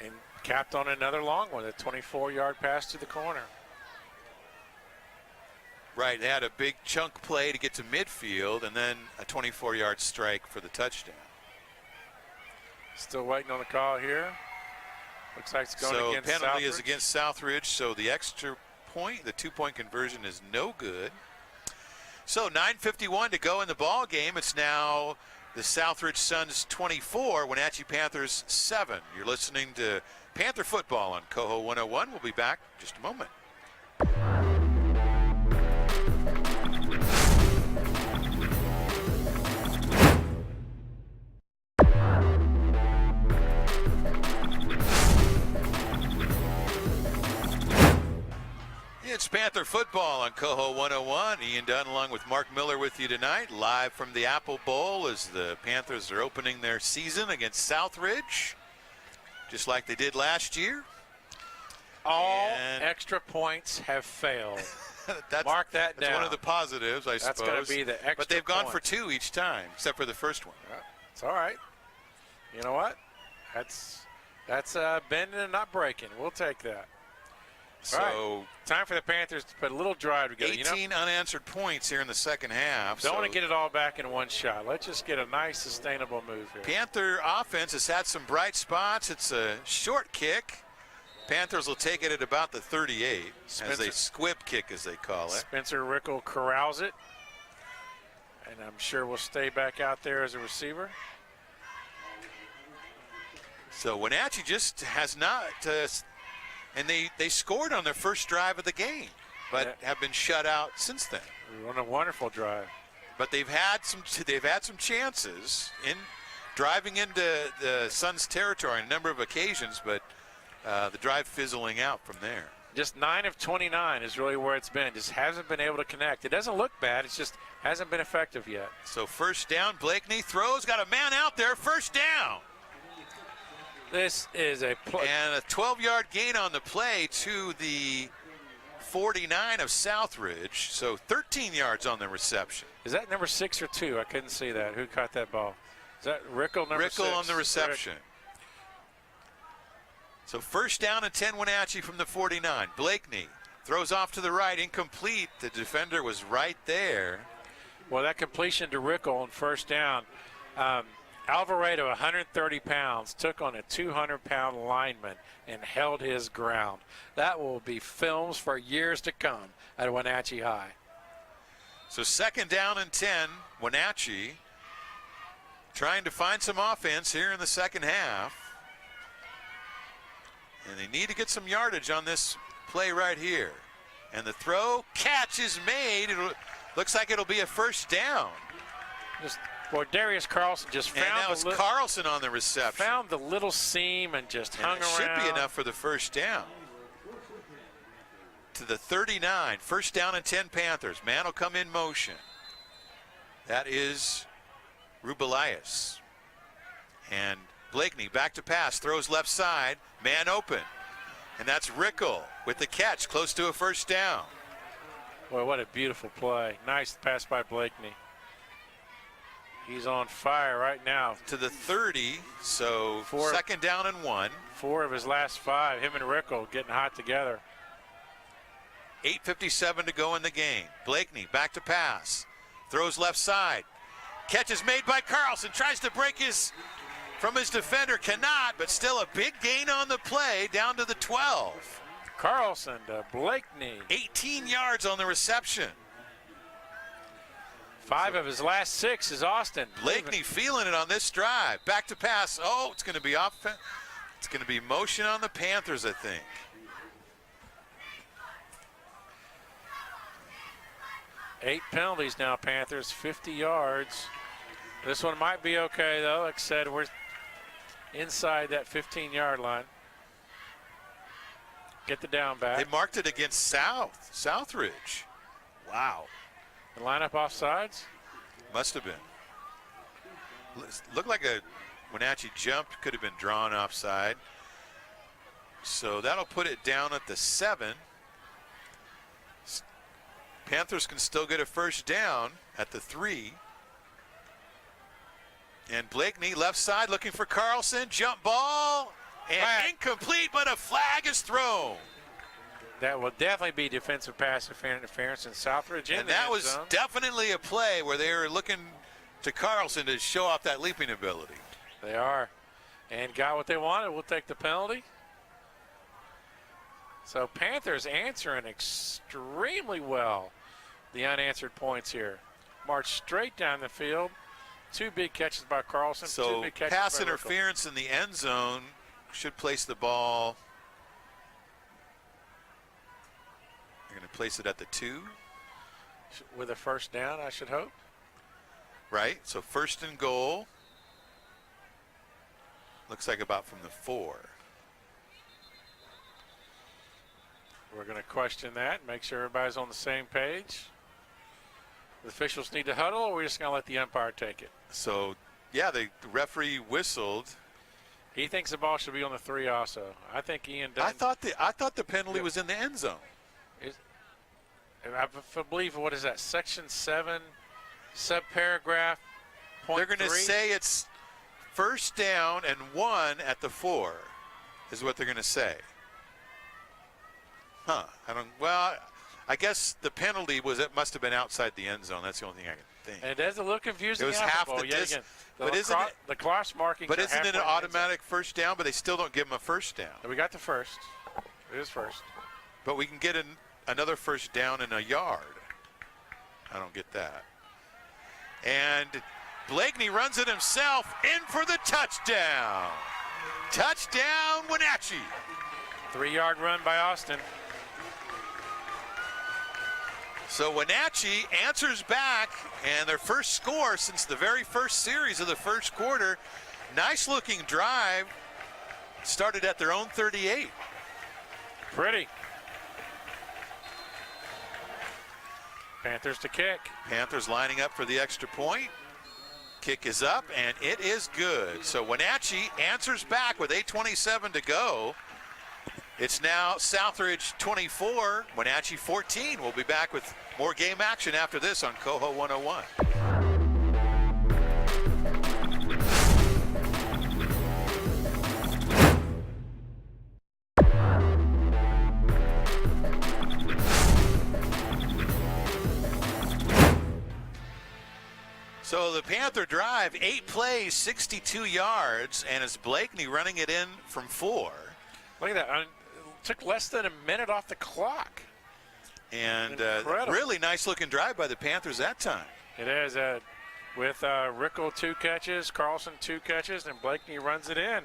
And capped on another long one, a 24-yard pass to the corner. Right, they had a big chunk play to get to midfield, and then a 24-yard strike for the touchdown. Still waiting on the call here. Looks like it's going against Southridge. So penalty is against Southridge, so the extra point, the 2-point conversion is no good. So 9:51 to go in the ball game. It's now the Southridge Suns 24, Wenatchee Panthers 7. You're listening to Panther Football on Coho 101. We'll be back in just a moment. It's Panther Football on Coho 101. Ian Dunn along with Mark Miller with you tonight, live from the Apple Bowl as the Panthers are opening their season against Southridge, just like they did last year. All extra points have failed. Mark that down. That's one of the positives, I suppose. That's going to be the extra But they've gone point. for 2 each time, except for the first one. Yeah, it's all right. You know what? That's bending and not breaking. We'll take that. So right. Time for the Panthers to put a little drive together. 18 unanswered points here in the second half. Don't want to get it all back in one shot. Let's just get a nice, sustainable move here. Panther offense has had some bright spots. It's a short kick. Panthers will take it at about the 38 as a squib kick, as they call it. Spencer Rickle corrals it, and I'm sure we'll stay back out there as a receiver. So Wenatchee just has not and they scored on their first drive of the game, but have been shut out since then. On a wonderful drive. But they've had some chances in driving into the Suns' territory on a number of occasions, but the drive fizzling out from there. Just 9 of 29 is really where it's been. Just hasn't been able to connect. It doesn't look bad. It's just hasn't been effective yet. So first down, Blakeney throws, got a man out there, first down. This is a play. And a 12-yard gain on the play to the 49 of Southridge. So 13 yards on the reception. Is that number 6 or 2? I couldn't see that. Who caught that ball? Is that Rickle, number 6? Rickle on the reception. So first down and 10 Wenatchee from the 49. Blakeney throws off to the right, incomplete. The defender was right there. Well, that completion to Rickle on first down. Alvarado, 130 pounds, took on a 200-pound lineman and held his ground. That will be films for years to come at Wenatchee High. So second down and 10, Wenatchee trying to find some offense here in the second half. And they need to get some yardage on this play right here. And the throw, catch is made. It looks like it'll be a first down. Boy, Darius Carlson just found. And that was Carlson on the reception. Found the little seam and just hung around. Should be enough for the first down. To the 39, first down and 10 Panthers. Man will come in motion. That is Rubilias. And Blakeney back to pass, throws left side, man open. And that's Rickle with the catch, close to a first down. Boy, what a beautiful play. Nice pass by Blakeney. He's on fire right now. To the 30, so second down and 1. 4 of his last 5, him and Rickle getting hot together. 8:57 to go in the game. Blakeney back to pass. Throws left side. Catch is made by Carlson. Tries to break from his defender. Cannot, but still a big gain on the play down to the 12. Carlson to Blakeney. 18 yards on the reception. 5 of his last 6 is Austin. Blakeney feeling it on this drive. Back to pass. Oh, it's going to be off. It's going to be motion on the Panthers, I think. Eight penalties now, Panthers, 50 yards. This one might be okay, though. Like I said, we're inside that 15-yard line. Get the down back. They marked it against Southridge. Wow. The lineup offsides? Must have been. Looked like a Wenatchee jump, could have been drawn offside. So that'll put it down at the 7. Panthers can still get a first down at the 3. And Blakeney left side looking for Carlson. Jump ball. And incomplete, but a flag is thrown. That will definitely be defensive pass interference in Southridge. And that was definitely a play where they were looking to Carlson to show off that leaping ability. They are. And got what they wanted. We'll take the penalty. So Panthers answering extremely well the unanswered points here. March straight down the field. 2 big catches by Carlson. So 2 big catches pass by interference in the end zone should place the ball. They're going to place it at the 2. With a first down, I should hope. Right, so first and goal. Looks like about from the 4. We're going to question that, make sure everybody's on the same page. The officials need to huddle, or we're just going to let the umpire take it? So, yeah, the referee whistled. He thinks the ball should be on the 3 also. I think Ian does. I thought the penalty was in the end zone. I believe, what is that, Section 7, subparagraph .3? They're going to say it's first down and 1 at the 4 is what they're going to say. Huh. I guess the penalty must have been outside the end zone. That's the only thing I can think. And it does a little confusing. It was half the distance. But isn't it the cross markings? But isn't it an automatic first down? But they still don't give them a first down. We got the first. It is first. But we can get another first down in a yard. I don't get that. And Blakeney runs it himself in for the touchdown. Touchdown, Wenatchee. 3-yard run by Austin. So Wenatchee answers back, and their first score since the very first series of the first quarter. Nice looking drive. Started at their own 38. Pretty. Panthers to kick. Panthers lining up for the extra point. Kick is up, and it is good. So Wenatchee answers back with 8:27 to go. It's now Southridge 24, Wenatchee 14. We'll be back with more game action after this on Coho 101. So the Panther drive, 8 plays, 62 yards, and it's Blakeney running it in from 4. Look at that. It took less than a minute off the clock. And really nice looking drive by the Panthers that time. It is. With Rickle 2 catches, Carlson 2 catches, and Blakeney runs it in.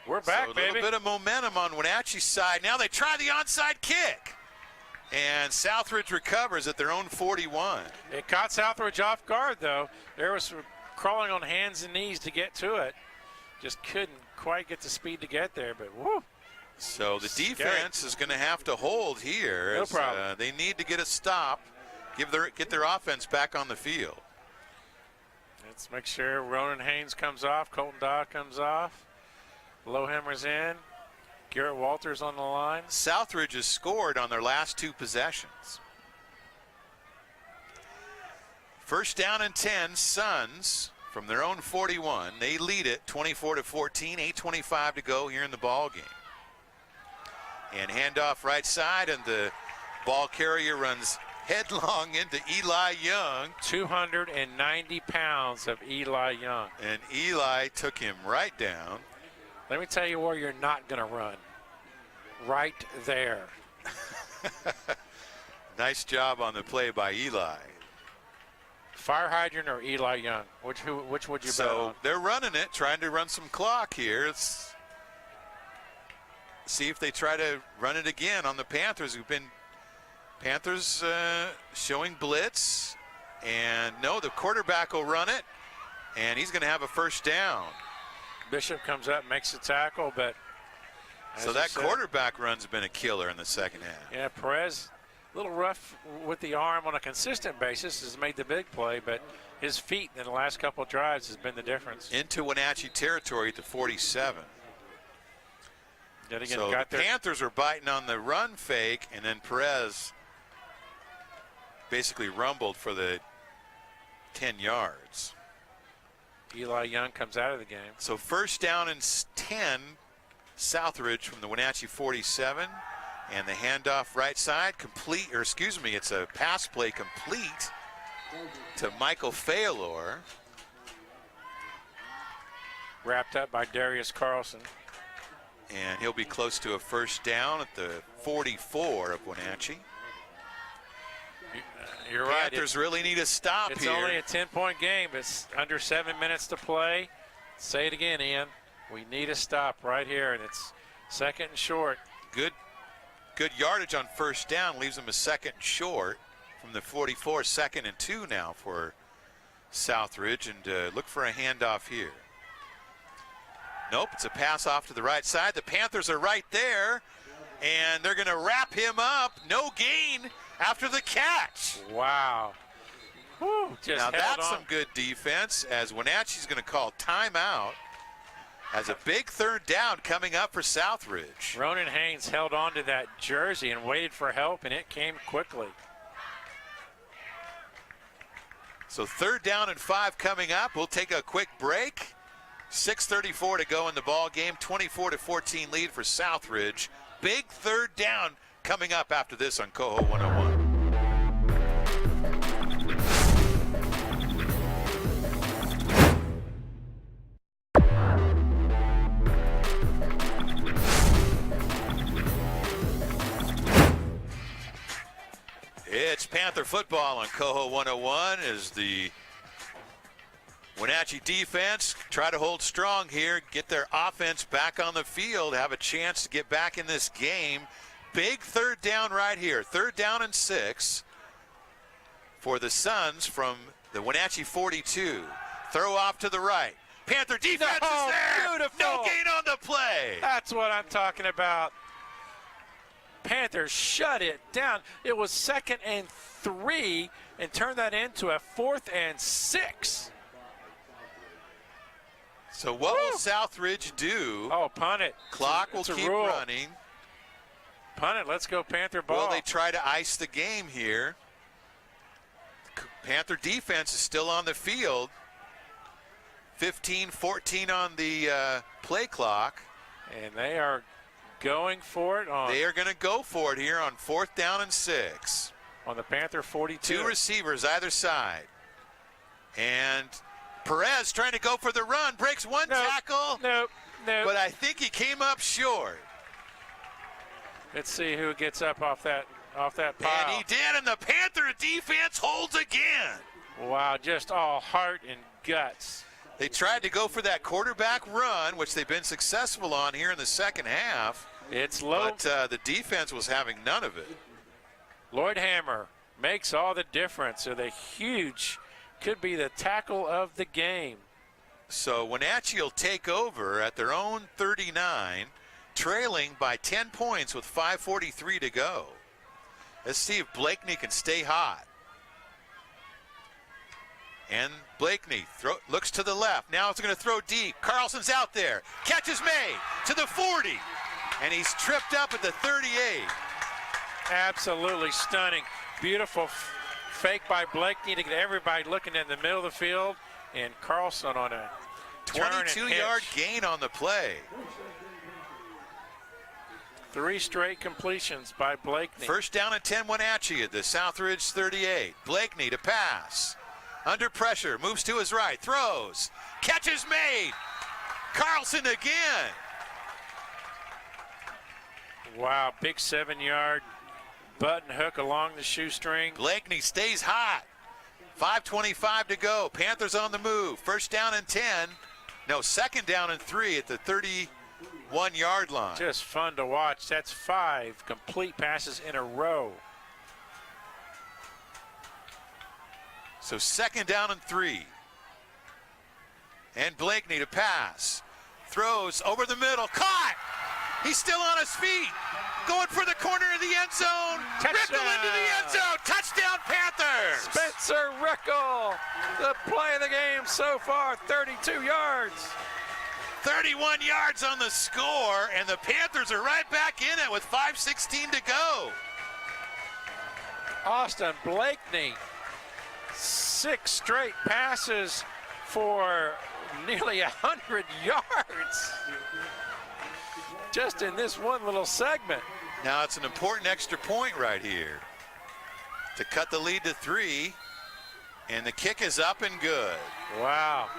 We're back, so baby. A little bit of momentum on Wenatchee's side. Now they try the onside kick. And Southridge recovers at their own 41. It caught Southridge off guard, though. There was some crawling on hands and knees to get to it. Just couldn't quite get the speed to get there, but whoo. So the defense is going to have to hold here. No problem. They need to get a stop, get their offense back on the field. Let's make sure Ronan Haynes comes off, Colton Dodd comes off. Lowhammer's in. Garrett Walters on the line. Southridge has scored on their last 2 possessions. First down and 10, Suns from their own 41. They lead it 24-14, 8:25 to go here in the ball game. And handoff right side, and the ball carrier runs headlong into Eli Young. 290 pounds of Eli Young. And Eli took him right down. Let me tell you where you're not going to run. Right there. Nice job on the play by Eli. Fire hydrant or Eli Young? Which would you bet on? So they're running it, trying to run some clock here. Let's see if they try to run it again on the Panthers, who've been showing blitz. And no, the quarterback will run it, and he's going to have a first down. Bishop comes up, makes the tackle, but so that quarterback run's been a killer in the second half. Yeah, Perez, a little rough with the arm on a consistent basis, has made the big play, but his feet in the last couple of drives has been the difference. Into Wenatchee territory at the 47. Again, so the Panthers are biting on the run fake, and then Perez basically rumbled for the 10 yards. Eli Young comes out of the game. So first down and 10, Southridge from the Wenatchee 47. And the handoff right side complete, or excuse me, it's a pass play complete to Michael Failor. Wrapped up by Darius Carlson. And he'll be close to a first down at the 44 of Wenatchee. You're right. Panthers really need a stop it's here. It's only a 10-point game. It's under 7 minutes to play. Say it again, Ian. We need a stop right here, and it's second and short. Good yardage on first down, leaves them a second short from the 44. Second and 2 now for Southridge, and look for a handoff here. Nope, it's a pass off to the right side. The Panthers are right there, and they're going to wrap him up. No gain after the catch. Wow. Whew, now that's some good defense, as Wenatchee's going to call timeout as a big third down coming up for Southridge. Ronan Haynes held on to that jersey and waited for help, and it came quickly. So third down and 5 coming up. We'll take a quick break. 6:34 to go in the ball game. 24-14 lead for Southridge. Big third down coming up after this on Coho 101. It's Panther football on Coho 101 as the Wenatchee defense try to hold strong here, get their offense back on the field, have a chance to get back in this game. Big third down right here, third down and 6 for the Suns from the Wenatchee 42. Throw off to the right. Panther defense is there. Beautiful. No gain on the play. That's what I'm talking about. Panthers shut it down. It was 2nd and 3 and turned that into a 4th and 6. So what will Southridge do? Oh, punt it. Clock will keep running. Punt it. Let's go Panther ball. Will they try to ice the game here? Panther defense is still on the field. 15-14 on the play clock. And they are going for it on. They are going to go for it here on 4th down and 6. On the Panther 42. 2 receivers either side. And Perez trying to go for the run, breaks one tackle. Nope. But I think he came up short. Let's see who gets up off that pile. And he did, and the Panther defense holds again. Wow, just all heart and guts. They tried to go for that quarterback run, which they've been successful on here in the second half. It's low. But the defense was having none of it. Lloyd Hammer makes all the difference with a huge, could be the tackle of the game. So Wenatchee will take over at their own 39, trailing by 10 points with 5:43 to go. Let's see if Blakeney can stay hot. And Blakeney looks to the left. Now it's going to throw deep. Carlson's out there. Catch is made to the 40. and he's tripped up at the 38. Absolutely stunning. Beautiful fake by Blakeney to get everybody looking in the middle of the field, and Carlson on a 22-yard gain on the play. 3 straight completions by Blakeney. First down and 10 Wenatchee at the Southridge 38. Blakeney to pass. Under pressure, moves to his right, throws. Catch is made. Carlson again. Wow, big 7-yard button hook along the shoestring. Blakeney stays hot. 5:25 to go. Panthers on the move. First down and 10. No, second down and 3 at the 31-yard line. Just fun to watch. That's 5 complete passes in a row. So second down and 3. And Blakeney to pass. Throws over the middle. Caught! He's still on his feet. Going for the corner of the end zone. Rickle into the end zone. Touchdown Panthers! Spencer Rickle, the play of the game so far, 32 yards. 31 yards on the score, and the Panthers are right back in it with 5:16 to go. Austin Blakeney, 6 straight passes for nearly 100 yards. Just in this one little segment. Now it's an important extra point right here to cut the lead to 3, and the kick is up and good. Wow.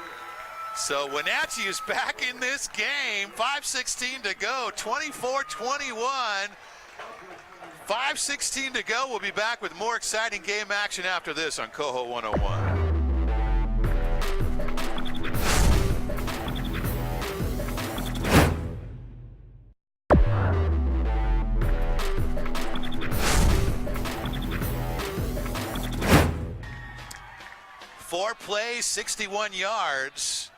So Wenatchee is back in this game. 5:16 to go, 24-21. 5:16 to go. We'll be back with more exciting game action after this on Coho 101. Four plays, 61 yards.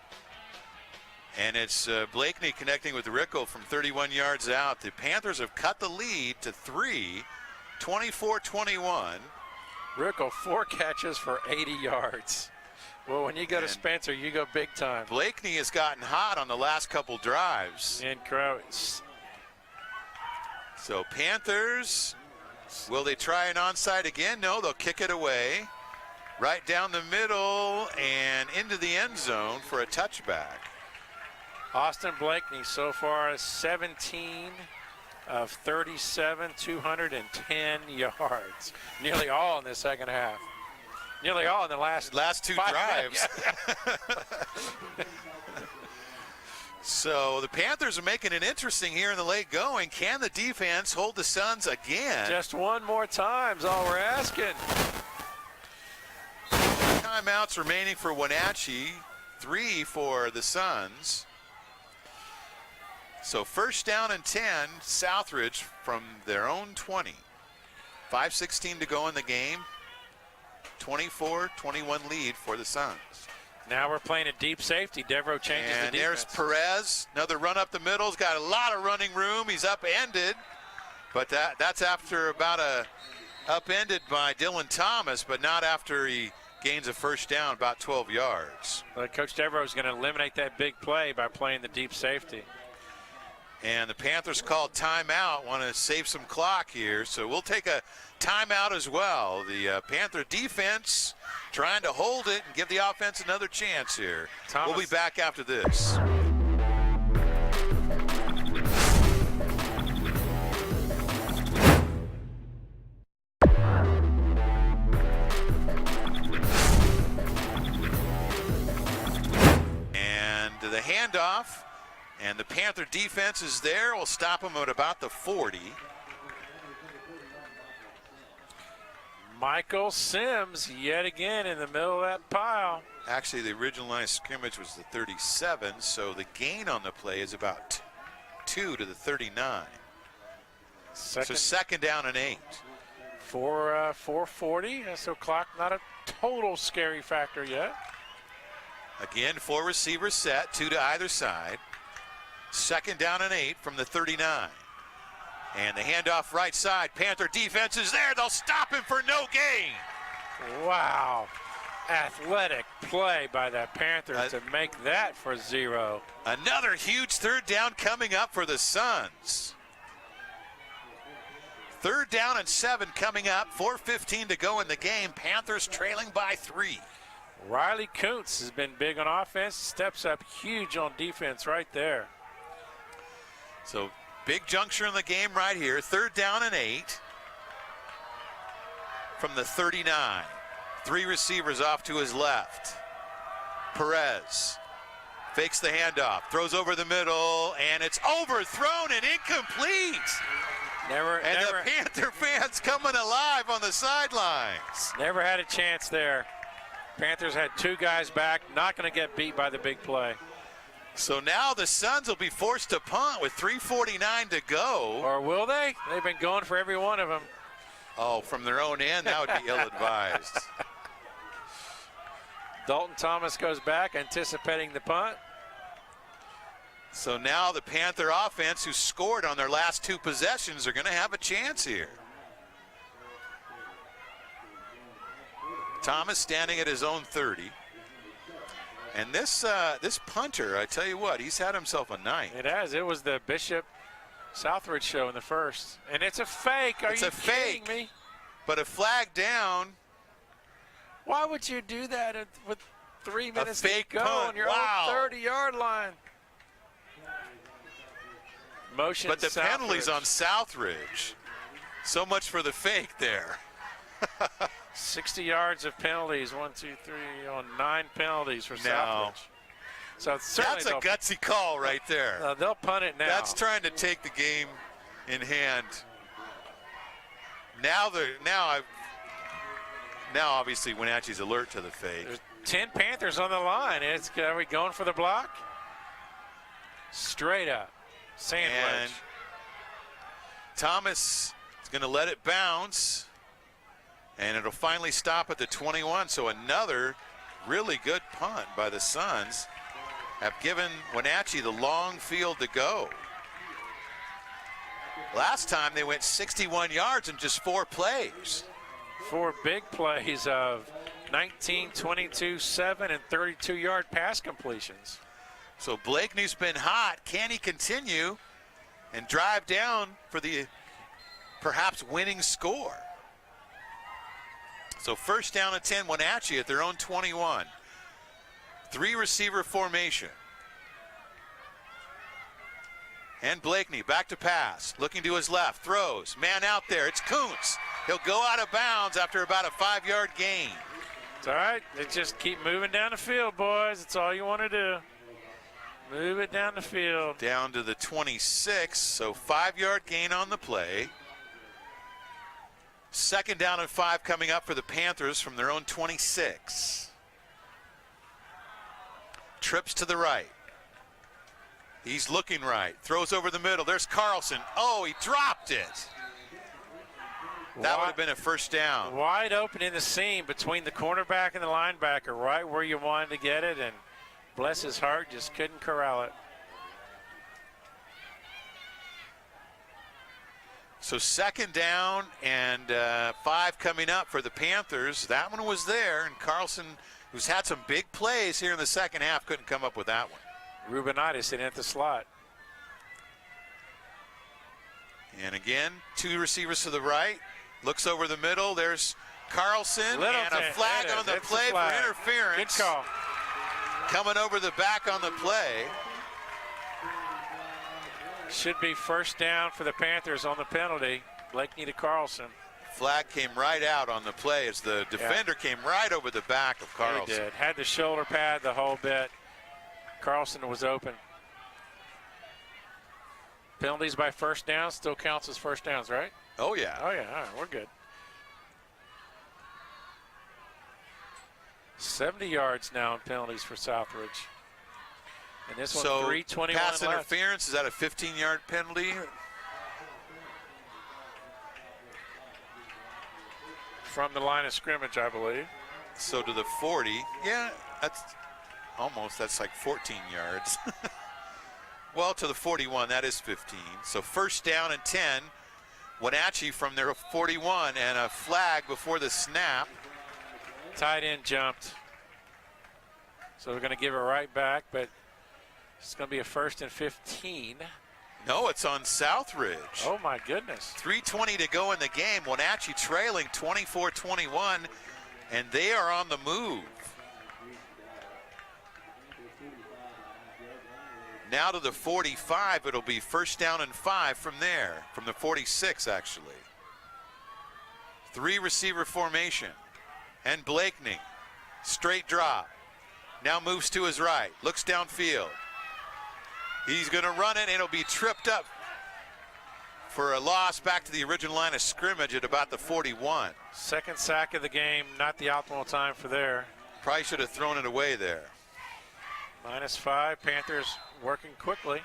And it's Blakeney connecting with Rickle from 31 yards out. The Panthers have cut the lead to 3, 24-21. Rickle, 4 catches for 80 yards. Well, when you go to Spencer, you go big time. Blakeney has gotten hot on the last couple drives. Incredible. So Panthers, will they try an onside again? No, they'll kick it away. Right down the middle and into the end zone for a touchback. Austin Blakeney so far 17 of 37, 210 yards. Nearly all in the second half. Nearly all in the last 2 drives. So the Panthers are making it interesting here in the late going. Can the defense hold the Suns again? Just one more time is all we're asking. Timeouts remaining for Wenatchee, 3 for the Suns. So first down and 10, Southridge from their own 20. 5:16 to go in the game. 24-21 lead for the Suns. Now we're playing a deep safety. Devereaux changes the defense. And there's Perez. Another run up the middle. He's got a lot of running room. He's upended. But that's after about upended by Dylan Thomas, but not after he gains a first down about 12 yards. Well, Coach Devereaux is going to eliminate that big play by playing the deep safety. And the Panthers called timeout, want to save some clock here, so we'll take a timeout as well. The Panther defense trying to hold it and give the offense another chance here. Thomas. We'll be back after this. And the handoff. And the Panther defense is there. We'll stop them at about the 40. Michael Sims yet again in the middle of that pile. Actually, the original line of scrimmage was the 37, so the gain on the play is about 2 to the 39. So second down and 8. For 440, so clock not a total scary factor yet. Again, 4 receivers set, 2 to either side. Second down and 8 from the 39. And the handoff right side. Panther defense is there. They'll stop him for no gain. Wow. Athletic play by the Panthers to make that for 0. Another huge third down coming up for the Suns. 3rd down and 7 coming up. 4:15 to go in the game. Panthers trailing by 3. Riley Kuntz has been big on offense. Steps up huge on defense right there. So big juncture in the game right here. 3rd down and 8 from the 39. 3 receivers off to his left. Perez fakes the handoff, throws over the middle, and it's overthrown and incomplete. The Panther fans coming alive on the sidelines. Never had a chance there. Panthers had 2 guys back, not going to get beat by the big play. So now the Suns will be forced to punt with 3:49 to go. Or will they? They've been going for every one of them. Oh, from their own end, that would be ill-advised. Dalton Thomas goes back, anticipating the punt. So now the Panther offense, who scored on their last 2 possessions, are going to have a chance here. Thomas standing at his own 30. And this punter, I tell you what, he's had himself a night. It has. It was the Bishop Southridge show in the first. And it's a fake. Are you kidding me? But a flag down. Why would you do that with 3 minutes to go punt. on your own 30-yard line? Motion. But the Southridge. penalties on Southridge. So much for the fake there. 60 yards of penalties. 1, 2, 3 on 9 penalties for Southridge. So that's a gutsy call right there. They'll punt it now. That's trying to take the game in hand. Now obviously Wenatchee's alert to the fake. There's 10 Panthers on the line. Are we going for the block? Straight up. Sandwich. And Thomas is going to let it bounce. And it'll finally stop at the 21. So another really good punt by the Suns have given Wenatchee the long field to go. Last time they went 61 yards in just 4 plays. 4 big plays of 19, 22, 7, and 32-yard pass completions. So Blakeney's been hot. Can he continue and drive down for the perhaps winning score? So 1st down and 10, Wenatchee at their own 21. 3 receiver formation. And Blakeney back to pass, looking to his left, throws, man out there, it's Kuntz. He'll go out of bounds after about a 5-yard gain. It's all right, they just keep moving down the field, boys. That's all you want to do. Move it down the field. Down to the 26, so 5-yard gain on the play. 2nd down and 5 coming up for the Panthers from their own 26. Trips to the right. He's looking right. Throws over the middle. There's Carlson. Oh, he dropped it. That would have been a 1st down. Wide open in the seam between the cornerback and the linebacker, right where you wanted to get it, and bless his heart, just couldn't corral it. So 2nd down and 5 coming up for the Panthers. That one was there, and Carlson, who's had some big plays here in the second half, couldn't come up with that one. Rubinitis in at the slot. And again, 2 receivers to the right. Looks over the middle. There's Carlson, and a flag on the play for interference. Good call. Coming over the back on the play. Should be 1st down for the Panthers on the penalty. Blakeney to Carlson. Flag came right out on the play as the defender came right over the back of Carlson. He did. Had the shoulder pad the whole bit. Carlson was open. Penalties by 1st down still counts as 1st downs, right? Oh, yeah. Oh, yeah. All right, we're good. 70 yards now in penalties for Southridge. And this one, so 3:21 pass left. interference, is that a 15-yard penalty? From the line of scrimmage, I believe. So to the 40. Yeah, that's almost. That's like 14 yards. Well, to the 41, that is 15. So 1st down and 10. Wenatchee from their 41, and a flag before the snap. Tight end jumped. So we're going to give it right back, but it's going to be a 1st and 15. No, it's on Southridge. Oh, my goodness. 3:20 to go in the game. Wenatchee trailing 24-21, and they are on the move. Now to the 45. It'll be first down and 5 from there, from the 46 actually. 3 receiver formation. And Blakeney, straight drop. Now moves to his right, looks downfield. He's going to run it, and it'll be tripped up for a loss back to the original line of scrimmage at about the 41. Second sack of the game, not the optimal time for there. Probably should have thrown it away there. -5, Panthers working quickly.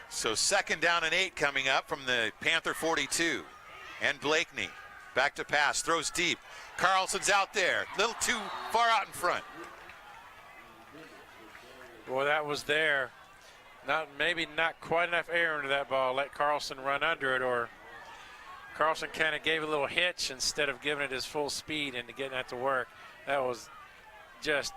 So second down and 8 coming up from the Panther 42. And Blakeney back to pass, throws deep. Carlson's out there, a little too far out in front. Boy, that was there. Maybe not quite enough air into that ball. Let Carlson run under it, or Carlson kind of gave a little hitch instead of giving it his full speed into getting that to work. That was just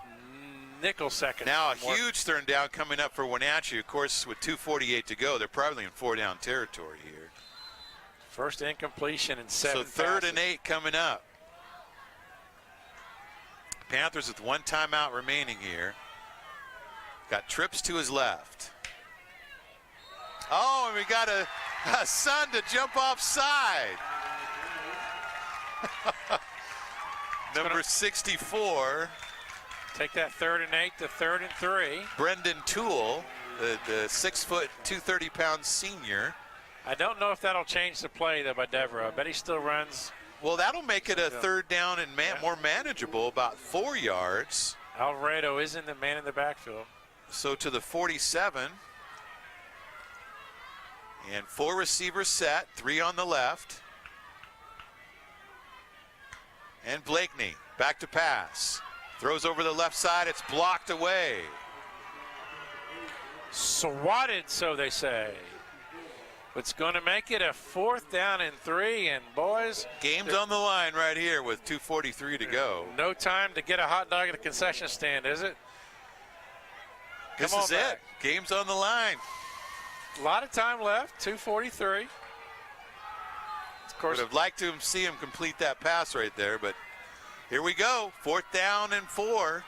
nickel second. Now a huge third down coming up for Wenatchee. Of course, with 2:48 to go, they're probably in 4-down territory here. First incompletion and 7 So third passes. and 8 coming up. Panthers with 1 timeout remaining here. Got trips to his left. Oh, and we got a son to jump offside. Number 64. Take that 3rd and 8 to 3rd and 3. Brendan Toole, the 6 foot, 230-pound senior. I don't know if that'll change the play, though, by Devereaux. I bet he still runs. Well, that'll make it a third down and more manageable, about 4 yards. Alvarado isn't the man in the backfield. So to the 47. And 4 receivers set, 3 on the left. And Blakeney back to pass. Throws over the left side, it's blocked away. Swatted, so they say. It's going to make it a 4th down and 3, and boys, game's on the line right here with 2:43 to go. No time to get a hot dog at a concession stand, is it? This is it. Game's on the line. A lot of time left, 2:43. Of course, would have liked to see him complete that pass right there, but here we go. 4th down and 4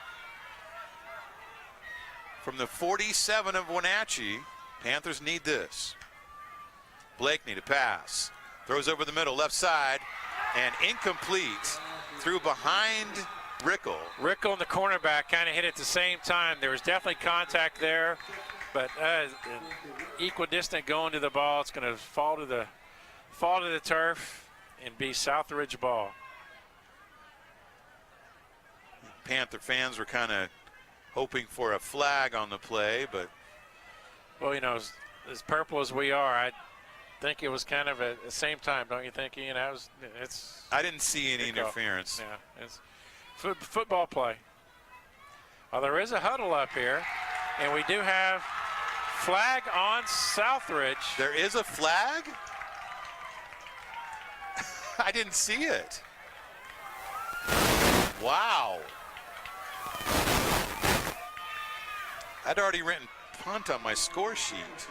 from the 47 of Wenatchee. Panthers need this. Blakeney to pass. Throws over the middle, left side, and incomplete. Threw behind Rickle. Rickle and the cornerback kind of hit at the same time. There was definitely contact there, but equidistant going to the ball. It's going to fall to the turf and be Southridge ball. Panther fans were kind of hoping for a flag on the play, but well, you know, as purple as we are, I think it was kind of at the same time, don't you think, Ian? I didn't see any interference. Yeah, it's football play. Well, there is a huddle up here, and we do have flag on Southridge. There is a flag? I didn't see it. Wow. I'd already written punt on my score sheet.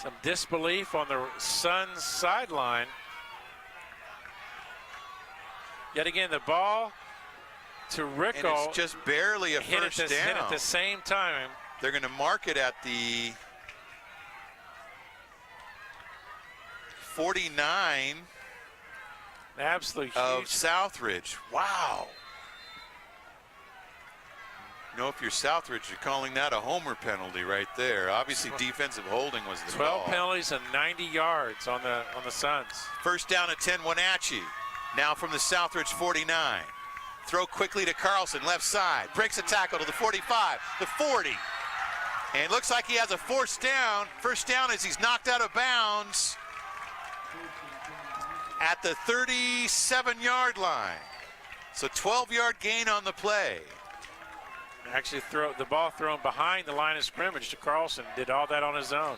Some disbelief on the Suns sideline. Yet again, the ball to Rickle. And it's just barely a first down. Hit at the same time. They're going to mark it at the 49 Absolutely of huge. Southridge. Wow. You know, if you're Southridge, you're calling that a homer penalty right there. Obviously, defensive holding was the 12 call. penalties and 90 yards on the Suns. First down at 10, Wenatchee. Now from the Southridge 49. Throw quickly to Carlson, left side. Breaks a tackle to the 45, the 40. And looks like he has a first down. First down as he's knocked out of bounds at the 37-yard line. So 12-yard gain on the play. Actually, the ball thrown behind the line of scrimmage to Carlson. Did all that on his own.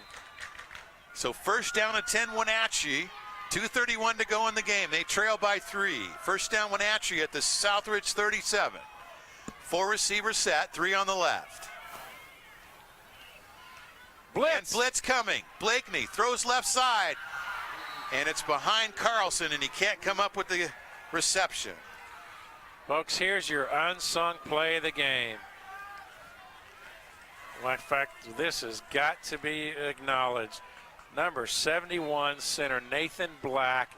So first down at 10, Wenatchee. 2:31 to go in the game. They trail by 3. First down, Wenatchee at the Southridge 37. 4 receiver set, 3 on the left. Blitz. And blitz coming. Blakeney throws left side. And it's behind Carlson, and he can't come up with the reception. Folks, here's your unsung play of the game. In fact, this has got to be acknowledged. Number 71, center Nathan Black,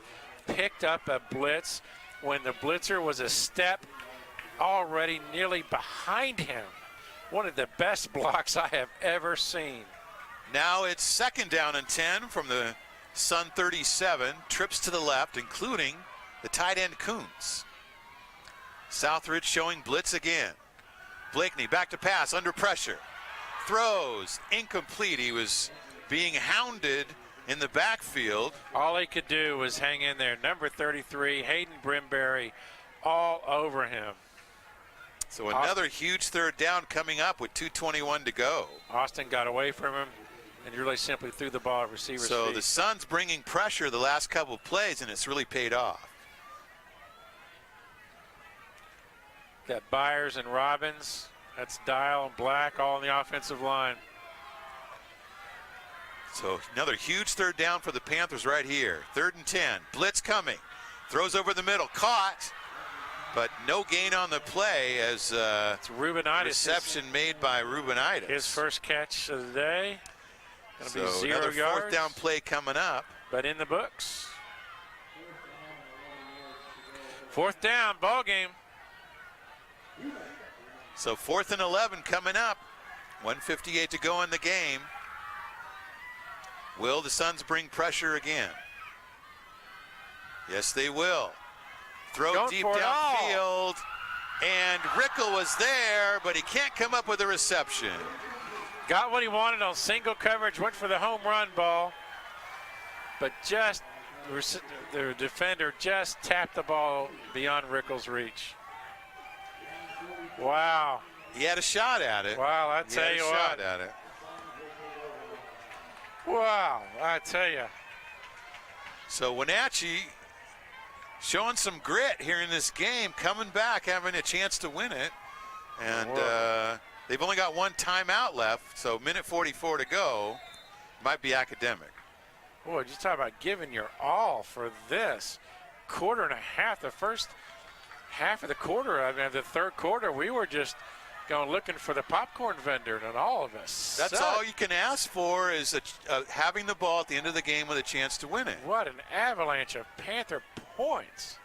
picked up a blitz when the blitzer was a step already nearly behind him. One of the best blocks I have ever seen. Now it's 2nd down and 10 from the Sun 37. Trips to the left, including the tight end Kuntz. Southridge showing blitz again. Blakeney back to pass, under pressure. Throws, incomplete. He was being hounded in the backfield. All he could do was hang in there. Number 33, Hayden Brimberry, all over him. So another huge 3rd down coming up with 2:21 to go. Austin got away from him and really simply threw the ball at receiver's So feet. the Suns bringing pressure the last couple of plays, and it's really paid off. Got Byers and Robbins. That's Dial and Black all on the offensive line. So another huge 3rd down for the Panthers right here. 3rd and 10. Blitz coming. Throws over the middle. Caught. But no gain on the play as it's Rubinitis. Reception made by Rubinitis. His first catch of the day. Going to be 0 another yards. 4th down play coming up. But in the books. 4th down, ball game. So 4th and 11 coming up. 1:58 to go in the game. Will the Suns bring pressure again? Yes, they will. Throw Going deep for it downfield. And Rickle was there, but he can't come up with a reception. Got what he wanted on single coverage, went for the home run ball. But just, the defender just tapped the ball beyond Rickle's reach. Wow. He had a shot at it. Wow, I tell you what. Shot at it. Wow, I tell you. So Wenatchee showing some grit here in this game, coming back, having a chance to win it. And they've only got 1 timeout left, so minute 44 to go. Might be academic. Boy, just talk about giving your all for this. 1.5. The first half of the quarter, I mean, the 3rd quarter, we were just going looking for the popcorn vendor, and all of us. That's all you can ask for is having the ball at the end of the game with a chance to win it. What an avalanche of Panther points.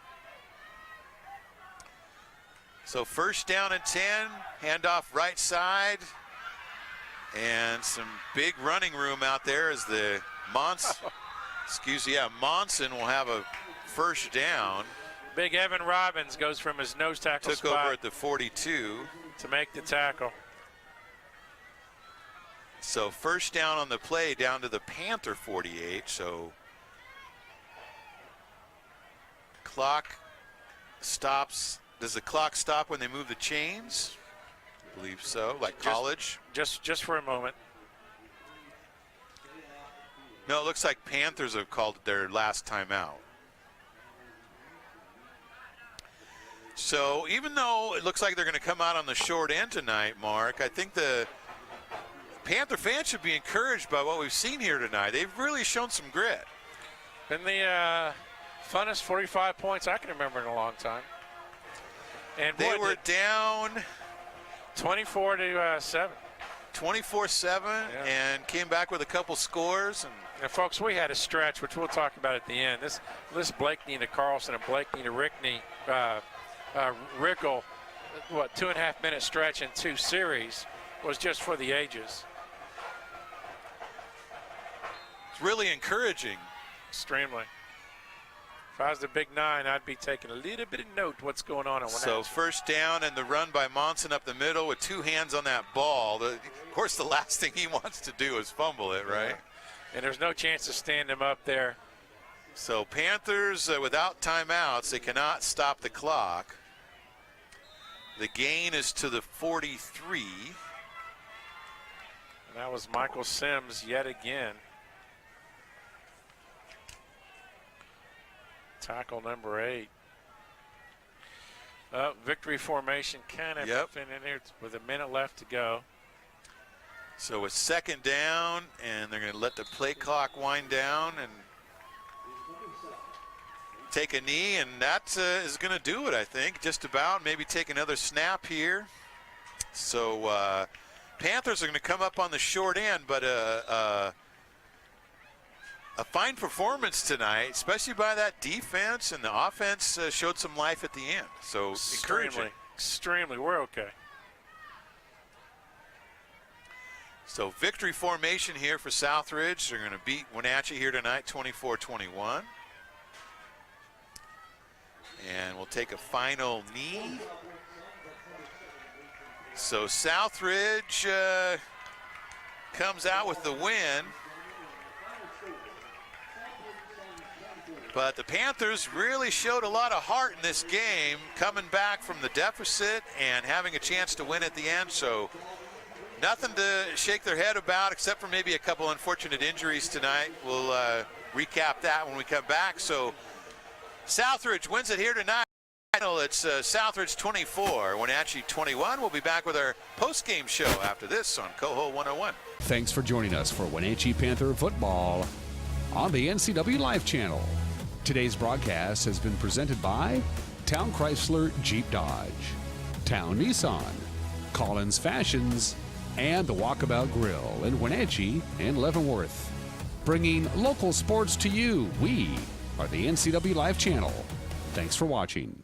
So 1st down and 10, handoff right side, and some big running room out there as the Monson will have a 1st down. Big Evan Robbins goes from his nose tackle spot. Took over at the 42. To make the tackle. So 1st down on the play down to the Panther 48. So clock stops. Does the clock stop when they move the chains? I believe so, like college. Just for a moment. No, it looks like Panthers have called it their last timeout. So even though it looks like they're going to come out on the short end tonight, Mark, I think the Panther fans should be encouraged by what we've seen here tonight. They've really shown some grit. Been the funnest 45 points I can remember in a long time. And they were down 24-7. 24-7, and came back with a couple scores. And folks, we had a stretch, which we'll talk about at the end. This Blakeney to Carlson and Blakeney to Rickle, 2.5 minute stretch in 2 series was just for the ages. It's really encouraging. Extremely. If I was the Big 9, I'd be taking a little bit of note what's going on. So 1st down and the run by Monson up the middle with 2 hands on that ball. Of course, the last thing he wants to do is fumble it, right? And there's no chance to stand him up there. So Panthers without timeouts, they cannot stop the clock. The gain is to the 43. And that was Michael Sims yet again. Tackle number 8. Victory formation kind of in here with a minute left to go. So it's second down, and they're going to let the play clock wind down and take a knee, and that is going to do it, I think, just about. Maybe take another snap here. So Panthers are going to come up on the short end, but a fine performance tonight, especially by that defense, and the offense showed some life at the end. So encouraging. Extremely. We're okay. So victory formation here for Southridge. They're going to beat Wenatchee here tonight, 24-21. And we'll take a final knee. So Southridge comes out with the win. But the Panthers really showed a lot of heart in this game, coming back from the deficit and having a chance to win at the end. So nothing to shake their head about except for maybe a couple unfortunate injuries tonight. We'll recap that when we come back. So Southridge wins it here tonight. It's Southridge 24, Wenatchee 21. We'll be back with our post-game show after this on Coho 101. Thanks for joining us for Wenatchee Panther football on the NCW Live channel. Today's broadcast has been presented by Town Chrysler Jeep Dodge, Town Nissan, Collins Fashions, and the Walkabout Grill in Wenatchee and Leavenworth. Bringing local sports to you, we are the NCW Live channel. Thanks for watching.